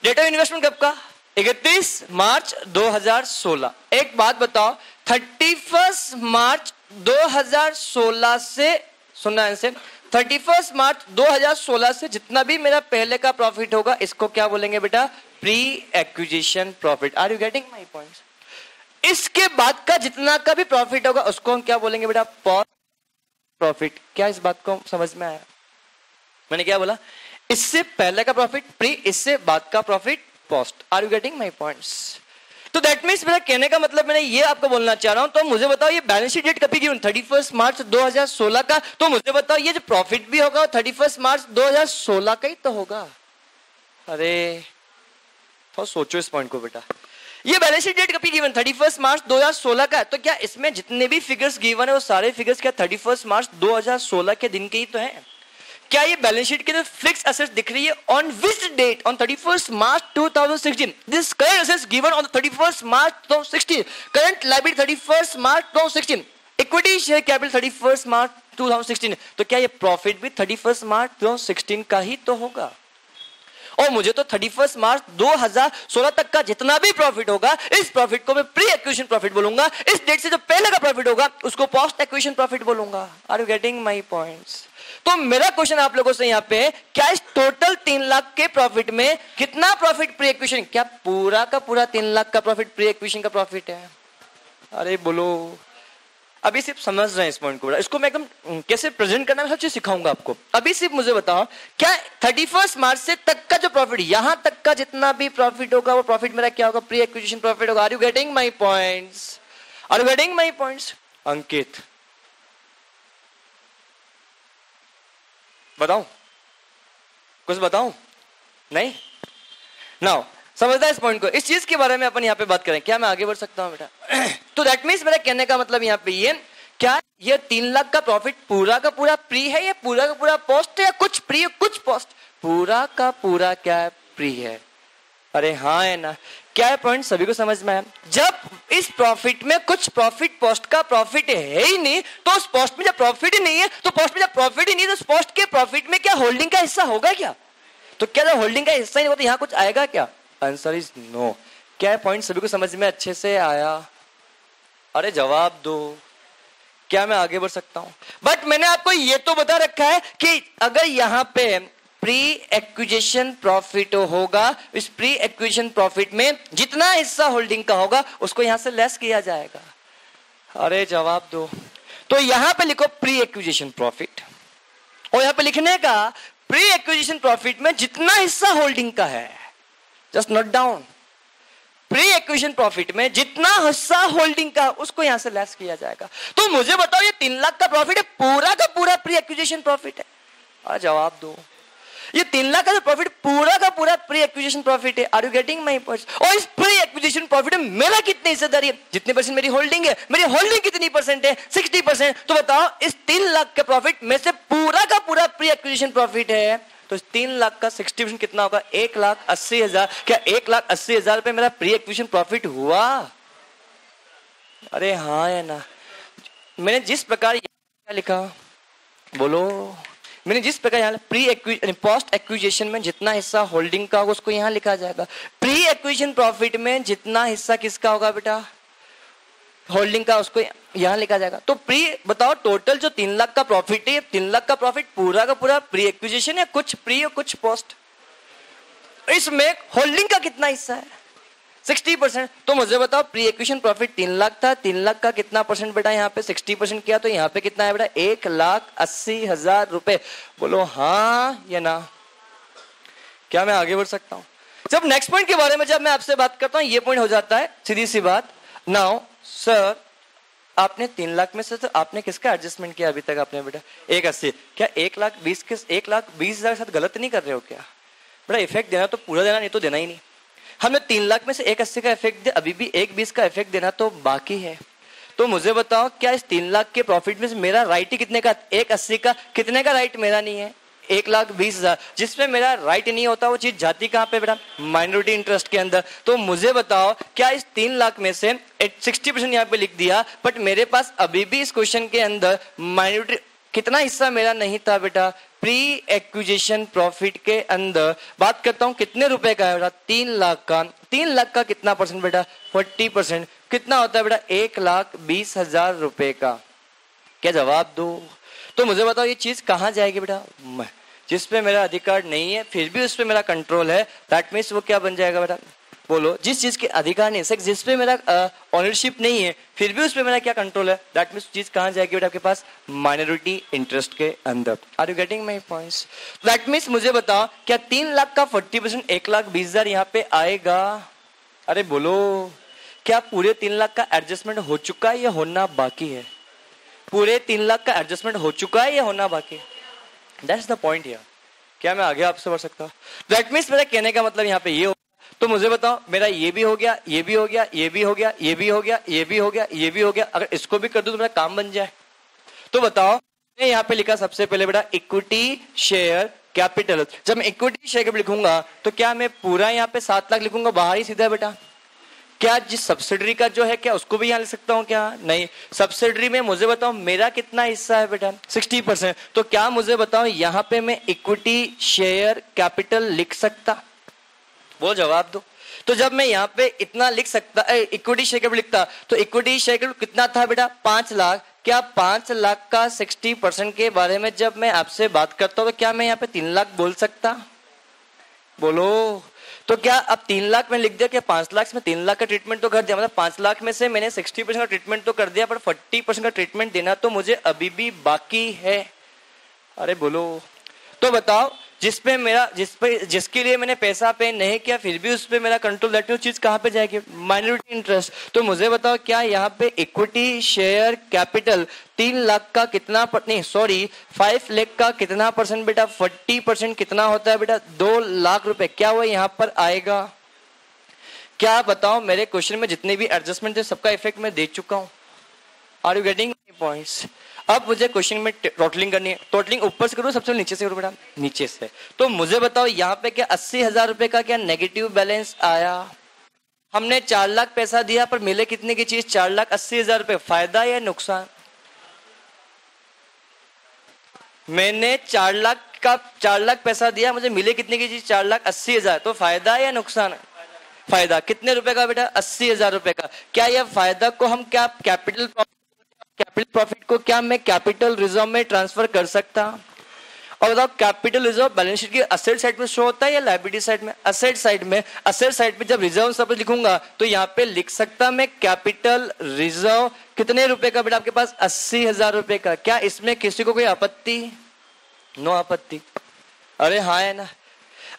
डेट ऑफ इन्वेस्टमेंट कब का? 31 मार्च 2016। एक बात बताओ, 31 मार्च 2016 से, सुनना से, 31 मार्च 2016 से जितना भी मेरा पहले का प्रॉफिट होगा, इसको क्या बोलेंगे बेटा? Pre acquisition profit. Are you getting my points? इसके बाद का जितना का भी प्रॉफिट होगा, उसको हम क्या बोलेंगे बेटा? Post profit. क्या इस बात को समझ में आया? मैंने क्या बोला? इससे पहले का प्रॉफिट प्री, इससे बाद का profit post. Are you getting my points? तो दैट मीन्स मेरा कहने का मतलब मैंने ये आपको बोलना चाह रहा हूं। तो मुझे बताओ ये बैलेंस शीट डेट कभी गिवन? 31 मार्च 2016 का। तो मुझे बताओ ये जो प्रॉफिट भी होगा 31 मार्च 2016 का ही तो होगा। अरे तो सोचो इस पॉइंट को बेटा। ये बैलेंस शीट डेट कभी गिवन? 31 मार्च 2016 का। तो क्या इसमें जितने भी फिगर्स गिवन है वो सारे फिगर्स क्या 31 मार्च 2016 के दिन के ही तो हैं? क्या ये बैलेंस शीट के जो फिक्स एसेट्स दिख रही है on which date? On 31 March 2016। This current assets given on 31 March 2016, current liability 31 March 2016, equity share capital 31 March 2016। तो क्या ये प्रॉफिट भी 31 मार्च 2016 का ही तो होगा? और मुझे तो 31 मार्च 2016 तक का जितना भी प्रॉफिट होगा, इस प्रॉफिट को मैं प्री एक्विजिशन प्रॉफिट बोलूंगा। इस डेट से जो पहले का प्रॉफिट होगा उसको पोस्ट एक्विजिशन प्रॉफिट बोलूंगा। Are you getting my points? तो मेरा क्वेश्चन आप लोगों से यहाँ पे, क्या इस टोटल 3 लाख के प्रॉफिट में कितना प्रॉफिट प्री एक्विजिशन, क्या पूरा का पूरा 3 लाख का प्रॉफिट प्री एक्विजिशन का प्रॉफिट है? अरे बोलो। अभी सिर्फ समझ रहे हैं इस पॉइंट को, इसको मैं एकदम कैसे प्रेजेंट करना है सब चीज सिखाऊंगा आपको। अभी सिर्फ मुझे बताओ, क्या 31 मार्च से तक का जो प्रॉफिट, यहां तक का जितना भी प्रॉफिट होगा वो प्रॉफिट मेरा क्या होगा? प्री एक्विजिशन प्रॉफिट होगा। Are you getting my points? Are you getting my points? Ankit बताऊं? कुछ बताऊं? नहीं? नाउ समझता है इस पॉइंट को? इस चीज के बारे में अपन यहाँ पे बात करें। क्या मैं आगे बढ़ सकता हूँ बेटा? तो दैट मीन्स मेरा कहने का मतलब यहाँ पे ये, क्या ये 3 लाख का प्रॉफिट पूरा का पूरा प्री है या पूरा का पूरा पोस्ट है, या कुछ प्री कुछ पोस्ट? पूरा का पूरा क्या है? प्री है। अरे हाँ है ना? क्या है पॉइंट? सभी को समझ में आया? जब इस प्रॉफिट में कुछ प्रॉफिट पोस्ट का प्रॉफिट है ही नहीं, तो उस पोस्ट में जब प्रॉफिट ही नहीं है, तो पोस्ट में जब प्रॉफिट ही नहीं, तो उस पोस्ट के प्रॉफिट में क्या होल्डिंग का हिस्सा होगा क्या? तो क्या जब होल्डिंग का हिस्सा ही नहीं होता, यहाँ कुछ आएगा क्या? Answer is no. क्या है पॉइंट? सभी को समझ में अच्छे से आया? अरे जवाब दो। क्या मैं आगे बढ़ सकता हूं? बट मैंने आपको ये तो बता रखा है कि अगर यहाँ पे प्री एक्विजिशन प्रॉफिट होगा, इस प्री एक्विजिशन प्रॉफिट में जितना हिस्सा होल्डिंग का होगा उसको यहां से लेस किया जाएगा। अरे जवाब दो। तो यहां पे लिखो प्री एक्विजिशन प्रॉफिट, और यहां पे लिखने का प्री एक्विजिशन प्रॉफिट में जितना हिस्सा होल्डिंग का है, just note down, pre acquisition profit में जितना हिस्सा होल्डिंग का उसको यहां से लेस किया जाएगा। तो मुझे बताओ ये 3 लाख का प्रॉफिट है, पूरा का पूरा प्री एक्विजिशन प्रॉफिट है? जवाब दो। ये 3 लाख का जो प्रॉफिट पूरा का पूरा प्री एक्विजिशन प्रॉफिट है। Are you getting my point? और इस प्री एक्विजिशन प्रॉफिट में मेरा कितनी हिस्सेदारी है? जितने परसेंट मेरी होल्डिंग है, मेरी होल्डिंग कितनी परसेंट है? 60%। तो बताओ इस 3 लाख के प्रॉफिट में से पूरा का पूरा प्री एक्विजिशन प्रॉफिट है, तो इस 3 लाख का 60% कितना होगा? 1,80,000। क्या 1,80,000 रुपए मेरा प्री एक्विजिशन प्रॉफिट हुआ? अरे हाँ या ना? मैंने जिस प्रकार क्या लिखा, बोलो, मैंने जिस प्रकार यहाँ प्री पोस्ट एक्विजिशन में जितना हिस्सा होल्डिंग का होगा उसको यहाँ लिखा जाएगा। प्री एक्विजिशन प्रॉफिट में जितना हिस्सा किसका होगा बेटा? होल्डिंग का, उसको यहाँ लिखा जाएगा। तो प्री बताओ टोटल जो 3 लाख का प्रॉफिट है, 3 लाख का प्रॉफिट पूरा का पूरा प्री एक्विजिशन है, कुछ प्री और कुछ पोस्ट। इसमें होल्डिंग का कितना हिस्सा है? 60%। तो मुझे बताओ प्री एक्विजिशन प्रॉफिट 3 लाख था, 3 लाख का कितना परसेंट बेटा यहाँ पे 60% किया, तो यहाँ पे कितना है बेटा? 1,80,000 रुपए। बोलो हाँ या ना? क्या मैं आगे बढ़ सकता हूँ? जब नेक्स्ट पॉइंट के बारे में जब मैं आपसे बात करता हूँ, ये पॉइंट हो जाता है सीधी सी बात। नाउ सर आपने 3 लाख में से तो आपने किसका एडजस्टमेंट किया अभी तक आपने बेटा? 1,80। क्या 1,20,000 के साथ गलत नहीं कर रहे हो क्या बेटा? इफेक्ट देना तो पूरा देना, नहीं तो देना ही नहीं। हमने 3 लाख में से 1,80 का इफेक्ट दिया, अभी भी 1,20 का इफेक्ट देना तो बाकी है। तो मुझे बताओ क्या इस 3 लाख के प्रॉफिट में से मेरा राइट ही कितने का? 1,80 का। कितने का राइट मेरा नहीं है? 1,20,000। जिसमें मेरा राइट नहीं होता वो चीज जाती कहाँ पे बेटा? माइनॉरिटी इंटरेस्ट के अंदर। तो मुझे बताओ क्या इस 3 लाख में से 60% यहाँ पे लिख दिया, बट मेरे पास अभी भी इस क्वेश्चन के अंदर माइनॉरिटी कितना हिस्सा मेरा नहीं था बेटा? प्री एक्विजिशन प्रॉफिट के अंदर बात करता हूं कितने रुपए का है बेटा? 3 लाख का। 3 लाख का कितना परसेंट बेटा? 40%। कितना होता है बेटा? 1,20,000 रुपए का। क्या जवाब दो? तो मुझे बताओ ये चीज कहां जाएगी बेटा? जिस पे मेरा अधिकार नहीं है फिर भी उस पे मेरा कंट्रोल है, दैट मीन्स वो क्या बन जाएगा बेटा? बोलो, जिस चीज के अधिकार नहीं है, जिस पे मेरा ऑनरशिप नहीं है फिर भी उस पे मेरा क्या कंट्रोल है, दैट मीन्स चीज कहां जाएगी बेटा? आपके पास माइनॉरिटी इंटरेस्ट के अंदर। Are you getting my points? That means मुझे बताओ क्या 3 लाख का 40% 1,20,000 यहाँ पे आएगा? अरे बोलो, क्या पूरे 3 लाख का एडजस्टमेंट हो चुका है या होना बाकी है? पूरे 3 लाख का एडजस्टमेंट हो चुका है या होना बाकी है? That's the point here. क्या मैं आगे आपसे बढ़ सकता हूँ? दैट मीन्स मेरा कहने का मतलब यहाँ पे ये हो, तो मुझे बताओ मेरा ये भी हो गया, ये भी हो गया, ये भी हो गया, ये भी हो गया, ये भी हो गया, ये भी हो गया। अगर इसको भी कर दूं तो मेरा काम बन जाए। तो बताओ मैंने यहाँ पे लिखा सबसे पहले बेटा इक्विटी शेयर कैपिटल। जब मैं इक्विटी शेयर कैपिटल लिखूंगा तो क्या मैं पूरा यहाँ पे 7 लाख लिखूंगा बाहर ही सीधा बेटा? क्या जिस सब्सिडरी का जो है क्या उसको भी यहाँ लिख सकता हूँ क्या? नहीं। सब्सिडरी में मुझे बताओ मेरा कितना हिस्सा है बेटा? 60%। तो क्या मुझे बताओ यहाँ पे मैं इक्विटी शेयर कैपिटल लिख सकता? वो जवाब दो। तो जब मैं यहाँ पे इतना लिख सकता, इक्विटी शेयर कैपिटल लिखता, तो इक्विटी शेयर कैपिटल कितना था बेटा? 5 लाख। क्या 5 लाख का 60% के बारे में जब मैं आपसे बात करता हूँ तो क्या मैं यहाँ पे 3 लाख बोल सकता? बोलो। तो क्या अब 3 लाख में लिख दिया, क्या 5 लाख में 3 लाख का ट्रीटमेंट तो कर दिया, मतलब 5 लाख में से मैंने 60% का ट्रीटमेंट तो कर दिया, पर 40% का ट्रीटमेंट देना तो मुझे अभी भी बाकी है। अरे बोलो। तो बताओ जिसके लिए मैंने पैसा पे नहीं किया फिर भी उस पे मेरा कंट्रोल, दैट चीज कहाँ पे जाएगी? Minority interest. तो मुझे बताओ क्या यहाँ पे इक्विटी शेयर कैपिटल 3 लाख का कितना नहीं सॉरी 5 लाख का कितना परसेंट बेटा? 40% कितना होता है बेटा? 2 लाख रुपए। क्या वो यहाँ पर आएगा? क्या बताओ मेरे क्वेश्चन में जितने भी एडजस्टमेंट थे सबका इफेक्ट मैं दे चुका हूँ। Are you getting points? अब मुझे क्वेश्चन में टोटलिंग करनी है। टोटलिंग ऊपर से करूँ सबसे नीचे से करूँ बेटा? नीचे से। तो मुझे बताओ यहाँ पे क्या 80,000 रुपए का क्या नेगेटिव बैलेंस आया? हमने 4 लाख पैसा दिया पर मिले कितने की चीज? 4,80,000 रुपए। फायदा या नुकसान? मैंने 4 लाख पैसा दिया, मुझे मिले कितने की चीज? 4,80,000। तो फायदा या नुकसान? फायदा। कितने रुपए का बेटा? 80,000 रुपए का। क्या यह फायदा को हम क्या कैपिटल प्रॉफिट को क्या मैं कैपिटल रिजर्व में ट्रांसफर कर सकता? और बताओ कैपिटल रिजर्व बैलेंस शीट की असेट साइड में शो होता है या लायबिलिटी साइड में? असेट साइड में। असेट साइड में जब रिजर्व सब लिखूंगा तो यहाँ पे लिख सकता मैं कैपिटल रिजर्व कितने रुपए का बेटा? आपके पास 80,000 रुपए का। क्या इसमें किसी को कोई आपत्ति? नो आपत्ति। अरे हाँ है ना।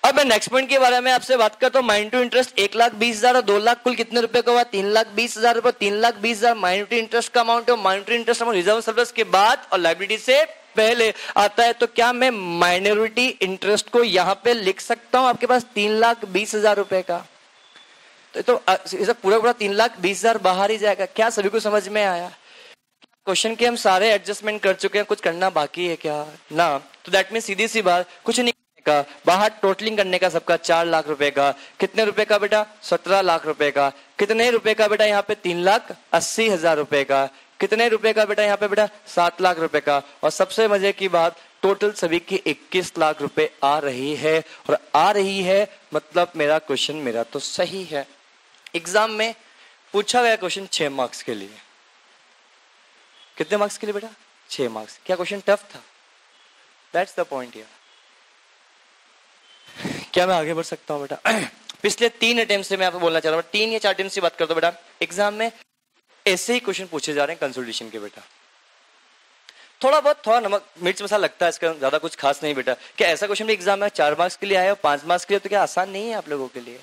अब मैं नेक्स्ट पॉइंट के बारे में आपसे बात करता हूँ। माइनॉरिटी इंटरेस्ट 1,20,000 और 2 लाख कुल कितने रुपए का हुआ? 3,20,000 रुपए। 3,20,000 माइनॉरिटी इंटरेस्ट का अमाउंट है। Minority interest amount reserve surplus के बाद और लायबिलिटी से पहले आता है, तो क्या मैं माइनॉरिटी इंटरेस्ट को यहां पे लिख सकता हूं आपके पास 3,20,000 रुपए का? तो पूरा पूरा 3,20,000 बाहर ही जाएगा। क्या सभी को समझ में आया? क्वेश्चन के हम सारे एडजस्टमेंट कर चुके हैं, कुछ करना बाकी है क्या ना? तो दैट मीन सीधी सी बात, कुछ नहीं का बाहर टोटलिंग करने का सबका 4 लाख रुपए का। कितने रुपए का बेटा? 17 लाख रुपए का। कितने रुपए का बेटा यहाँ पे? 3,80,000 रुपए का। कितने रुपए का बेटा यहाँ पे बेटा? 7 लाख रुपए का। और सबसे मजे की बात, टोटल सभी की 21 लाख रुपए आ रही है। और आ रही है मतलब मेरा क्वेश्चन मेरा तो सही है। एग्जाम में पूछा गया क्वेश्चन 6 मार्क्स के लिए। कितने मार्क्स के लिए बेटा? 6 मार्क्स। क्या क्वेश्चन टफ था? That's the point here. क्या मैं आगे बढ़ सकता हूं बेटा? पिछले 3 अटेम्प्ट से मैं आपको बोलना चाह रहा हूं, 3 या 4 अटेम्प्ट से बात करता हूं बेटा। एग्जाम में ऐसे ही क्वेश्चन पूछे जा रहे हैं कंसोलिडेशन के बेटा। थोड़ा नमक मिर्च मसाला लगता है इसका, ज्यादा कुछ खास नहीं बेटा। क्या ऐसा क्वेश्चन भी एग्जाम में 4 मार्क्स के लिए आया और 5 मार्क्स के लिए? तो क्या आसान नहीं है आप लोगों के लिए?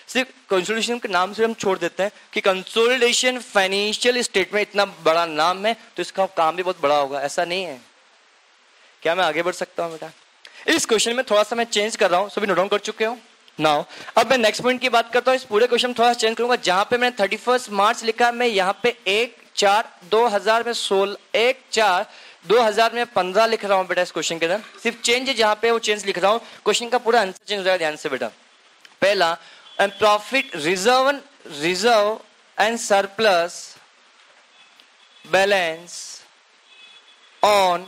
सिर्फ कंसोलिडेशन के नाम से हम छोड़ देते हैं कि कंसोलिडेशन फाइनेंशियल स्टेटमेंट, इतना बड़ा नाम है तो इसका काम भी बहुत बड़ा होगा, ऐसा नहीं है। क्या मैं आगे बढ़ सकता हूं बेटा? इस क्वेश्चन में थोड़ा सा मैं चेंज कर रहा हूं, सभी नोट डाउन कर चुके हो नाउ। अब मैं नेक्स्ट पॉइंट की बात करता हूं। इस पूरे क्वेश्चन में थोड़ा सा चेंज करूंगा। जहां पे मैंने 31 मार्च लिखा, मैं यहाँ पे 1/4/2000 में 16, 1/4/2000 में 15 लिख रहा हूं बेटा। इस क्वेश्चन के अंदर सिर्फ चेंज है जहां पे वो चेंज लिख रहा हूं। क्वेश्चन का पूरा आंसर चेंज हो जाएगा, ध्यान से बेटा। पहला, and profit reserve and surplus balance on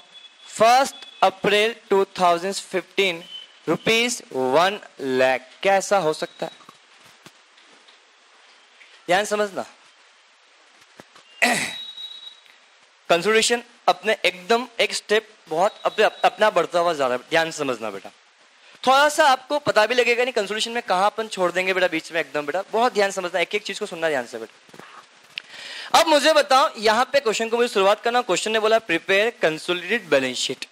1 अप्रैल 2015 ₹1 लाख। क्या ऐसा हो सकता है? ध्यान समझना। कंसोलिडेशन अपने एकदम एक स्टेप बहुत अपना बढ़ता हुआ जा रहा है। ध्यान समझना बेटा। थोड़ा सा आपको पता भी लगेगा नहीं कंसोलिडेशन में कहां अपन छोड़ देंगे बेटा बीच में, एकदम बेटा बहुत ध्यान समझना, एक एक चीज को सुनना ध्यान से बेटा। अब मुझे बताओ, यहां पे क्वेश्चन को मुझे शुरुआत करना। क्वेश्चन ने बोला prepare consolidated balance sheet.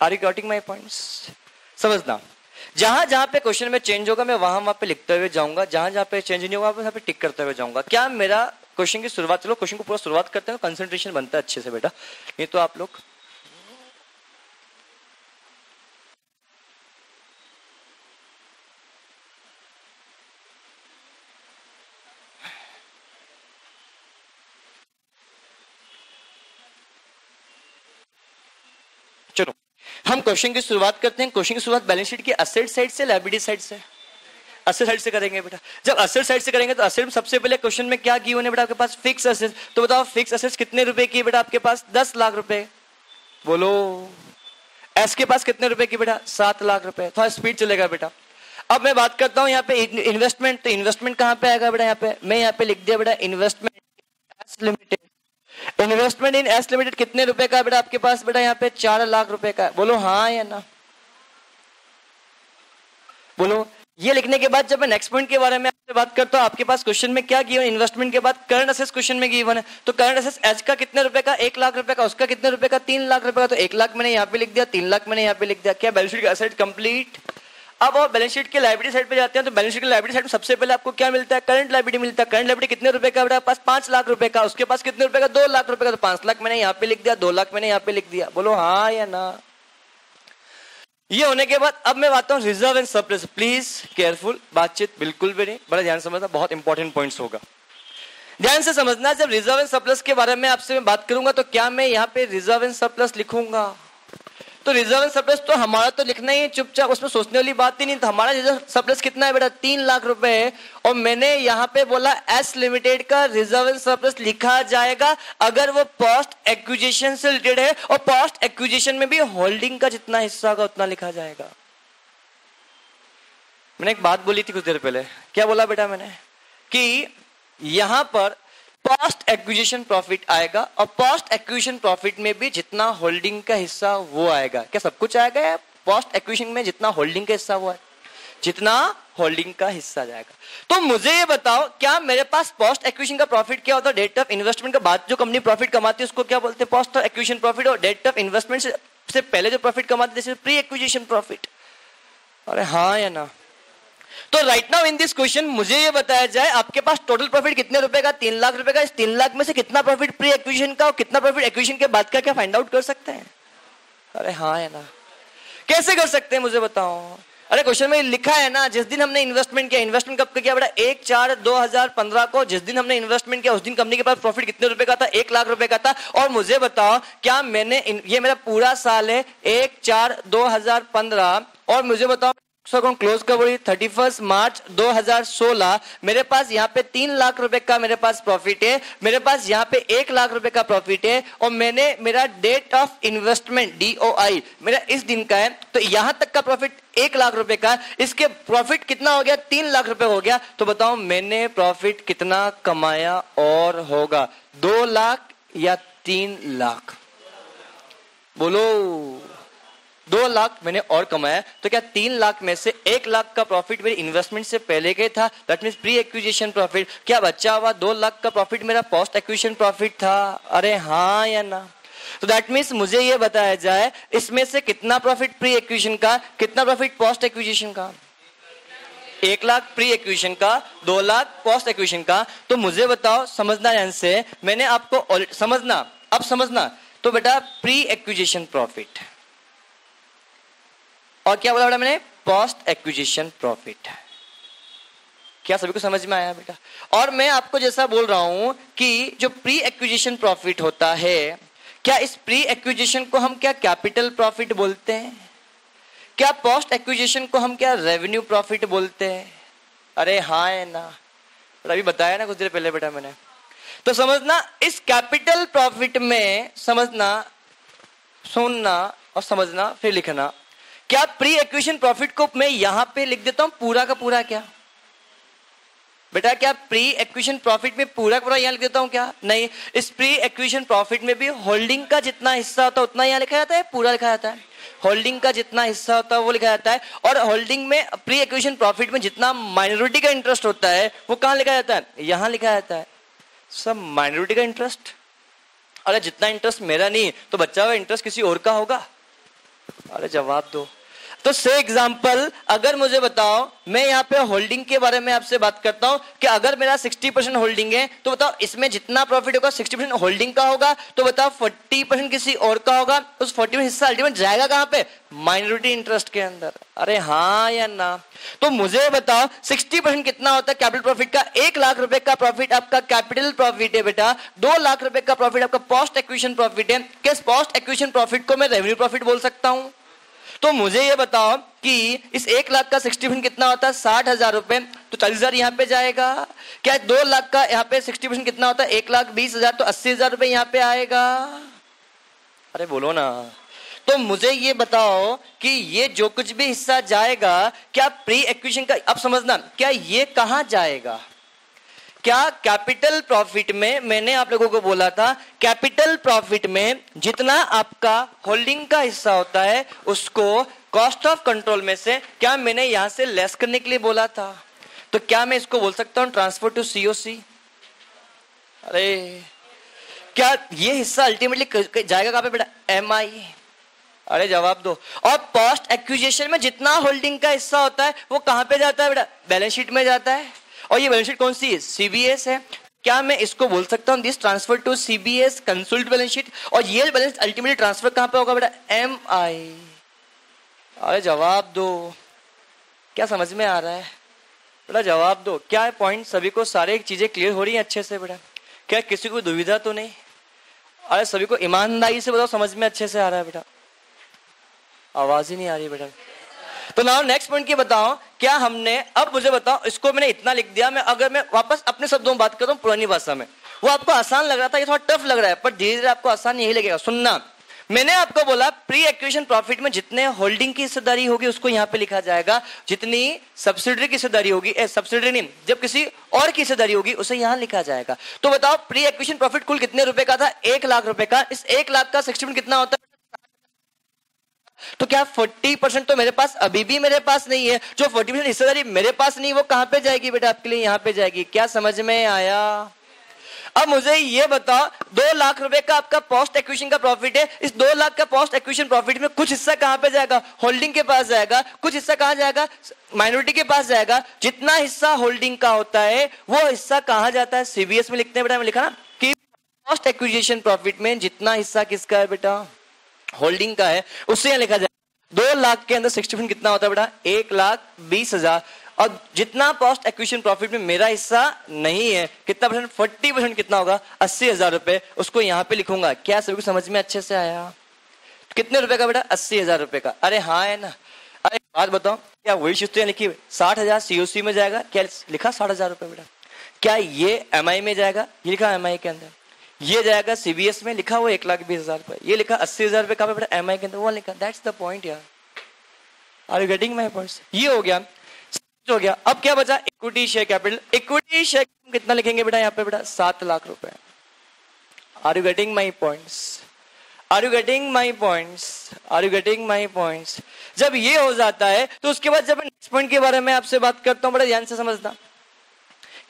Are you getting my points? समझना, जहां जहां पे क्वेश्चन में चेंज होगा मैं वहां पे लिखते हुए जाऊंगा, जहां जहां पे चेंज नहीं होगा वहां पे टिक करते हुए जाऊंगा। क्या मेरा क्वेश्चन की शुरुआत, चलो क्वेश्चन को पूरा शुरुआत करते हैं, कंसंट्रेशन बनता है अच्छे से बेटा, नहीं तो आप लोग चलो हम क्वेश्चन की शुरुआत करते हैं। क्वेश्चन की शुरुआत बैलेंस शीट की असेट साइड से, लायबिलिटी साइड से? असेट साइड से करेंगे बेटा। जब असेट साइड से करेंगे तो असेट में सबसे पहले क्वेश्चन में क्या गिवन है बेटा आपके पास? Fix asset. तो बताओ फिक्स असेट्स कितने रुपए की बेटा आपके पास? 10 लाख रुपए। बोलो। एस के पास कितने रुपए की बेटा? 7 लाख रुपए। थोड़ा स्पीड चलेगा बेटा। अब मैं बात करता हूं यहाँ पे इन्वेस्टमेंट। तो इन्वेस्टमेंट कहां पे आएगा बेटा? यहाँ पे मैं यहाँ पे लिख दिया बेटा इन्वेस्टमेंट एस लिमिटेड। इन्वेस्टमेंट इन एस लिमिटेड कितने रुपए का बेटा आपके पास? बेटा यहाँ पे 4 लाख रुपए का। बोलो हाँ या ना? बोलो। ये लिखने के बाद जब मैं नेक्स्ट पॉइंट के बारे में आपसे बात करता हूं, आपके पास क्वेश्चन में क्या गिवन? इन्वेस्टमेंट के बाद करंट असेट्स क्वेश्चन में गिवन है। तो करंट असेट्स एच का कितने रुपए का? 1 लाख रुपए का। उसका कितने रुपए का? 3 लाख रुपए का। तो 1 लाख मैंने यहाँ पे लिख दिया, 3 लाख मैंने यहाँ पे लिख दिया। क्या बैलेंस शीट का असेट कंप्लीट? अब और बैलेंस शीट के लायबिलिटी साइड पे जाते हैं। तो बैलेंस शीट के लायबिलिटी साइड में सबसे पहले आपको क्या मिलता है? करंट लायबिलिटी मिलता है। करंट लायबिलिटी कितने रुपए का बेटा? पास 5 लाख रुपए का। उसके पास कितने रुपए का? 2 लाख रुपए का। तो 5 लाख मैंने यहाँ पे लिख दिया, 2 लाख मैंने यहाँ पे लिख दिया। बोलो हाँ या ना? ये होने के बाद अब मैं बात हूं reserve and surplus. Please careful, बातचीत बिल्कुल भी नहीं, बड़ा ध्यान समझना, बहुत इंपॉर्टेंट पॉइंट्स होगा, ध्यान से समझना। जब रिजर्व एंड सरप्लस के बारे में आपसे मैं बात करूंगा तो क्या मैं यहाँ पे रिजर्व एंड सरप्लस लिखूंगा? तो रिजर्व एंड सरप्लस तो हमारा तो लिखना ही है चुपचाप, उसमें सोचने वाली बात ही नहीं। तो हमारा रिजर्व सरप्लस कितना है बेटा? 3 लाख रुपए है। और मैंने यहाँ पे बोला एस लिमिटेड का रिजर्व एंड सरप्लस लिखा जाएगा अगर वो पोस्ट एक्विजिशन से रिलेटेड है, और पोस्ट एक्विजिशन में भी होल्डिंग का जितना हिस्सा होगा उतना लिखा जाएगा। मैंने एक बात बोली थी कुछ देर पहले, क्या बोला बेटा मैंने? कि यहां पर पोस्ट एक्विजिशन प्रॉफिट आएगा, और पोस्ट एक्विजिशन प्रॉफिट में भी जितना होल्डिंग का हिस्सा वो आएगा। क्या सब कुछ आएगा या पोस्ट एक्विजिशन में जितना होल्डिंग का हिस्सा वो है, जितना होल्डिंग का हिस्सा जाएगा? तो मुझे ये बताओ, क्या मेरे पास पोस्ट एक्विजिशन का प्रॉफिट क्या होता है? डेट ऑफ इन्वेस्टमेंट के बाद जो कंपनी प्रॉफिट कमाती है उसको क्या बोलते हैं? Post acquisition profit. और डेट ऑफ इन्वेस्टमेंट से पहले जो प्रॉफिट कमाते हैं प्री एक्विजिशन प्रॉफिट। अरे हाँ या ना? तो right now in this question मुझे ये बताया जाए आपके पास टोटल प्रॉफिट कितने रुपए का? 3 लाख रुपए का। इस 3 लाख में से कितना प्रॉफिट प्री एक्विजिशन का और कितना प्रॉफिट एक्विजिशन के बाद का, क्या फाइंड आउट कर सकते हैं? अरे हाँ है ना, कैसे कर सकते हैं मुझे बताओ। अरे क्वेश्चन में लिखा है ना, जिस दिन हमने इन्वेस्टमेंट किया, इन्वेस्टमेंट कब किया बेटा, 1/4/2015 को, जिस दिन हमने इन्वेस्टमेंट किया उस दिन कंपनी के पास प्रॉफिट कितने रुपए का था, 1 लाख रुपए का था। और मुझे बताओ क्या मैंने, ये मेरा पूरा साल है 1/4/2015, और मुझे बताओ क्लोज कब हुई 31 मार्च 2016, मेरे पास यहाँ पे 3 लाख रुपए का मेरे पास प्रॉफिट है, मेरे पास यहाँ पे 1 लाख रुपए का प्रॉफिट है, और मैंने मेरा डेट ऑफ इन्वेस्टमेंट DOI मेरा इस दिन का है, तो यहां तक का प्रॉफिट 1 लाख रुपए का, इसके प्रॉफिट कितना हो गया, 3 लाख रुपए हो गया। तो बताओ मैंने प्रॉफिट कितना कमाया और होगा, 2 लाख या 3 लाख? बोलो, 2 लाख मैंने और कमाया, तो क्या 3 लाख में से 1 लाख का प्रॉफिट मेरे इन्वेस्टमेंट से पहले के था, that means pre acquisition profit. क्या बचा हुआ 2 लाख का प्रॉफिट मेरा पोस्ट एक्विजिशन प्रॉफिट था? अरे हाँ या ना? तो दैट मींस मुझे ये बताया जाए इसमें से कितना प्रॉफिट प्री एक्विजिशन का, कितना प्रॉफिट पोस्ट एक्विजिशन का। 1 लाख प्री एक्विजिशन का, 2 लाख पोस्ट एक्विजिशन का। तो मुझे बताओ, समझना ध्यान से, मैंने आपको समझना, अब समझना, तो बेटा प्री एक्विजिशन प्रॉफिट और क्या बोला बेटा मैंने, पोस्ट एक्विजिशन प्रॉफिट। क्या सभी को समझ में आया बेटा? और मैं आपको जैसा बोल रहा हूं कि जो प्री एक्विजिशन प्रॉफिट होता है, क्या इस प्री एक्विजिशन को हम क्या कैपिटल प्रॉफिट बोलते हैं? क्या पोस्ट एक्विजिशन को हम क्या रेवेन्यू प्रॉफिट बोलते हैं? अरे हाँ है ना, अभी बताया ना कुछ देर पहले बेटा मैंने। तो समझना, इस कैपिटल प्रॉफिट में समझना, सुनना और समझना फिर लिखना। क्या प्री एक्विजिशन प्रॉफिट को मैं यहां पे लिख देता हूं पूरा का पूरा? क्या बेटा, क्या प्री एक्विजिशन प्रॉफिट में पूरा पूरा यहां लिख देता हूं क्या? नहीं, इस प्री एक्विजिशन प्रॉफिट में भी होल्डिंग का जितना हिस्सा होता है उतना यहां लिखा जाता है, पूरा लिखा जाता है। होल्डिंग का जितना हिस्सा होता है वो लिखा जाता है, और होल्डिंग में प्री एक्विजिशन प्रॉफिट में जितना माइनॉरिटी का इंटरेस्ट होता है वो कहां लिखा जाता है? यहां लिखा जाता है। सब माइनॉरिटी का इंटरेस्ट, अरे जितना इंटरेस्ट मेरा नहीं तो बच्चा हुआ इंटरेस्ट किसी और का होगा। अरे जवाब दो। तो से एग्जांपल, अगर मुझे बताओ, मैं यहाँ पे होल्डिंग के बारे में आपसे बात करता हूं कि अगर मेरा 60% होल्डिंग है, तो बताओ इसमें जितना प्रॉफिट होगा 60% होल्डिंग का होगा, तो बताओ 40% किसी और का होगा, उस 40% हिस्सा अल्टीमेट जाएगा कहां पे? माइनॉरिटी इंटरेस्ट के अंदर। अरे हाँ या ना? तो मुझे बताओ 60% कितना होता है कैपिटल प्रॉफिट का? 1 लाख रुपए का प्रॉफिट आपका कैपिटल प्रॉफिट है बेटा, 2 लाख रुपए का प्रॉफिट आपका पोस्ट एक्विजिशन प्रॉफिट है। किस पोस्ट एक्विजिशन प्रॉफिट को मैं रेवेन्यू प्रॉफिट बोल सकता हूं? तो मुझे ये बताओ कि इस 1 लाख का 60% कितना होता है? 60,000 रुपए, तो 40,000 यहाँ पे जाएगा। क्या 2 लाख का यहाँ पे 60% कितना होता है? 1,20,000, तो 80,000 रुपए यहाँ पे आएगा। अरे बोलो ना। तो मुझे ये बताओ कि ये जो कुछ भी हिस्सा जाएगा, क्या प्री एक्विजिशन का, अब समझना, क्या ये कहां जाएगा? क्या कैपिटल प्रॉफिट में, मैंने आप लोगों को बोला था कैपिटल प्रॉफिट में जितना आपका होल्डिंग का हिस्सा होता है उसको कॉस्ट ऑफ कंट्रोल में से क्या मैंने यहां से लेस करने के लिए बोला था? तो क्या मैं इसको बोल सकता हूं ट्रांसफर टू COC? अरे क्या ये हिस्सा अल्टीमेटली जाएगा कहां पे बेटा? MI। अरे जवाब दो। और पोस्ट एक्विजिशन में जितना होल्डिंग का हिस्सा होता है वो कहां पे जाता है बेटा? बैलेंस शीट में जाता है। और ये बैलेंस शीट कौन सी है? CBS है। क्या मैं इसको बोल सकता हूं this transfer to CBS consolidated balance sheet, और ये बैलेंस अल्टीमेटली ट्रांसफर कहां पे होगा बेटा? MI। अरे जवाब दो। क्या समझ में आ रहा है बेटा? जवाब दो। क्या है पॉइंट? सभी को सारे चीजें क्लियर हो रही हैं अच्छे से बेटा? क्या किसी को दुविधा तो नहीं? अरे सभी को ईमानदारी से बताओ, समझ में अच्छे से आ रहा है बेटा? आवाज ही नहीं आ रही बेटा। तो नाउ नेक्स्ट पॉइंट की बताओ, क्या हमने, अब मुझे बताओ, इसको मैंने इतना लिख दिया, मैं अगर मैं वापस अपने शब्दों में बात करता हूं पुरानी भाषा में, वो आपको आसान लग रहा था, ये थोड़ा टफ लग रहा है, पर धीरे धीरे आपको आसान यही लगेगा। सुनना, मैंने आपको बोला प्री एक्विजिशन प्रॉफिट में जितने होल्डिंग की हिस्सेदारी होगी उसको यहाँ पे लिखा जाएगा, जितनी सब्सिडरी की हिस्सेदारी होगी, सब्सिडरी नहीं, जब किसी और की हिस्सेदारी होगी उसे यहाँ लिखा जाएगा। तो बताओ प्री एक्विजिशन प्रॉफिट कुल कितने रुपए का था? 1 लाख रुपए का। इस 1 लाख का 60% कितना होता है? तो क्या 40% तो मेरे पास अभी भी मेरे पास नहीं है। जो 40% हिस्सेदारी मेरे पास नहीं, वो कहां पे जाएगी बेटा? आपके लिए यहां पे जाएगी। क्या समझ में आया? अब मुझे ये बताओ, 2 लाख रुपए का आपका पोस्ट एक्विजिशन का प्रॉफिट है, इस 2 लाख का पोस्ट एक्विजिशन प्रॉफिट में कुछ हिस्सा कहां पे जाएगा? होल्डिंग के पास जाएगा। कुछ हिस्सा कहां जाएगा? माइनॉरिटी के पास जाएगा। जितना हिस्सा होल्डिंग का होता है वो हिस्सा कहां जाता है? CBS में लिखते हैं बेटा, मैं लिखा ना कि पोस्ट एक्विजिशन प्रॉफिट में जितना हिस्सा किसका है बेटा? होल्डिंग का है, उससे यहाँ लिखा जाए 2 लाख के अंदर 60% कितना होता है बेटा? 1,20,000। और जितना पोस्ट एक्विजिशन प्रॉफिट में मेरा हिस्सा नहीं है, कितना परसेंट? 40% कितना होगा? 80,000 रुपए। उसको यहाँ पे लिखूंगा। क्या सभी को समझ में अच्छे से आया? कितने रुपए का बेटा? 80,000 रुपए का। अरे हाँ है ना। अरे बात बताओ, क्या वही चीज तो लिखी 60,000 सीओसी में जाएगा? क्या लिखा 60,000 रुपए बेटा? क्या ये एमआई में जाएगा? ये लिखा एमआई के अंदर। ये जाएगा सीबीएस में, लिखा हुआ 1,20,000 रुपए। ये लिखा 80,000 रुपए का बेटा एमआई के अंदर, वो लिखा। दैट्स द पॉइंट यार। Are you getting my points? ये हो गया, हो गया। अब क्या बचा? Equity share capital. Equity share कितना लिखेंगे बेटा यहाँ पे बेटा? 7 लाख रुपए। Are you getting my points? Are you getting my points? Are you getting my points? जब ये हो जाता है तो उसके बाद जब नेक्स्ट पॉइंट के बारे में आपसे बात करता हूं, बड़ा ध्यान से समझना।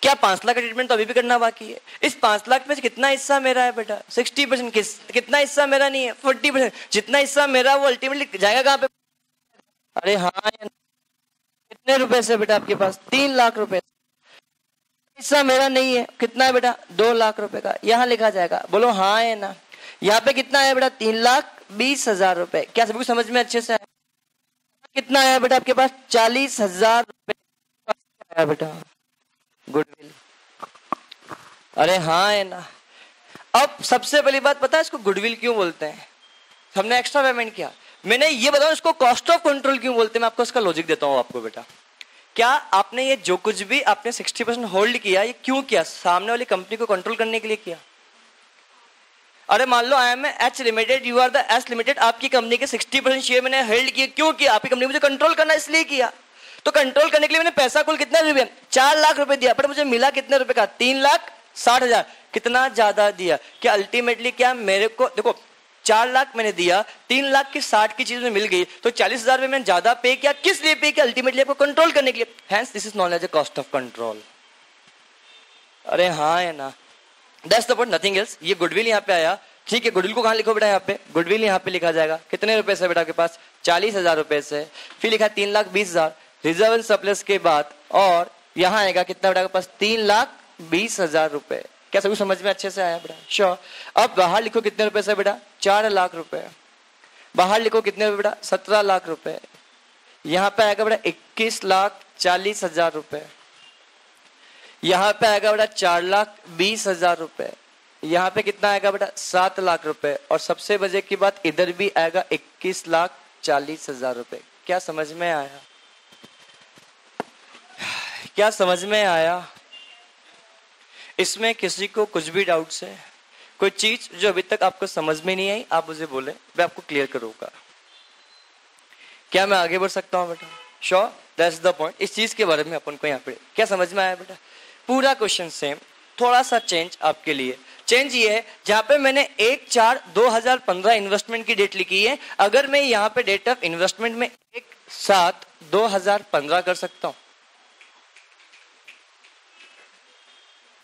क्या 5 लाख का ट्रीटमेंट तो अभी भी करना बाकी है? इस 5 लाख में कितना हिस्सा मेरा है बेटा? 60%। कितना हिस्सा मेरा नहीं है? 40%। जितना हिस्सा मेरा वो अल्टीमेटली जाएगा कहां पे? अरे हाँ, कितने रुपए से बेटा आपके पास? 3 लाख रुपए। हिस्सा मेरा नहीं है, कितना है बेटा? 2 लाख रुपए का। यहां लिखा जाएगा। बोलो हाँ है ना। यहाँ पे कितना है बेटा? 3,20,000 रुपए। क्या सभी को समझ में अच्छे से आया? कितना आया बेटा आपके पास? 40,000 रुपए आया बेटा गुडविल। अरे हाँ है ना। अब सबसे पहली बात पता है इसको गुडविल क्यों बोलते हैं? हमने एक्स्ट्रा पेमेंट किया। मैंने ये बताऊं इसको कॉस्ट ऑफ कंट्रोल क्यों बोलते हैं? मैं आपको इसका लॉजिक देता हूं आपको बेटा। क्या आपने ये जो कुछ भी आपने 60% होल्ड किया, ये क्यों किया? सामने वाली कंपनी को कंट्रोल करने के लिए किया। अरे मान लो I am H limited, you are the S limited, आपकी कंपनी के 60% शेयर मैंने होल्ड किए। क्यों किया? आपकी कंपनी मुझे कंट्रोल करना इसलिए किया। तो कंट्रोल करने के लिए मैंने पैसा कुल कितना रुपया? 4 लाख रुपए दिया, पर मुझे मिला कितने रुपए का? 3,60,000। कितना ज्यादा दिया? क्या अल्टीमेटली क्या मेरे को देखो 4 लाख मैंने दिया, 3 लाख की 60 की चीज में मिल गई, तो 40,000 में मैंने ज्यादा पे किया। किस लिए पे किया? अल्टीमेटली आपको कंट्रोल करने के लिए। Hence this is known as a cost of control. अरे हाँ है ना। That's the point, nothing else. ये गुडविल यहाँ पे आया, ठीक है। गुडविल को कहाँ लिखो बेटा? यहाँ पे गुडविल यहाँ पे लिखा जाएगा। कितने रुपए से बेटा आपके पास? 40,000 रुपए से। फिर लिखा 3,20,000 रिजर्व एंड सरप्लस के बाद, और यहाँ आएगा कितना बेटा आपके पास? 3,20,000 रुपए। क्या सभी समझ में अच्छे से आया बेटा? श्योर। अब बाहर लिखो कितने रुपए से बेटा? 4 लाख रुपए। बाहर लिखो कितने रुपए बेटा? 17 लाख रुपए। यहाँ पे आएगा बेटा 21,40,000 रुपए। यहाँ पे आएगा बेटा 4,20,000 रुपए। यहाँ पे कितना आएगा बेटा? 7 लाख रुपए। और सबसे मजे की बात, इधर भी आएगा 21,40,000 रुपए। क्या समझ में आया? क्या समझ में आया? इसमें किसी को कुछ भी डाउट्स है? कोई चीज जो अभी तक आपको समझ में नहीं आई, आप मुझे बोले, मैं आपको क्लियर करूंगा। क्या मैं आगे बढ़ सकता हूं बेटा? Sure, that's the point. इस चीज के बारे में अपन को यहाँ पे क्या समझ में आया बेटा? पूरा क्वेश्चन सेम, थोड़ा सा चेंज आपके लिए। चेंज ये है, जहां पे मैंने 1/4/2015 इन्वेस्टमेंट की डेट लिखी है, अगर मैं यहाँ पे डेट ऑफ इन्वेस्टमेंट में 1/7/2015 कर सकता हूं।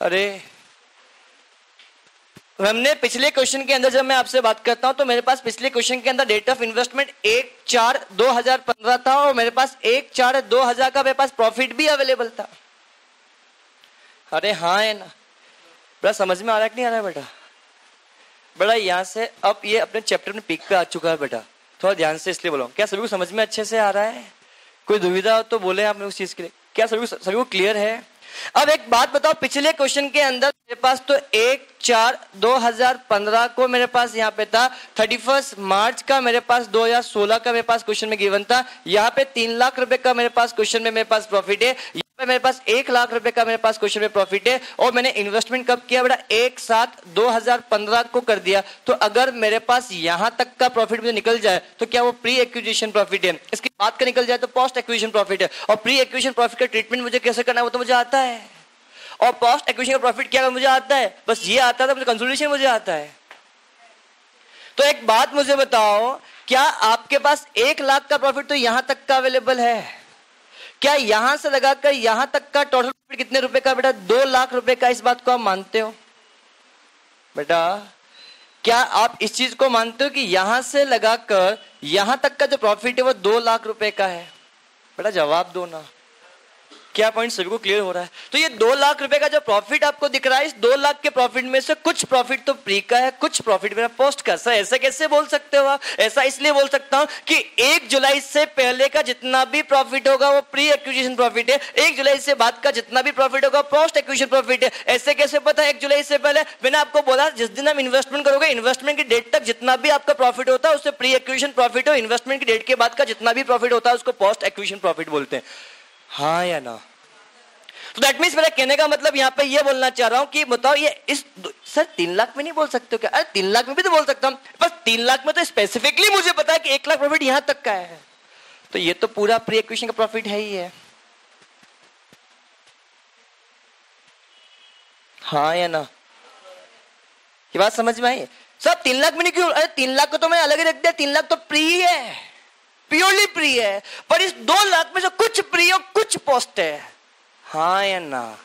अरे हमने पिछले क्वेश्चन के अंदर जब मैं आपसे बात करता हूं तो मेरे पास पिछले क्वेश्चन के अंदर डेट ऑफ इन्वेस्टमेंट 1/4/2015 था, और मेरे पास 1/4/2000 का मेरे पास प्रॉफिट भी अवेलेबल था। अरे हाँ है ना। बड़ा समझ में आ रहा है कि नहीं आ रहा है बेटा? बड़ा यहाँ से अब ये अपने चैप्टर में पीक पे आ चुका है बेटा। थोड़ा ध्यान से इसलिए बोला। क्या सभी को समझ में अच्छे से आ रहा है? कोई दुविधा हो तो बोले आपने उस चीज के लिए। क्या सभी को क्लियर है? अब एक बात बताओ, पिछले क्वेश्चन के अंदर मेरे पास तो 1/4/2015 को मेरे पास यहाँ पे था, 31 मार्च का मेरे पास 2016 का मेरे पास क्वेश्चन में गिवन था। यहाँ पे 3 लाख रुपए का मेरे पास क्वेश्चन में मेरे पास प्रॉफिट है। यहाँ पे मेरे पास 1 लाख रुपए का मेरे पास क्वेश्चन में प्रॉफिट है, और मैंने इन्वेस्टमेंट कब किया बेटा? 1/7/2015 को कर दिया। तो अगर मेरे पास यहाँ तक का प्रॉफिट मुझे निकल जाए तो क्या वो प्री एक्विजिशन प्रॉफिट है? इसकी बात का निकल जाए तो पोस्ट एक्विजिशन प्रॉफिट है। और प्री एक्विजिशन प्रॉफिट का ट्रीटमेंट मुझे कैसे करना है वो तो मुझे आता है, और पोस्ट एक्विजिशन का प्रॉफिट क्या मुझे आता है। बस ये आता था, मुझे कंसोलिडेशन मुझे आता है। तो एक बात मुझे बताओ, क्या आपके पास 1 लाख का प्रॉफिट तो यहां तक का अवेलेबल है? क्या यहां से लगाकर यहां तक का टोटल प्रॉफिट कितने रुपए का बेटा? 2 लाख रुपए का। इस बात को आप मानते हो बेटा? क्या आप इस चीज को मानते हो कि यहां से लगाकर यहां तक का जो प्रॉफिट है वो 2 लाख रुपए का है? बेटा जवाब दो ना। क्या पॉइंट सभी को क्लियर हो रहा है? तो ये 2 लाख रुपए का जो प्रॉफिट आपको दिख रहा है, इस 2 लाख के प्रॉफिट में से कुछ प्रॉफिट तो प्री का है, कुछ प्रॉफिट मेरा पोस्ट का। सर ऐसा कैसे बोल सकते हो आप? ऐसा इसलिए बोल सकता हूं कि 1 जुलाई से पहले का जितना भी प्रॉफिट होगा वो प्री एक्विजिशन प्रॉफिट है, 1 जुलाई से बाद का जितना भी प्रॉफिट होगा पोस्ट एक्विजिशन प्रॉफिट है। ऐसे कैसे पता 1 जुलाई से पहले? मैंने आपको बोला जिस दिन हम इन्वेस्टमेंट करोगे, इन्वेस्टमेंट की डेट तक जितना भी आपका प्रॉफिट होता है उससे प्री एक्विजिशन प्रॉफिट हो, इन्वेस्टमेंट की डेट के बाद का जितना भी प्रॉफिट होता है उसको पोस्ट एक्विजिशन प्रॉफिट बोलते हैं। हाँ या ना? तो दैट मींस मेरा कहने का मतलब यहां पे ये बोलना चाह रहा हूं कि बताओ ये इस सर 3 लाख में नहीं बोल सकते हो क्या? अरे 3 लाख में भी तो बोल सकता हूं, बस 3 लाख में तो स्पेसिफिकली मुझे पता है कि 1 लाख प्रॉफिट यहां तक का है, तो ये तो पूरा प्री एक्विजिशन का प्रॉफिट है ही है। हाँ या ना? ये बात समझ में आई? सब 3 लाख में नहीं क्यों? अरे 3 लाख को तो मैंने अलग ही रख दिया, 3 लाख तो प्री है, प्योरली प्री है, पर इस 2 लाख में से कुछ प्री और कुछ पोस्ट है। हाँ या ना?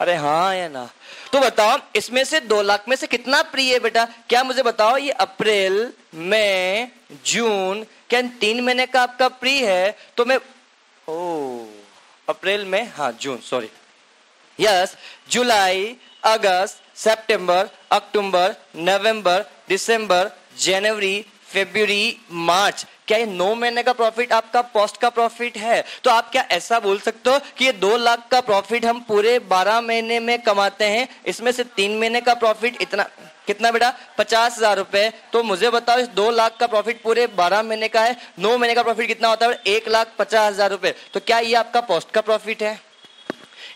अरे हाँ या ना? तो बताओ इसमें से 2 लाख में से कितना प्री है बेटा? क्या मुझे बताओ, ये अप्रैल मई जून क्या 3 महीने का आपका प्री है? तो मैं अप्रैल में, हाँ जून, सॉरी, यस, जुलाई, अगस्त, सितंबर, अक्टूबर, नवंबर, दिसंबर, जनवरी, फरवरी, मार्च, क्या ये 9 महीने का प्रॉफिट आपका पोस्ट का प्रॉफिट है? तो आप क्या ऐसा बोल सकते हो कि ये 2 लाख का प्रॉफिट हम पूरे 12 महीने में कमाते हैं, इसमें से 3 महीने का प्रॉफिट इतना, कितना बेटा? 50,000 रुपए। तो मुझे बताओ इस 2 लाख का प्रॉफिट पूरे 12 महीने का है, 9 महीने का प्रॉफिट कितना होता है? 1,50,000 रुपए। तो क्या ये आपका पोस्ट का प्रॉफिट है?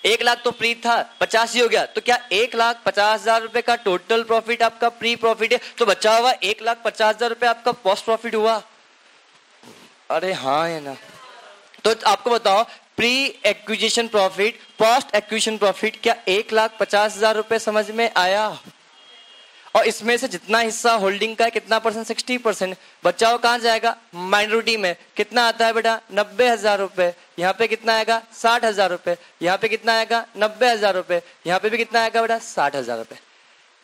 1 लाख तो प्री था, 50 ही हो गया, तो क्या 1,50,000 रुपए का टोटल प्रॉफिट आपका प्री प्रॉफिट है? तो बचा हुआ 1,50,000 रुपए आपका पोस्ट प्रॉफिट हुआ। अरे हाँ है ना? तो आपको बताओ pre acquisition profit, post acquisition profit, क्या 1,50,000 रुपए समझ में आया? और इसमें से जितना हिस्सा होल्डिंग का है कितना परसेंट? 60%। बचाओ कहाँ जाएगा? माइनॉरिटी में। कितना आता है बेटा? 90,000 रुपए। यहाँ पे कितना आएगा? 60,000 रुपए। यहाँ पे कितना आएगा? 90,000 रुपए। यहाँ पे भी कितना आएगा बेटा? 60,000 रुपए।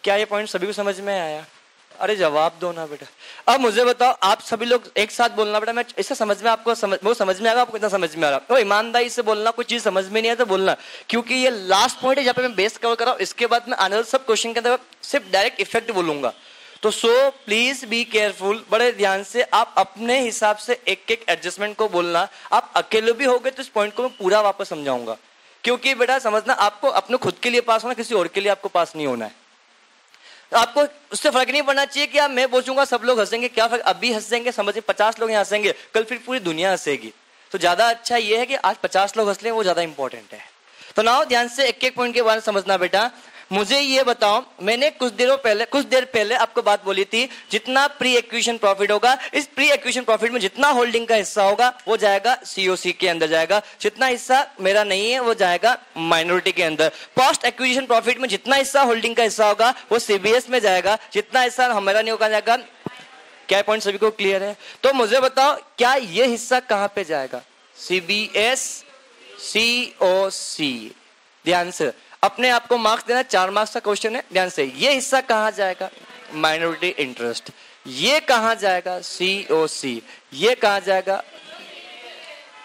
क्या ये पॉइंट सभी को समझ में आया? अरे जवाब दो ना बेटा। अब मुझे बताओ, आप सभी लोग एक साथ बोलना बेटा, मैं इससे समझ में आपको वो समझ में आएगा, आपको कितना समझ में आ रहा है? तो ईमानदारी से बोलना, कुछ चीज समझ में नहीं है तो बोलना, क्योंकि ये लास्ट पॉइंट है जहाँ पे मैं बेस कवर कर रहा हूँ। इसके बाद मैं आने वाले सब क्वेश्चन के अंदर सिर्फ डायरेक्ट इफेक्ट बोलूंगा। तो सो प्लीज बी केयरफुल, बड़े ध्यान से आप अपने हिसाब से एक एक एडजस्टमेंट को बोलना। आप अकेले भी हो गए तो इस पॉइंट को मैं पूरा वापस समझाऊंगा, क्योंकि बेटा समझना, आपको अपने खुद के लिए पास होना, किसी और के लिए आपको पास नहीं होना है। आपको उससे फर्क नहीं पड़ना चाहिए कि आप मैं पूछूंगा सब लोग हंसेंगे, क्या फर्क, अभी हंसेंगे समझिए 50 लोग यहाँ हंसेंगे, कल फिर पूरी दुनिया हंसेगी। तो ज्यादा अच्छा ये है कि आज 50 लोग हंस लें, वो ज्यादा इंपॉर्टेंट है। तो नाउ ध्यान से एक एक पॉइंट के बारे में समझना बेटा। मुझे ये बताओ, मैंने कुछ देर पहले आपको बात बोली थी, जितना प्री एक्विजिशन प्रॉफिट होगा, इस प्री एक्विजिशन प्रॉफिट में जितना होल्डिंग का हिस्सा होगा वो जाएगा सीओसी के अंदर जाएगा, जितना हिस्सा मेरा नहीं है वो जाएगा माइनॉरिटी के अंदर। पोस्ट एक्विजिशन प्रॉफिट में जितना हिस्सा होल्डिंग का हिस्सा होगा वो सीबीएस में जाएगा, जितना हिस्सा हमारा नहीं होगा जाएगा। क्या पॉइंट सभी को क्लियर है? तो मुझे बताओ, क्या ये हिस्सा कहां पे जाएगा? CBS, COC. ध्यान से अपने आप को मार्क्स देना, 4 मार्क्स का क्वेश्चन है, ध्यान से। ये हिस्सा कहां जाएगा? Minority interest. ये कहां जाएगा? सीओसी। ये कहां जाएगा?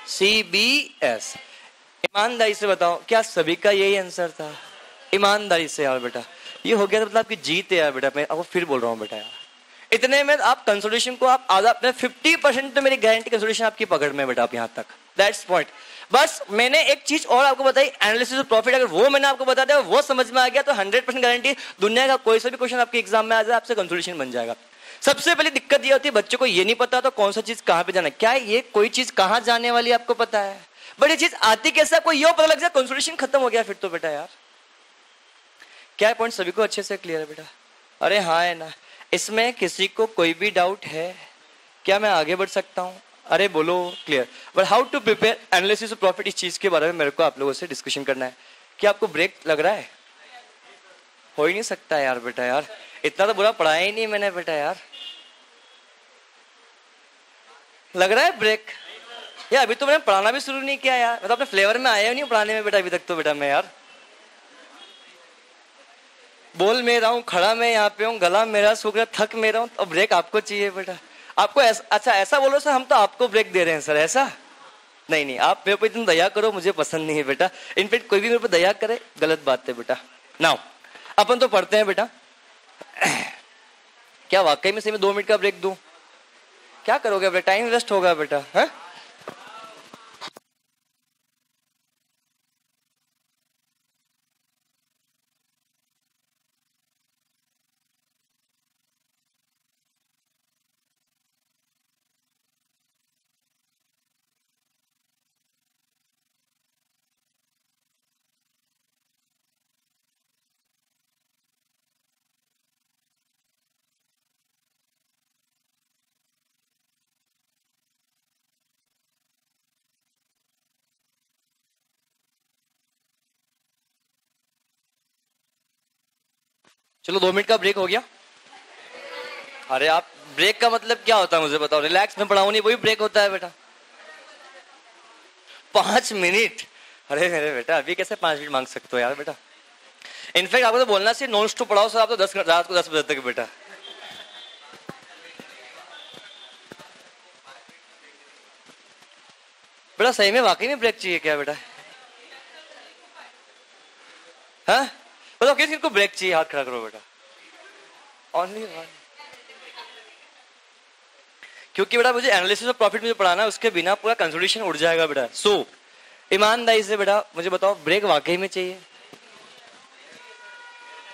सीबीएस। ईमानदारी से बताओ, क्या सभी का यही आंसर था? ईमानदारी से यार बेटा, ये हो गया तो मतलब आपकी जीत है यार बेटा। मैं आपको फिर बोल रहा हूँ बेटा, यार इतने में आप कंसोलिडेशन को आप आधा, 50% तो मेरी गारंटी कंसोलिडेशन आपकी पकड़ में बेटा, आप यहाँ तक, दैट्स पॉइंट। बस मैंने एक चीज और आपको बताई, एनालिसिस ऑफ प्रॉफिट, अगर वो मैंने आपको बता दिया, वो समझ में आ गया तो 100% गारंटी, दुनिया का कोई सा भी क्वेश्चन आपके एग्जाम में आ जाए, आपसे कंसोलिडेशन बन जाएगा। सबसे पहले दिक्कत ये होती है, बच्चों को ये नहीं पता तो कौन सा चीज कहाँ पे जाना है। क्या ये कोई चीज कहाँ जाने वाली आपको पता है? बड़ी चीज आती कैसे आपको ये पता लग जाए, कंसोलिडेशन खत्म हो गया फिर तो बेटा यार। क्या पॉइंट सभी को अच्छे से क्लियर है बेटा? अरे हाँ है ना? इसमें किसी को कोई भी डाउट है? क्या मैं आगे बढ़ सकता हूँ? अरे बोलो clear. But how to prepare analysis of profit, इस चीज के बारे में मेरे को आप लोगों से डिस्कशन करना है। क्या आपको ब्रेक लग रहा है? हो ही नहीं सकता यार बेटा, यार इतना तो बुरा पढ़ाया ही नहीं मैंने बेटा यार। लग रहा है ब्रेक? यार अभी तो मैंने पढ़ाना भी शुरू नहीं किया यार, मैं तो अपने फ्लेवर में आया नहीं पढ़ाने में बेटा अभी तक तो बेटा। मैं यार बोल मैं रहा हूँ, खड़ा मैं यहाँ पे हूँ, गला मेरा सूख रहा, थक मेरा हूँ, तो ब्रेक आपको चाहिए बेटा। आपको अच्छा ऐसा बोलो सर, हम तो आपको ब्रेक दे रहे हैं सर, ऐसा नहीं नहीं, आप मेरे पे इतना दया करो, मुझे पसंद नहीं है बेटा। इनफैक्ट कोई भी मेरे पे दया करे गलत बात है बेटा। नाउ अपन तो पढ़ते हैं बेटा। क्या वाकई में सही में 2 मिनट का ब्रेक दूं? क्या करोगे बेटा? टाइम वेस्ट होगा बेटा। है चलो 2 मिनट का ब्रेक हो गया। अरे आप ब्रेक का मतलब क्या होता है मुझे बताओ? रिलैक्स में पढ़ाऊं नहीं, वही ब्रेक होता है बेटा। 5 मिनट? अरे मेरे बेटा अभी कैसे 5 मिनट मांग सकते हो यार बेटा। इनफैक्ट आपको तो बोलना चाहिए नॉन स्टॉप पढ़ाओ सर, आप तो 10 रात को 10 बजे तक बेटा। बेटा सही में वाकई में ब्रेक चाहिए क्या बेटा? हाँ बताओ किस को ब्रेक चाहिए? हाथ खड़ा करो बेटा। Only one. क्योंकि बेटा मुझे एनालिसिस ऑफ प्रॉफिट मुझे पढ़ाना है, उसके बिना पूरा कंसोलिडेशन उड़ जाएगा बेटा। सो ईमानदारी से बेटा मुझे बताओ ब्रेक वाकई में चाहिए?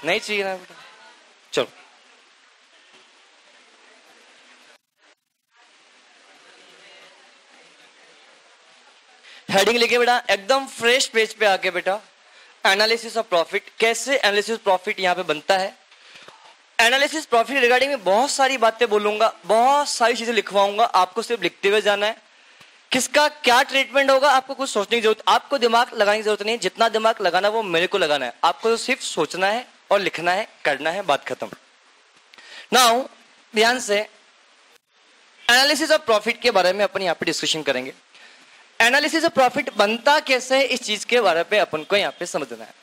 नहीं चाहिए ना बेटा? चलो हेडिंग लिखे बेटा एकदम फ्रेश पेज पे आके बेटा, एनालिसिस ऑफ प्रॉफिट। कैसे एनालिसिस प्रॉफिट यहां पे बनता है? एनालिसिस प्रॉफिट रिगार्डिंग में बहुत सारी बातें बोलूंगा, बहुत सारी चीजें लिखवाऊंगा, आपको सिर्फ लिखते हुए जाना है। किसका क्या ट्रीटमेंट होगा आपको कुछ सोचने की जरूरत, आपको दिमाग लगाने की जरूरत नहीं। जितना दिमाग लगाना वो मेरे को लगाना है, आपको तो सिर्फ सोचना है और लिखना है, करना है, बात खत्म। नाउ ध्यान से एनालिसिस ऑफ प्रॉफिट के बारे में अपन यहाँ पे डिस्कशन करेंगे। एनालिसिस ऑफ प्रॉफिट बनता कैसे है, इस चीज के बारे में अपन को यहाँ पे समझना है।